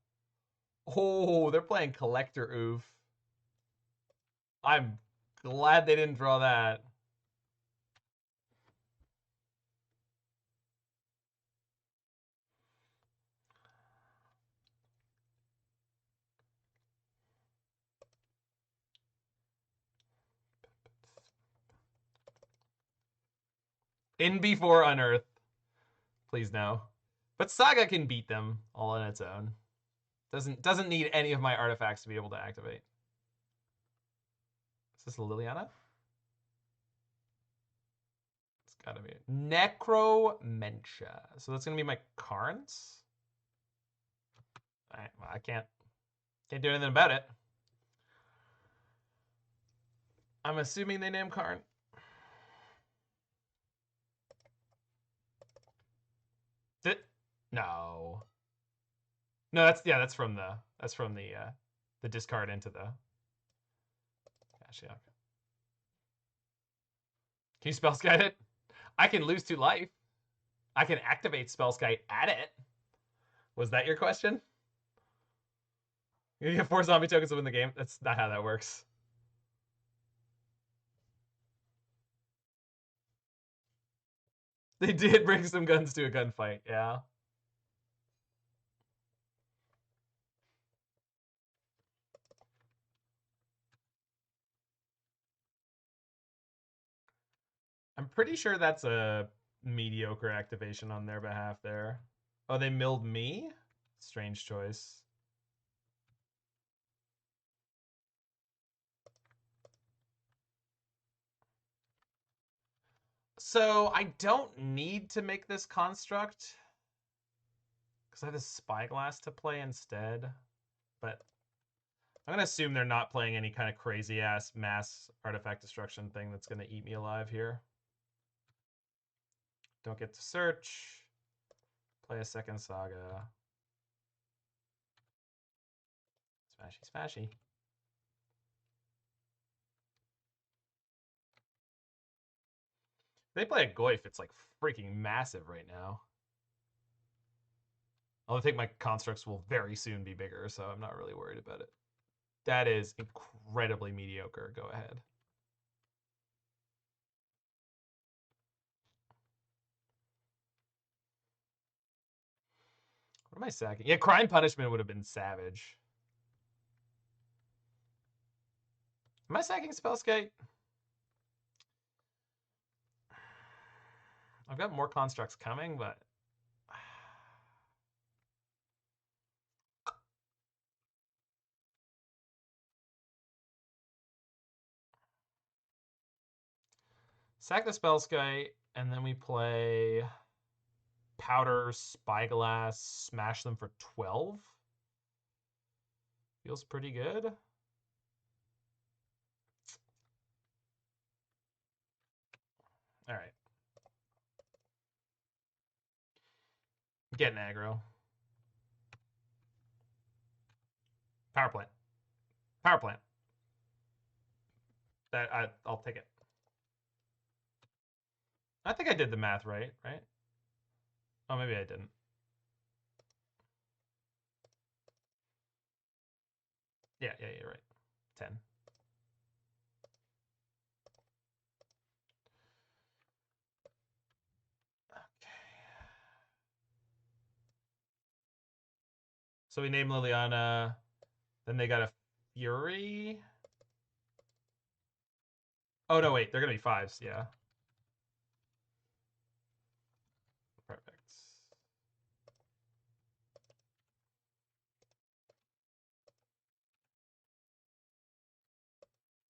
[SPEAKER 1] Oh, they're playing Collector Oof. I'm glad they didn't draw that. In before Unearth. Please no. But Saga can beat them all on its own. Doesn't need any of my artifacts to be able to activate. Is this Liliana? It's gotta be Necromentia. So that's gonna be my Karns. Alright, well, I can't do anything about it. I'm assuming they named Karn. No. No, that's from the discard into the. Actually, okay. Can you Spellskite it? I can lose 2 life. I can activate Spellskite at it. Was that your question? You get 4 zombie tokens to win the game. That's not how that works. They did bring some guns to a gunfight, yeah. I'm pretty sure that's a mediocre activation on their behalf there. Oh, they milled me? Strange choice. So I don't need to make this construct because I have this Spyglass to play instead. But I'm going to assume they're not playing any kind of crazy ass mass artifact destruction thing that's going to eat me alive here. Don't get to search. Play a second Saga. Smashy, smashy. They play a Goyf, it's like freaking massive right now. Although I think my constructs will very soon be bigger, so I'm not really worried about it. That is incredibly mediocre. Go ahead. What am I sacking? Yeah, crime punishment would have been savage. Am I sacking Spellskite? I've got more constructs coming, but sack the Spellskite, and then we play Powder, Spyglass, smash them for 12. Feels pretty good. All right. Getting aggro. Power plant. Power plant. I'll take it. I think I did the math right? Oh, maybe I didn't. Yeah, you're right. 10. Okay. So we named Liliana. Then they got a Fury. Oh, no, wait. They're going to be 5s. Yeah. Perfect.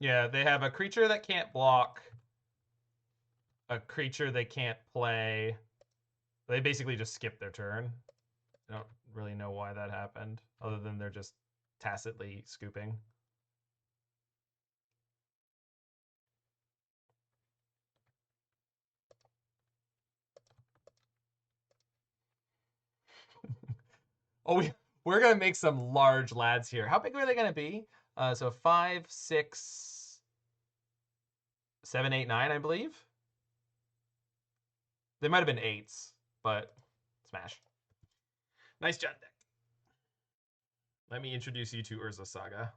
[SPEAKER 1] Yeah, they have a creature that can't block, a creature they can't play. They basically just skip their turn. I don't really know why that happened, other than they're just tacitly scooping. Oh, we're gonna make some large lads here. How big are they gonna be? So 5, 6, 7, 8, 9, I believe. They might have been 8s, but smash. Nice job, deck. Let me introduce you to Urza Saga.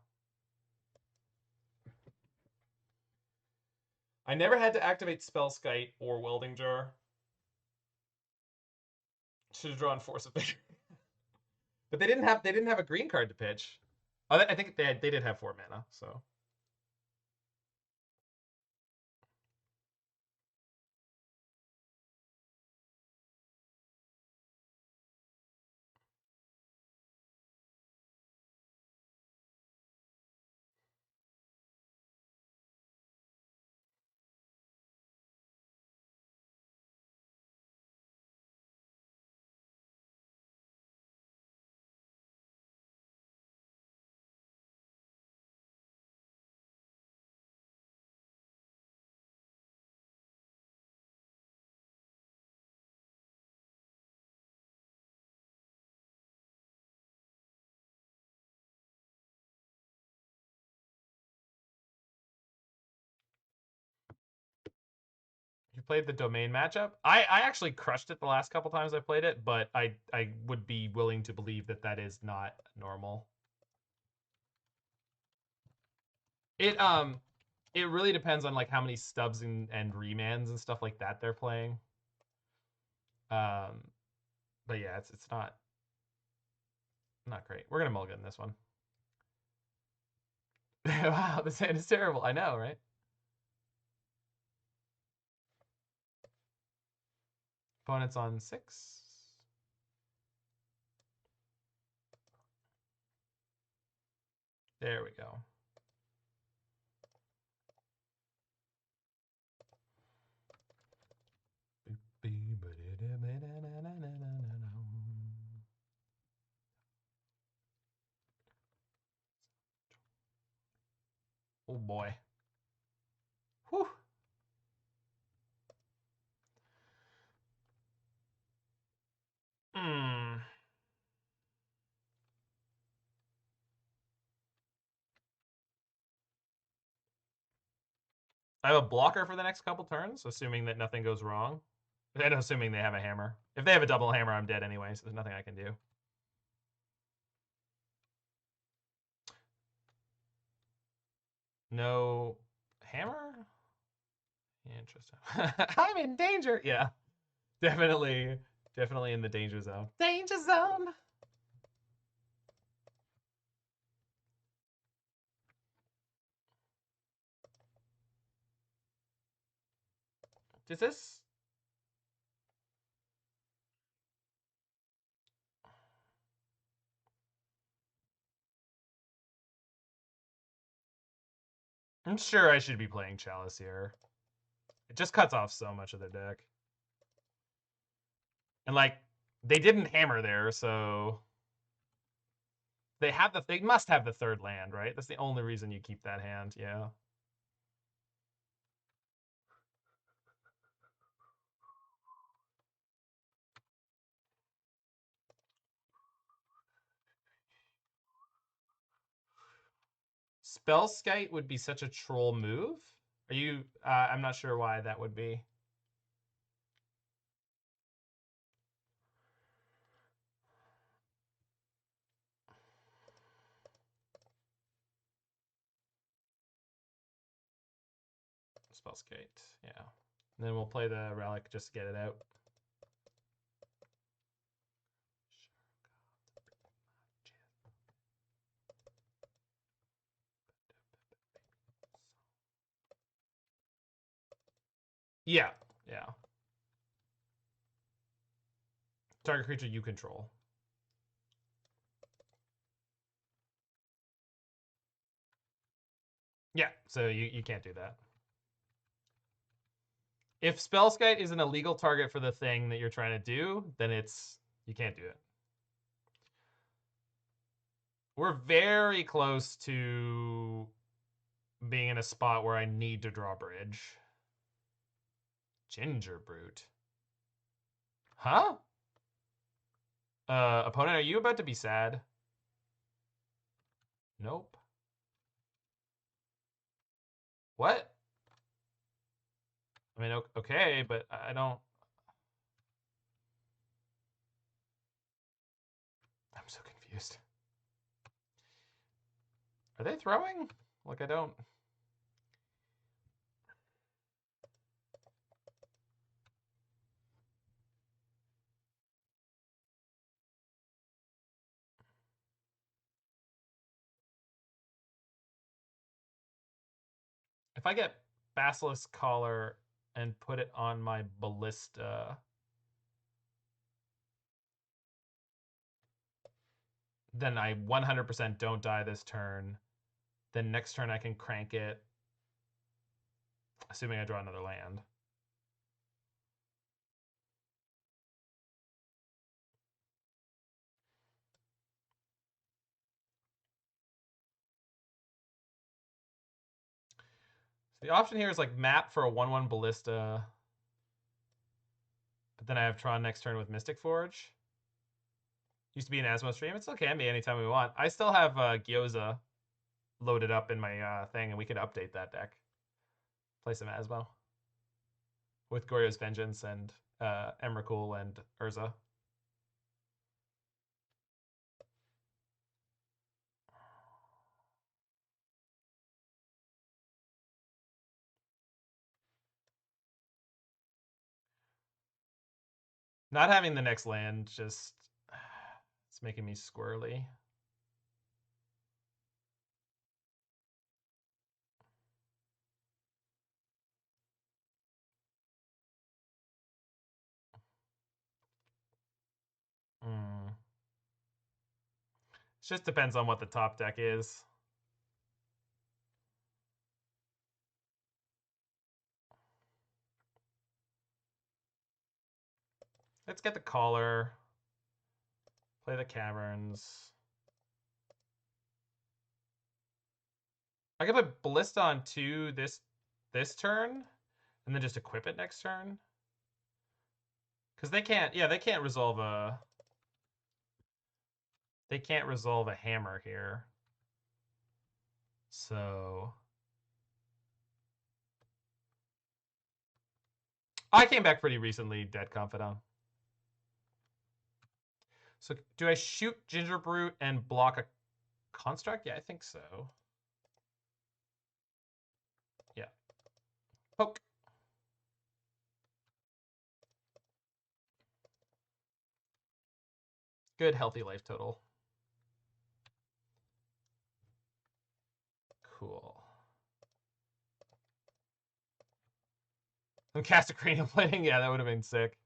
[SPEAKER 1] I never had to activate Spellskite or Welding Jar. Should have drawn Force of Vigor. But they didn't have a green card to pitch. Oh, I think they did have 4 mana, so. You played the domain matchup. I actually crushed it the last couple times I played it, but I would be willing to believe that that is not normal. It it really depends on like how many stubs and remands and stuff like that they're playing. But yeah, it's not great. We're gonna mulligan this one. Wow, this hand is terrible. I know, right? Opponent's on 6. There we go. Oh boy. Whew. Hmm. I have a blocker for the next couple turns, assuming that nothing goes wrong. And assuming they have a hammer. If they have a double hammer, I'm dead anyway, so there's nothing I can do. No hammer? Interesting. I'm in danger. Yeah. Definitely in the danger zone. Danger zone. Is this? I'm sure I should be playing Chalice here. It just cuts off so much of their deck. And like, they didn't hammer there, so they must have the third land, right? That's the only reason you keep that hand, yeah. Spellskite would be such a troll move. Are you? I'm not sure why that would be. Spellskite, yeah. And then we'll play the relic just to get it out. Yeah, yeah. Target creature you control. Yeah, so you can't do that. If Spellskite is an illegal target for the thing that you're trying to do, then you can't do it. We're very close to being in a spot where I need to draw bridge. Ginger Brute. Huh? Opponent, are you about to be sad? Nope. What? I mean, okay, but I don't... I'm so confused. Are they throwing? Like, I don't... If I get Basilisk Collar and put it on my Ballista, then I 100% don't die this turn. Then next turn I can crank it, assuming I draw another land. So the option here is like map for a 1/1 Ballista, but then I have Tron next turn with Mystic Forge. Used to be an Asmo stream. It still can be anytime we want. I still have Gyoza loaded up in my thing, and we could update that deck. Play some Asmo with Goryo's Vengeance and Emrakul and Urza. Not having the next land just it's making me squirrely. just depends on what the top deck is. Let's get the Caller. Play the Caverns. I could put Ballista on 2 this turn, and then just equip it next turn. Because they can't, yeah, they can't resolve a... They can't resolve a hammer here. So... I came back pretty recently, Dead Confidant. So do I shoot Ginger Brute and block a construct? Yeah, I think so. Yeah. Poke. Good, healthy life total. Cool. And cast a cranial plating? Yeah, that would have been sick.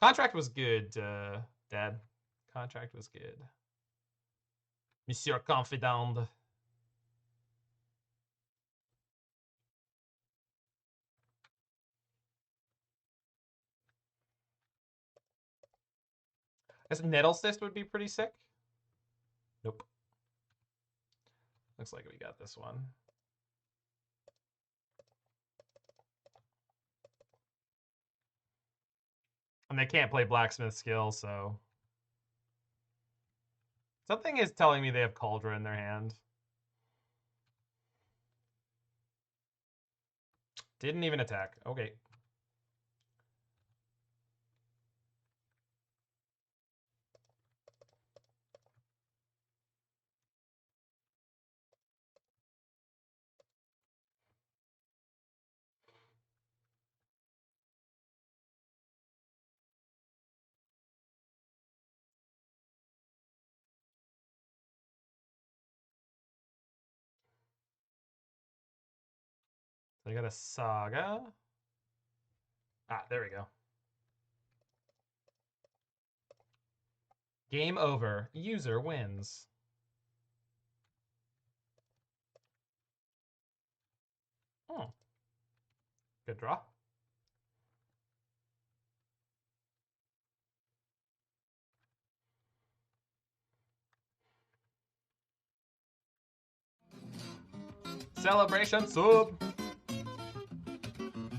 [SPEAKER 1] Contract was good, Dad. Contract was good. Monsieur Confidant. This Nettle Cyst would be pretty sick. Nope. Looks like we got this one. And they can't play Blacksmith skill, so... Something is telling me they have Cauldron in their hand. Didn't even attack. Okay. So I got a Saga. Ah, there we go. Game over. User wins. Oh. Good draw. Celebration sub.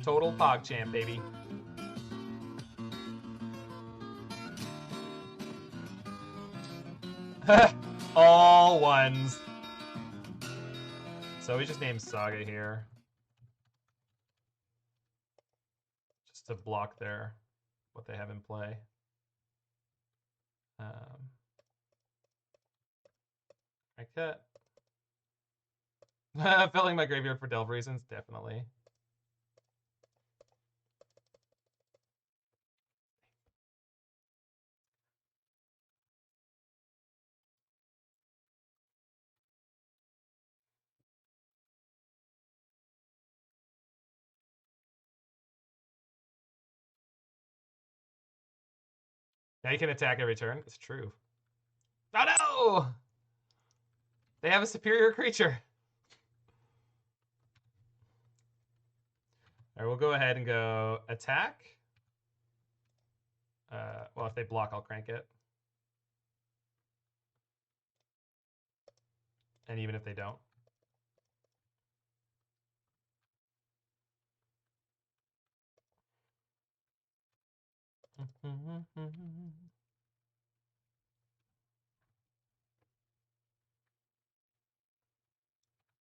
[SPEAKER 1] Total PogChamp, baby. All ones. So we just named Saga here. Just to block their what they have in play. Like that. Filling my graveyard for delve reasons, definitely. Now you can attack every turn. It's true. Oh no! They have a superior creature. All right, we'll go ahead and go attack. Well, if they block, I'll crank it. And even if they don't.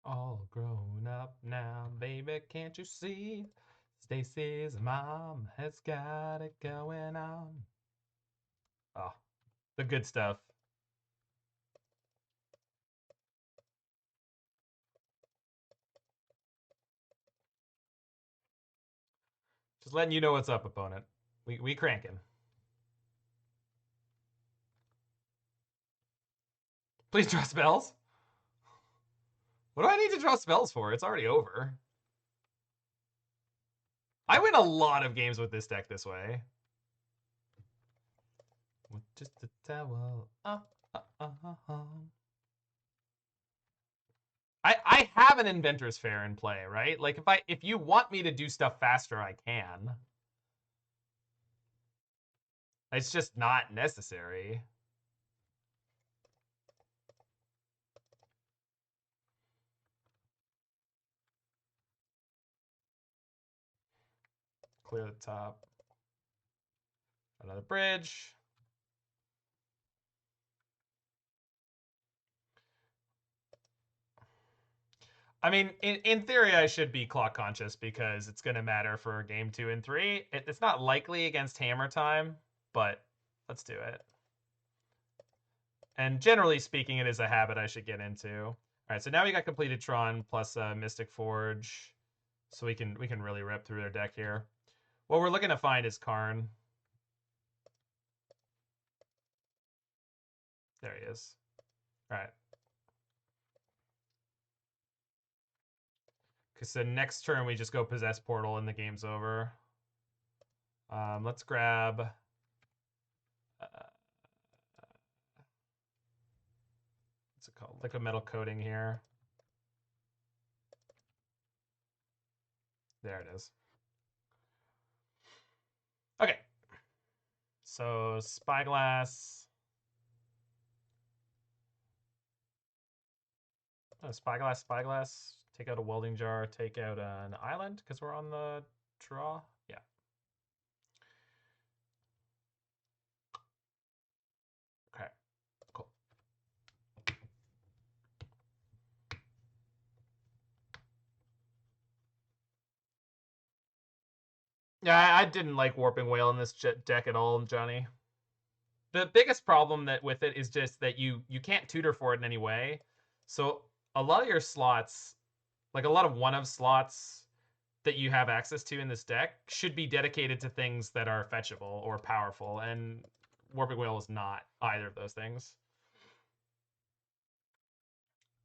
[SPEAKER 1] All grown up now, baby, can't you see? Stacy's mom has got it going on. Oh, the good stuff. Just letting you know what's up, opponent. We cranking. Please draw spells. What do I need to draw spells for? It's already over. I win a lot of games with this deck this way. With just a towel. I have an Inventors Fair in play, right? Like if you want me to do stuff faster, I can. It's just not necessary. Clear the top. Another bridge. I mean, in theory, I should be clock conscious because it's going to matter for game 2 and 3. It's not likely against hammer time, but let's do it. And generally speaking, it is a habit I should get into. All right, so now we got completed Tron plus Mystic Forge, so we can really rip through their deck here. What we're looking to find is Karn. There he is. All right. Because so next turn we just go Possess Portal and the game's over. Let's grab... what's it called? Liquimetal Coating here. There it is. Okay. So Spyglass. Oh, Spyglass. Take out a Welding Jar. Take out an island because we're on the draw. Yeah. Okay. Cool. Yeah, I didn't like Warping Wail in this deck at all, Johnny. The biggest problem with it is just that you can't tutor for it in any way. So a lot of your slots, like a lot of one-of slots that you have access to in this deck, should be dedicated to things that are fetchable or powerful, and Warping Wail is not either of those things.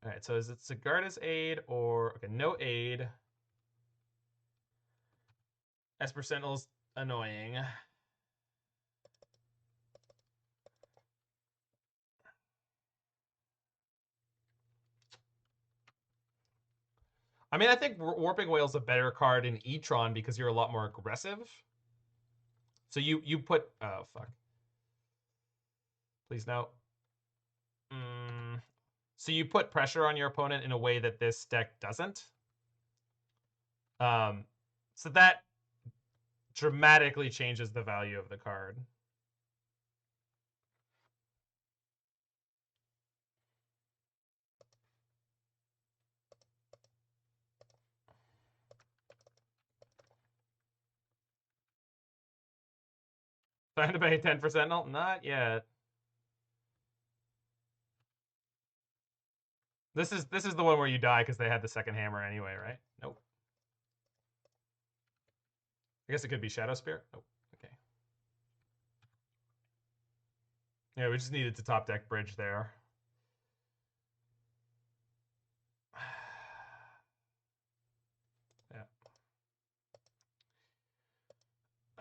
[SPEAKER 1] All right, so is it Sigarda's aid or... okay, no aid. Esper Sentinel's annoying. I mean, I think Warping Wail's a better card in E-Tron because you're a lot more aggressive. So you put... oh, fuck. Please no. So you put pressure on your opponent in a way that this deck doesn't. So that dramatically changes the value of the card. Trying to pay 10%? No, not yet. This is the one where you die because they had the second hammer anyway, right? Nope. I guess it could be Shadow Spear. Nope. Okay. Yeah, we just needed to top deck bridge there. Yeah.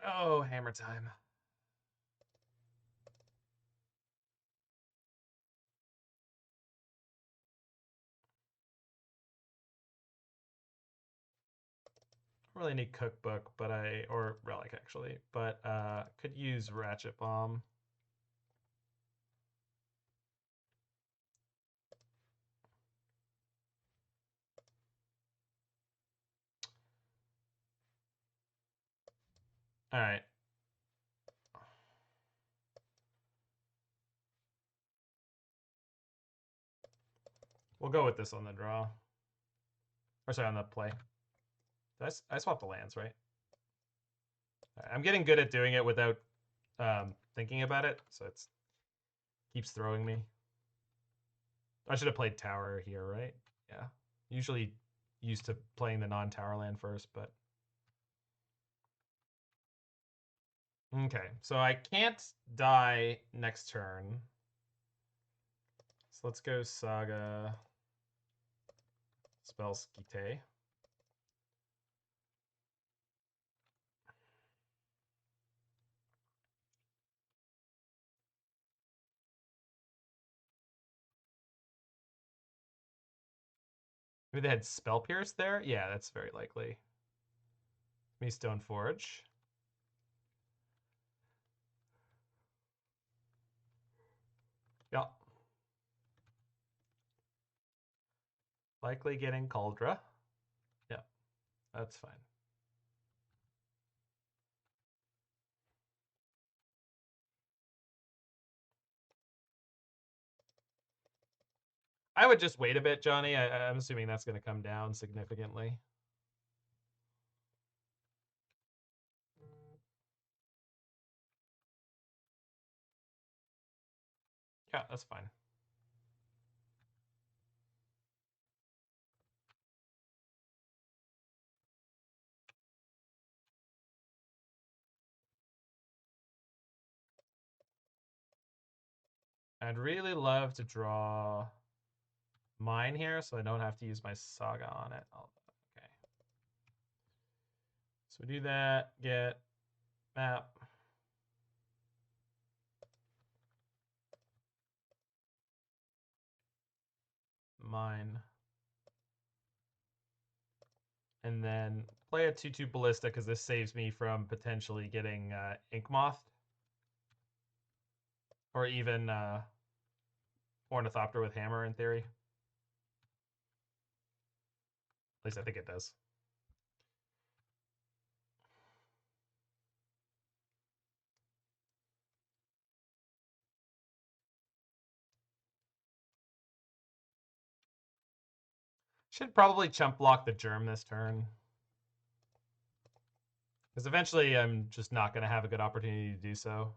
[SPEAKER 1] Oh, hammer time. Really need Cookbook, but or Relic actually, but could use Ratchet Bomb. All right. We'll go with this on the draw. Or sorry, on the play. I swapped the lands, right? I'm getting good at doing it without thinking about it, so it's keeps throwing me. I should have played tower here, right? Yeah. Usually used to playing the non-tower land first, but... okay, so I can't die next turn. So let's go Saga... Spellskite. Maybe they had Spell Pierce there? Yeah, that's very likely. Me Stoneforge. Yeah. Likely getting Cauldra. Yeah, that's fine. I would just wait a bit, Johnny. I'm assuming that's going to come down significantly. Yeah, that's fine. I'd really love to draw mine here so I don't have to use my Saga on it. Okay. So we do that, get map. Mine. And then play a 2/2 Ballista because this saves me from potentially getting Ink Moth. Or even Ornithopter with Hammer in theory. At least I think it does. Should probably chump block the Germ this turn. Because eventually I'm just not going to have a good opportunity to do so.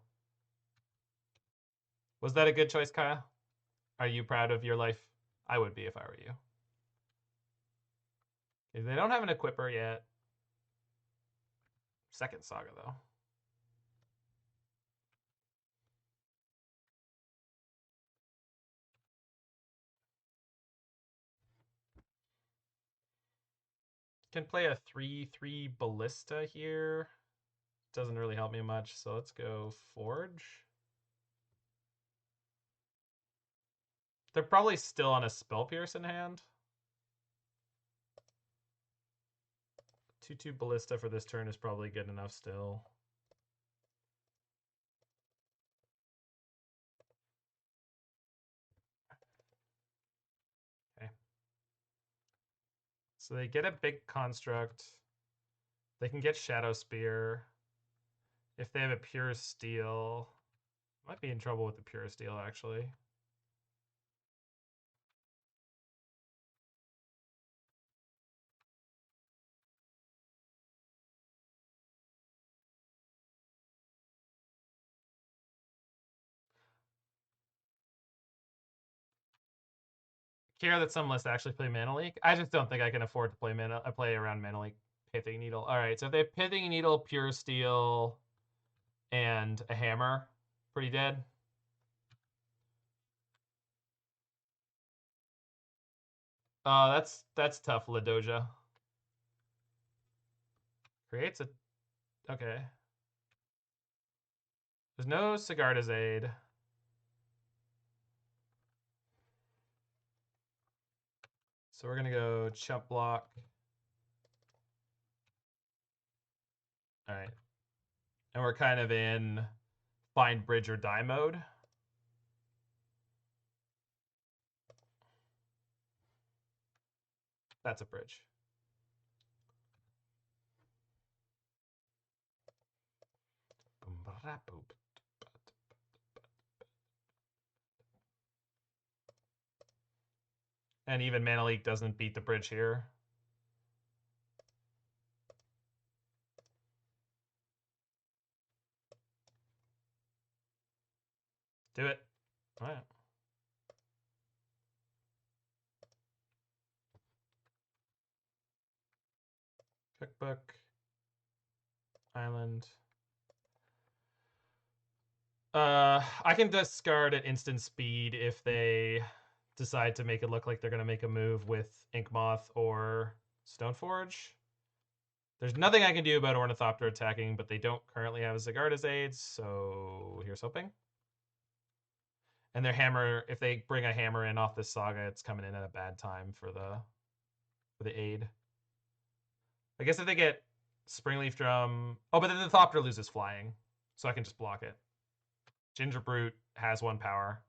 [SPEAKER 1] Was that a good choice, Kaya? Are you proud of your life? I would be if I were you. Okay, they don't have an Equipper yet. Second Saga, though. Can play a 3/3 Ballista here. Doesn't really help me much, so let's go Forge. They're probably still on a Spell Pierce in hand. 2/2 Ballista for this turn is probably good enough still. Okay. So they get a big construct. They can get Shadow Spear. If they have a Pure Steel, might be in trouble with the Pure Steel actually. Care that some lists actually play Mana Leak. I just don't think I can afford to play around Mana Leak. Pithing Needle. All right, so if they have Pithing Needle, Pure Steel, and a Hammer, pretty dead. That's tough, Ladoja. Creates a... Okay. There's no Sigarda's Aid. So we're going to go Chump Block. All right. And we're kind of in Find Bridge or Die mode. That's a bridge. And even Mana Leak doesn't beat the bridge here. Do it. All right. Cookbook. Island. I can discard at instant speed if they decide to make it look like they're going to make a move with Inkmoth or Stoneforge. There's nothing I can do about Ornithopter attacking, but they don't currently have a Sigarda's Aids, so here's hoping. And their Hammer, if they bring a Hammer in off this Saga, it's coming in at a bad time for the for the aid. I guess if they get Springleaf Drum... Oh, but then the Thopter loses flying, so I can just block it. Ginger Brute has 1 power.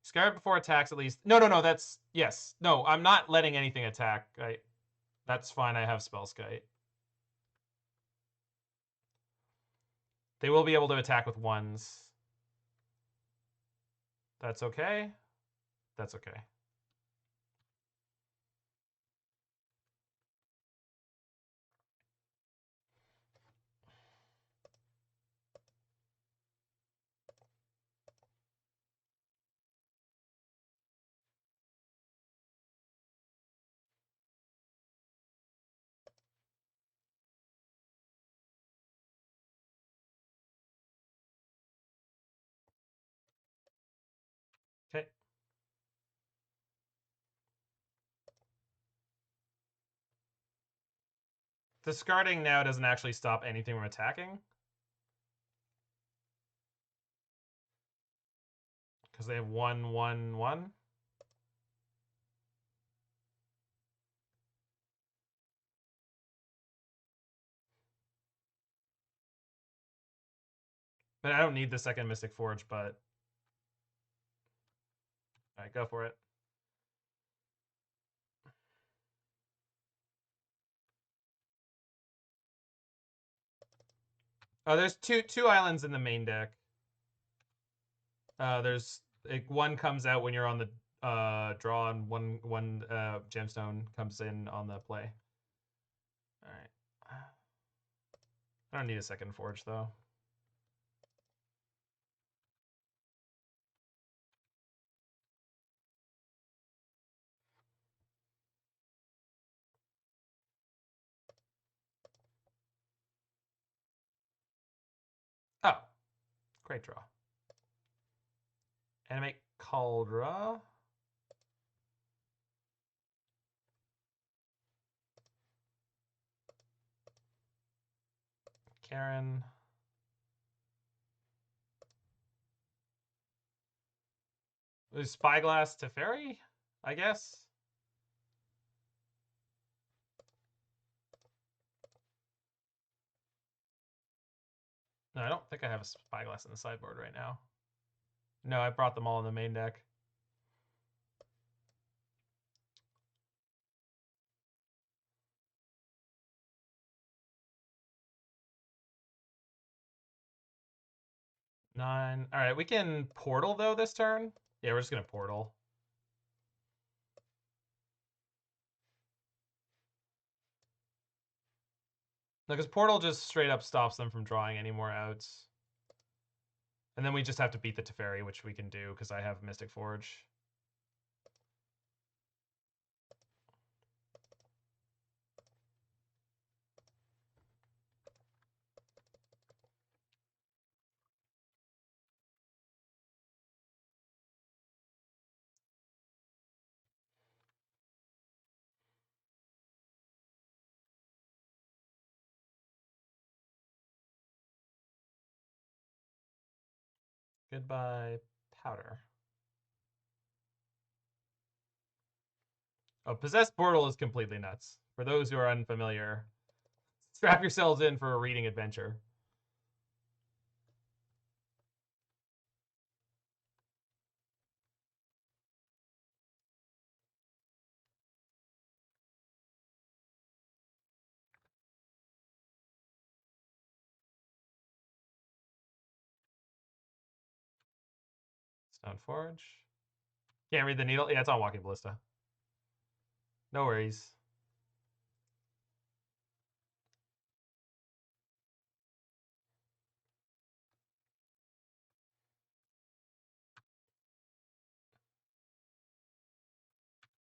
[SPEAKER 1] Scarab before attacks at least. No, that's... Yes. No, I'm not letting anything attack. That's fine, I have Spellskite. They will be able to attack with 1s. That's okay. That's okay. Okay. Discarding now doesn't actually stop anything from attacking. Because they have 1/1/1. But I don't need the second Mystic Forge, but... Alright, go for it. Oh, there's two islands in the main deck. There's one comes out when you're on the draw, and one gemstone comes in on the play. All right. I don't need a second forge though. Oh, great draw. Animate Cauldra. Karen. Spyglass to Fairy, I guess. No, I don't think I have a Spyglass in the sideboard right now. No, I brought them all in the main deck. Nine. All right, we can portal though this turn. Yeah, we're just gonna portal. No, because portal just straight up stops them from drawing any more outs. And then we just have to beat the Teferi, which we can do because I have Mystic Forge. Goodbye, Powder. Oh, Possessed Portal is completely nuts. For those who are unfamiliar, strap yourselves in for a reading adventure. Stone Forge. Can't read the needle? Yeah, it's on Walking Ballista. No worries.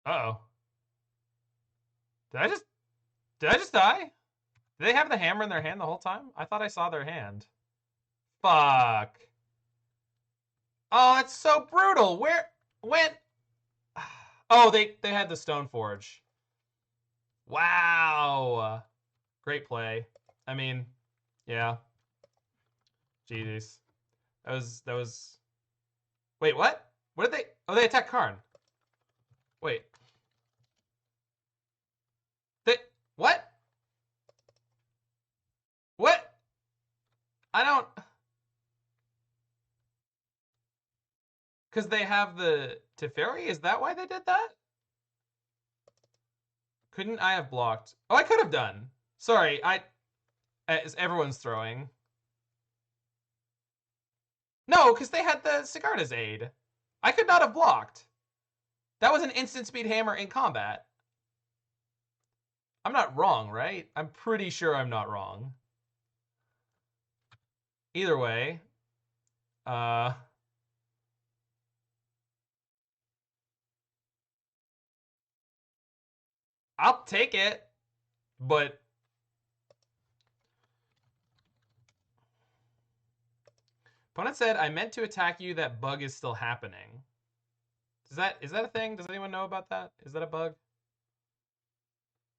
[SPEAKER 1] Uh-oh. Did I just die? Did they have the hammer in their hand the whole time? I thought I saw their hand. Fuck. Oh, that's so brutal. When? Oh, they had the Stone Forge. Wow. Great play. I mean, yeah. Jesus. That was. Wait, what? What did they? Oh, they attacked Karn. Wait. I don't... Because they have the Teferi? Is that why they did that? Couldn't I have blocked? Oh, I could have done. Sorry, everyone's throwing. No, because they had the Sigarda's aid. I could not have blocked. That was an instant speed hammer in combat. I'm not wrong, right? I'm pretty sure I'm not wrong. Either way, I'll take it, but opponent said, I meant to attack you, that bug is still happening. Is that a thing? Does anyone know about that? Is that a bug?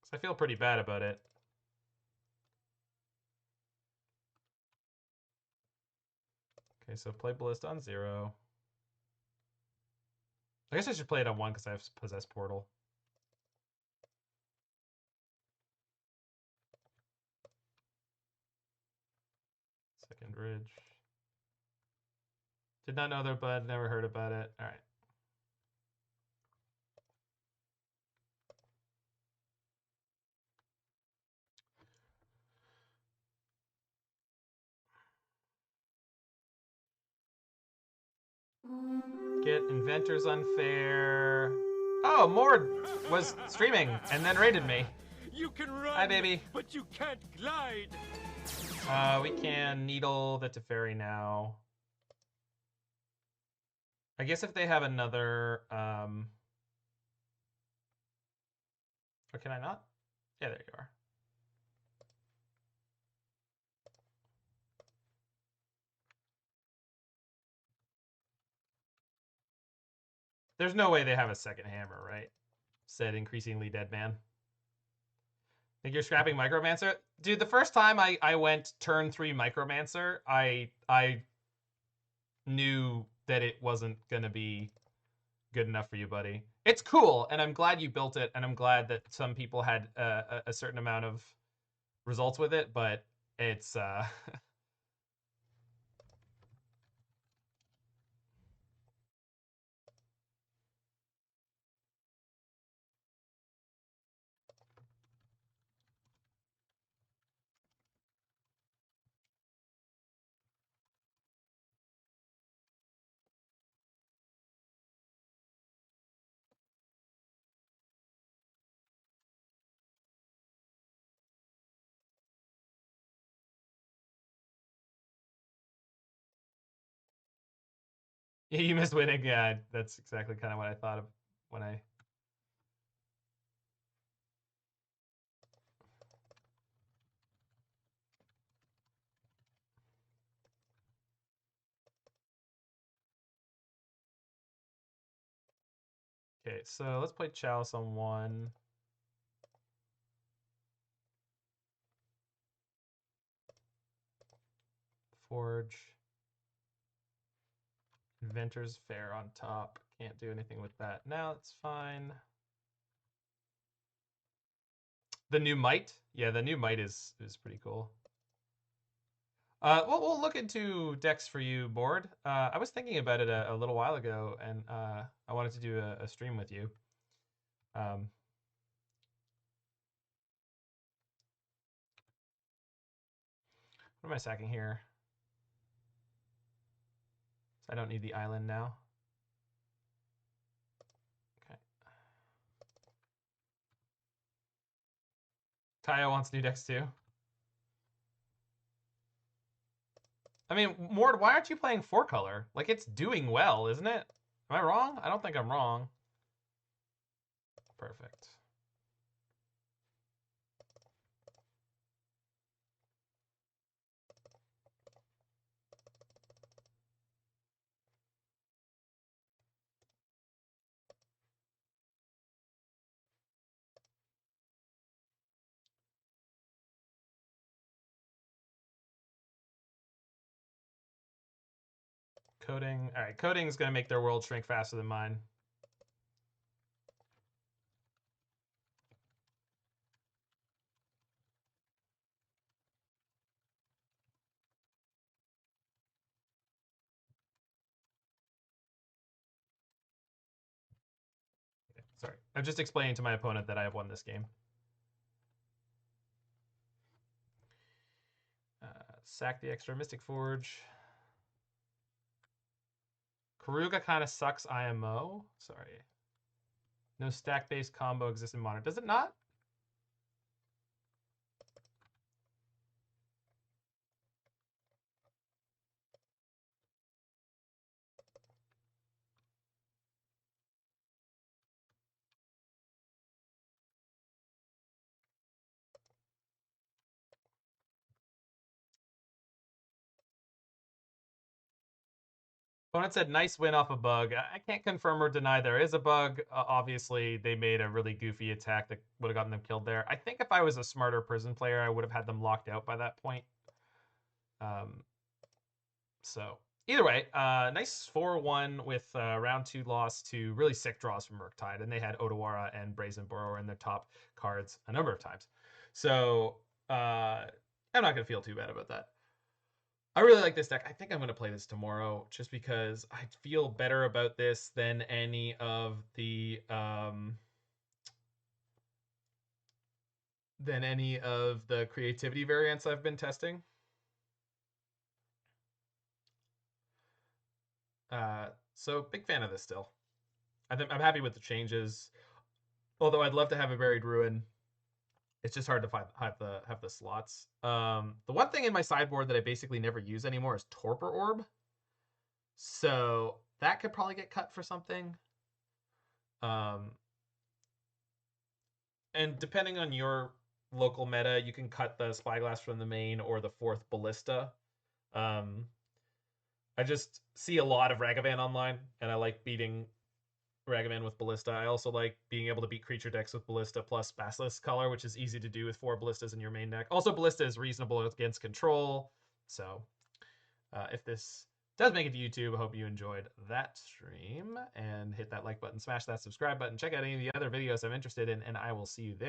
[SPEAKER 1] Because I feel pretty bad about it. Okay, so play Ballista on 0. I guess I should play it on 1 because I have Possess Portal. Second Bridge. Did not know their bud, never heard about it. All right. Get Inventors Unfair. Oh, Mord was streaming and then raided me.
[SPEAKER 3] You can run,
[SPEAKER 1] hi, baby.
[SPEAKER 3] But you can't glide.
[SPEAKER 1] We can Needle the Teferi now. I guess if they have another, or can I not? Yeah, there you are. There's no way they have a second hammer, right? Said increasingly dead man. Think you're scrapping Micromancer? Dude, the first time I went turn 3 Micromancer, I knew that it wasn't going to be good enough for you, buddy. It's cool, and I'm glad you built it, and I'm glad that some people had a certain amount of results with it, but it's... You missed winning. Yeah, that's exactly kind of what I thought of when I... Okay, so let's play Chalice on 1. Forge. Inventors Fair on top. Can't do anything with that. Now it's fine. The new Might? Yeah, the new Might is pretty cool. We'll look into decks for you, Board. I was thinking about it a little while ago, and I wanted to do a stream with you. What am I sacking here? So I don't need the island now. Okay. Kaya wants new decks too. I mean, Mord, why aren't you playing 4-color? Like, it's doing well, isn't it? Am I wrong? I don't think I'm wrong. Perfect. Coating. All right, Coating is going to make their world shrink faster than mine. Sorry. I'm just explaining to my opponent that I have won this game. Sack the extra Mystic Forge. Karuga kind of sucks IMO. Sorry. No stack-based combo exists in Modern. Does it not? Opponent said, nice win off a bug. I can't confirm or deny there is a bug. Obviously, they made a really goofy attack that would have gotten them killed there. I think if I was a smarter prison player, I would have had them locked out by that point. So, either way, nice 4-1 with round 2 loss to really sick draws from Murktide. And they had Odawara and Brazen Borrower in their top cards a number of times. So, I'm not going to feel too bad about that. I really like this deck. I think I'm going to play this tomorrow just because I feel better about this than any of the creativity variants I've been testing. So big fan of this still. I'm happy with the changes. Although I'd love to have a Buried Ruin. It's just hard to have the slots. The one thing in my sideboard that I basically never use anymore is Torpor Orb. So that could probably get cut for something. And depending on your local meta, you can cut the Spyglass from the main or the 4th Ballista. I just see a lot of Ragavan online, and I like beating Ragavan with Ballista. I also like being able to beat creature decks with Ballista plus Basilisk Color, which is easy to do with 4 Ballistas in your main deck. Also, Ballista is reasonable against control. So if this does make it to YouTube, I hope you enjoyed that stream. And hit that like button, smash that subscribe button, check out any of the other videos I'm interested in, and I will see you there.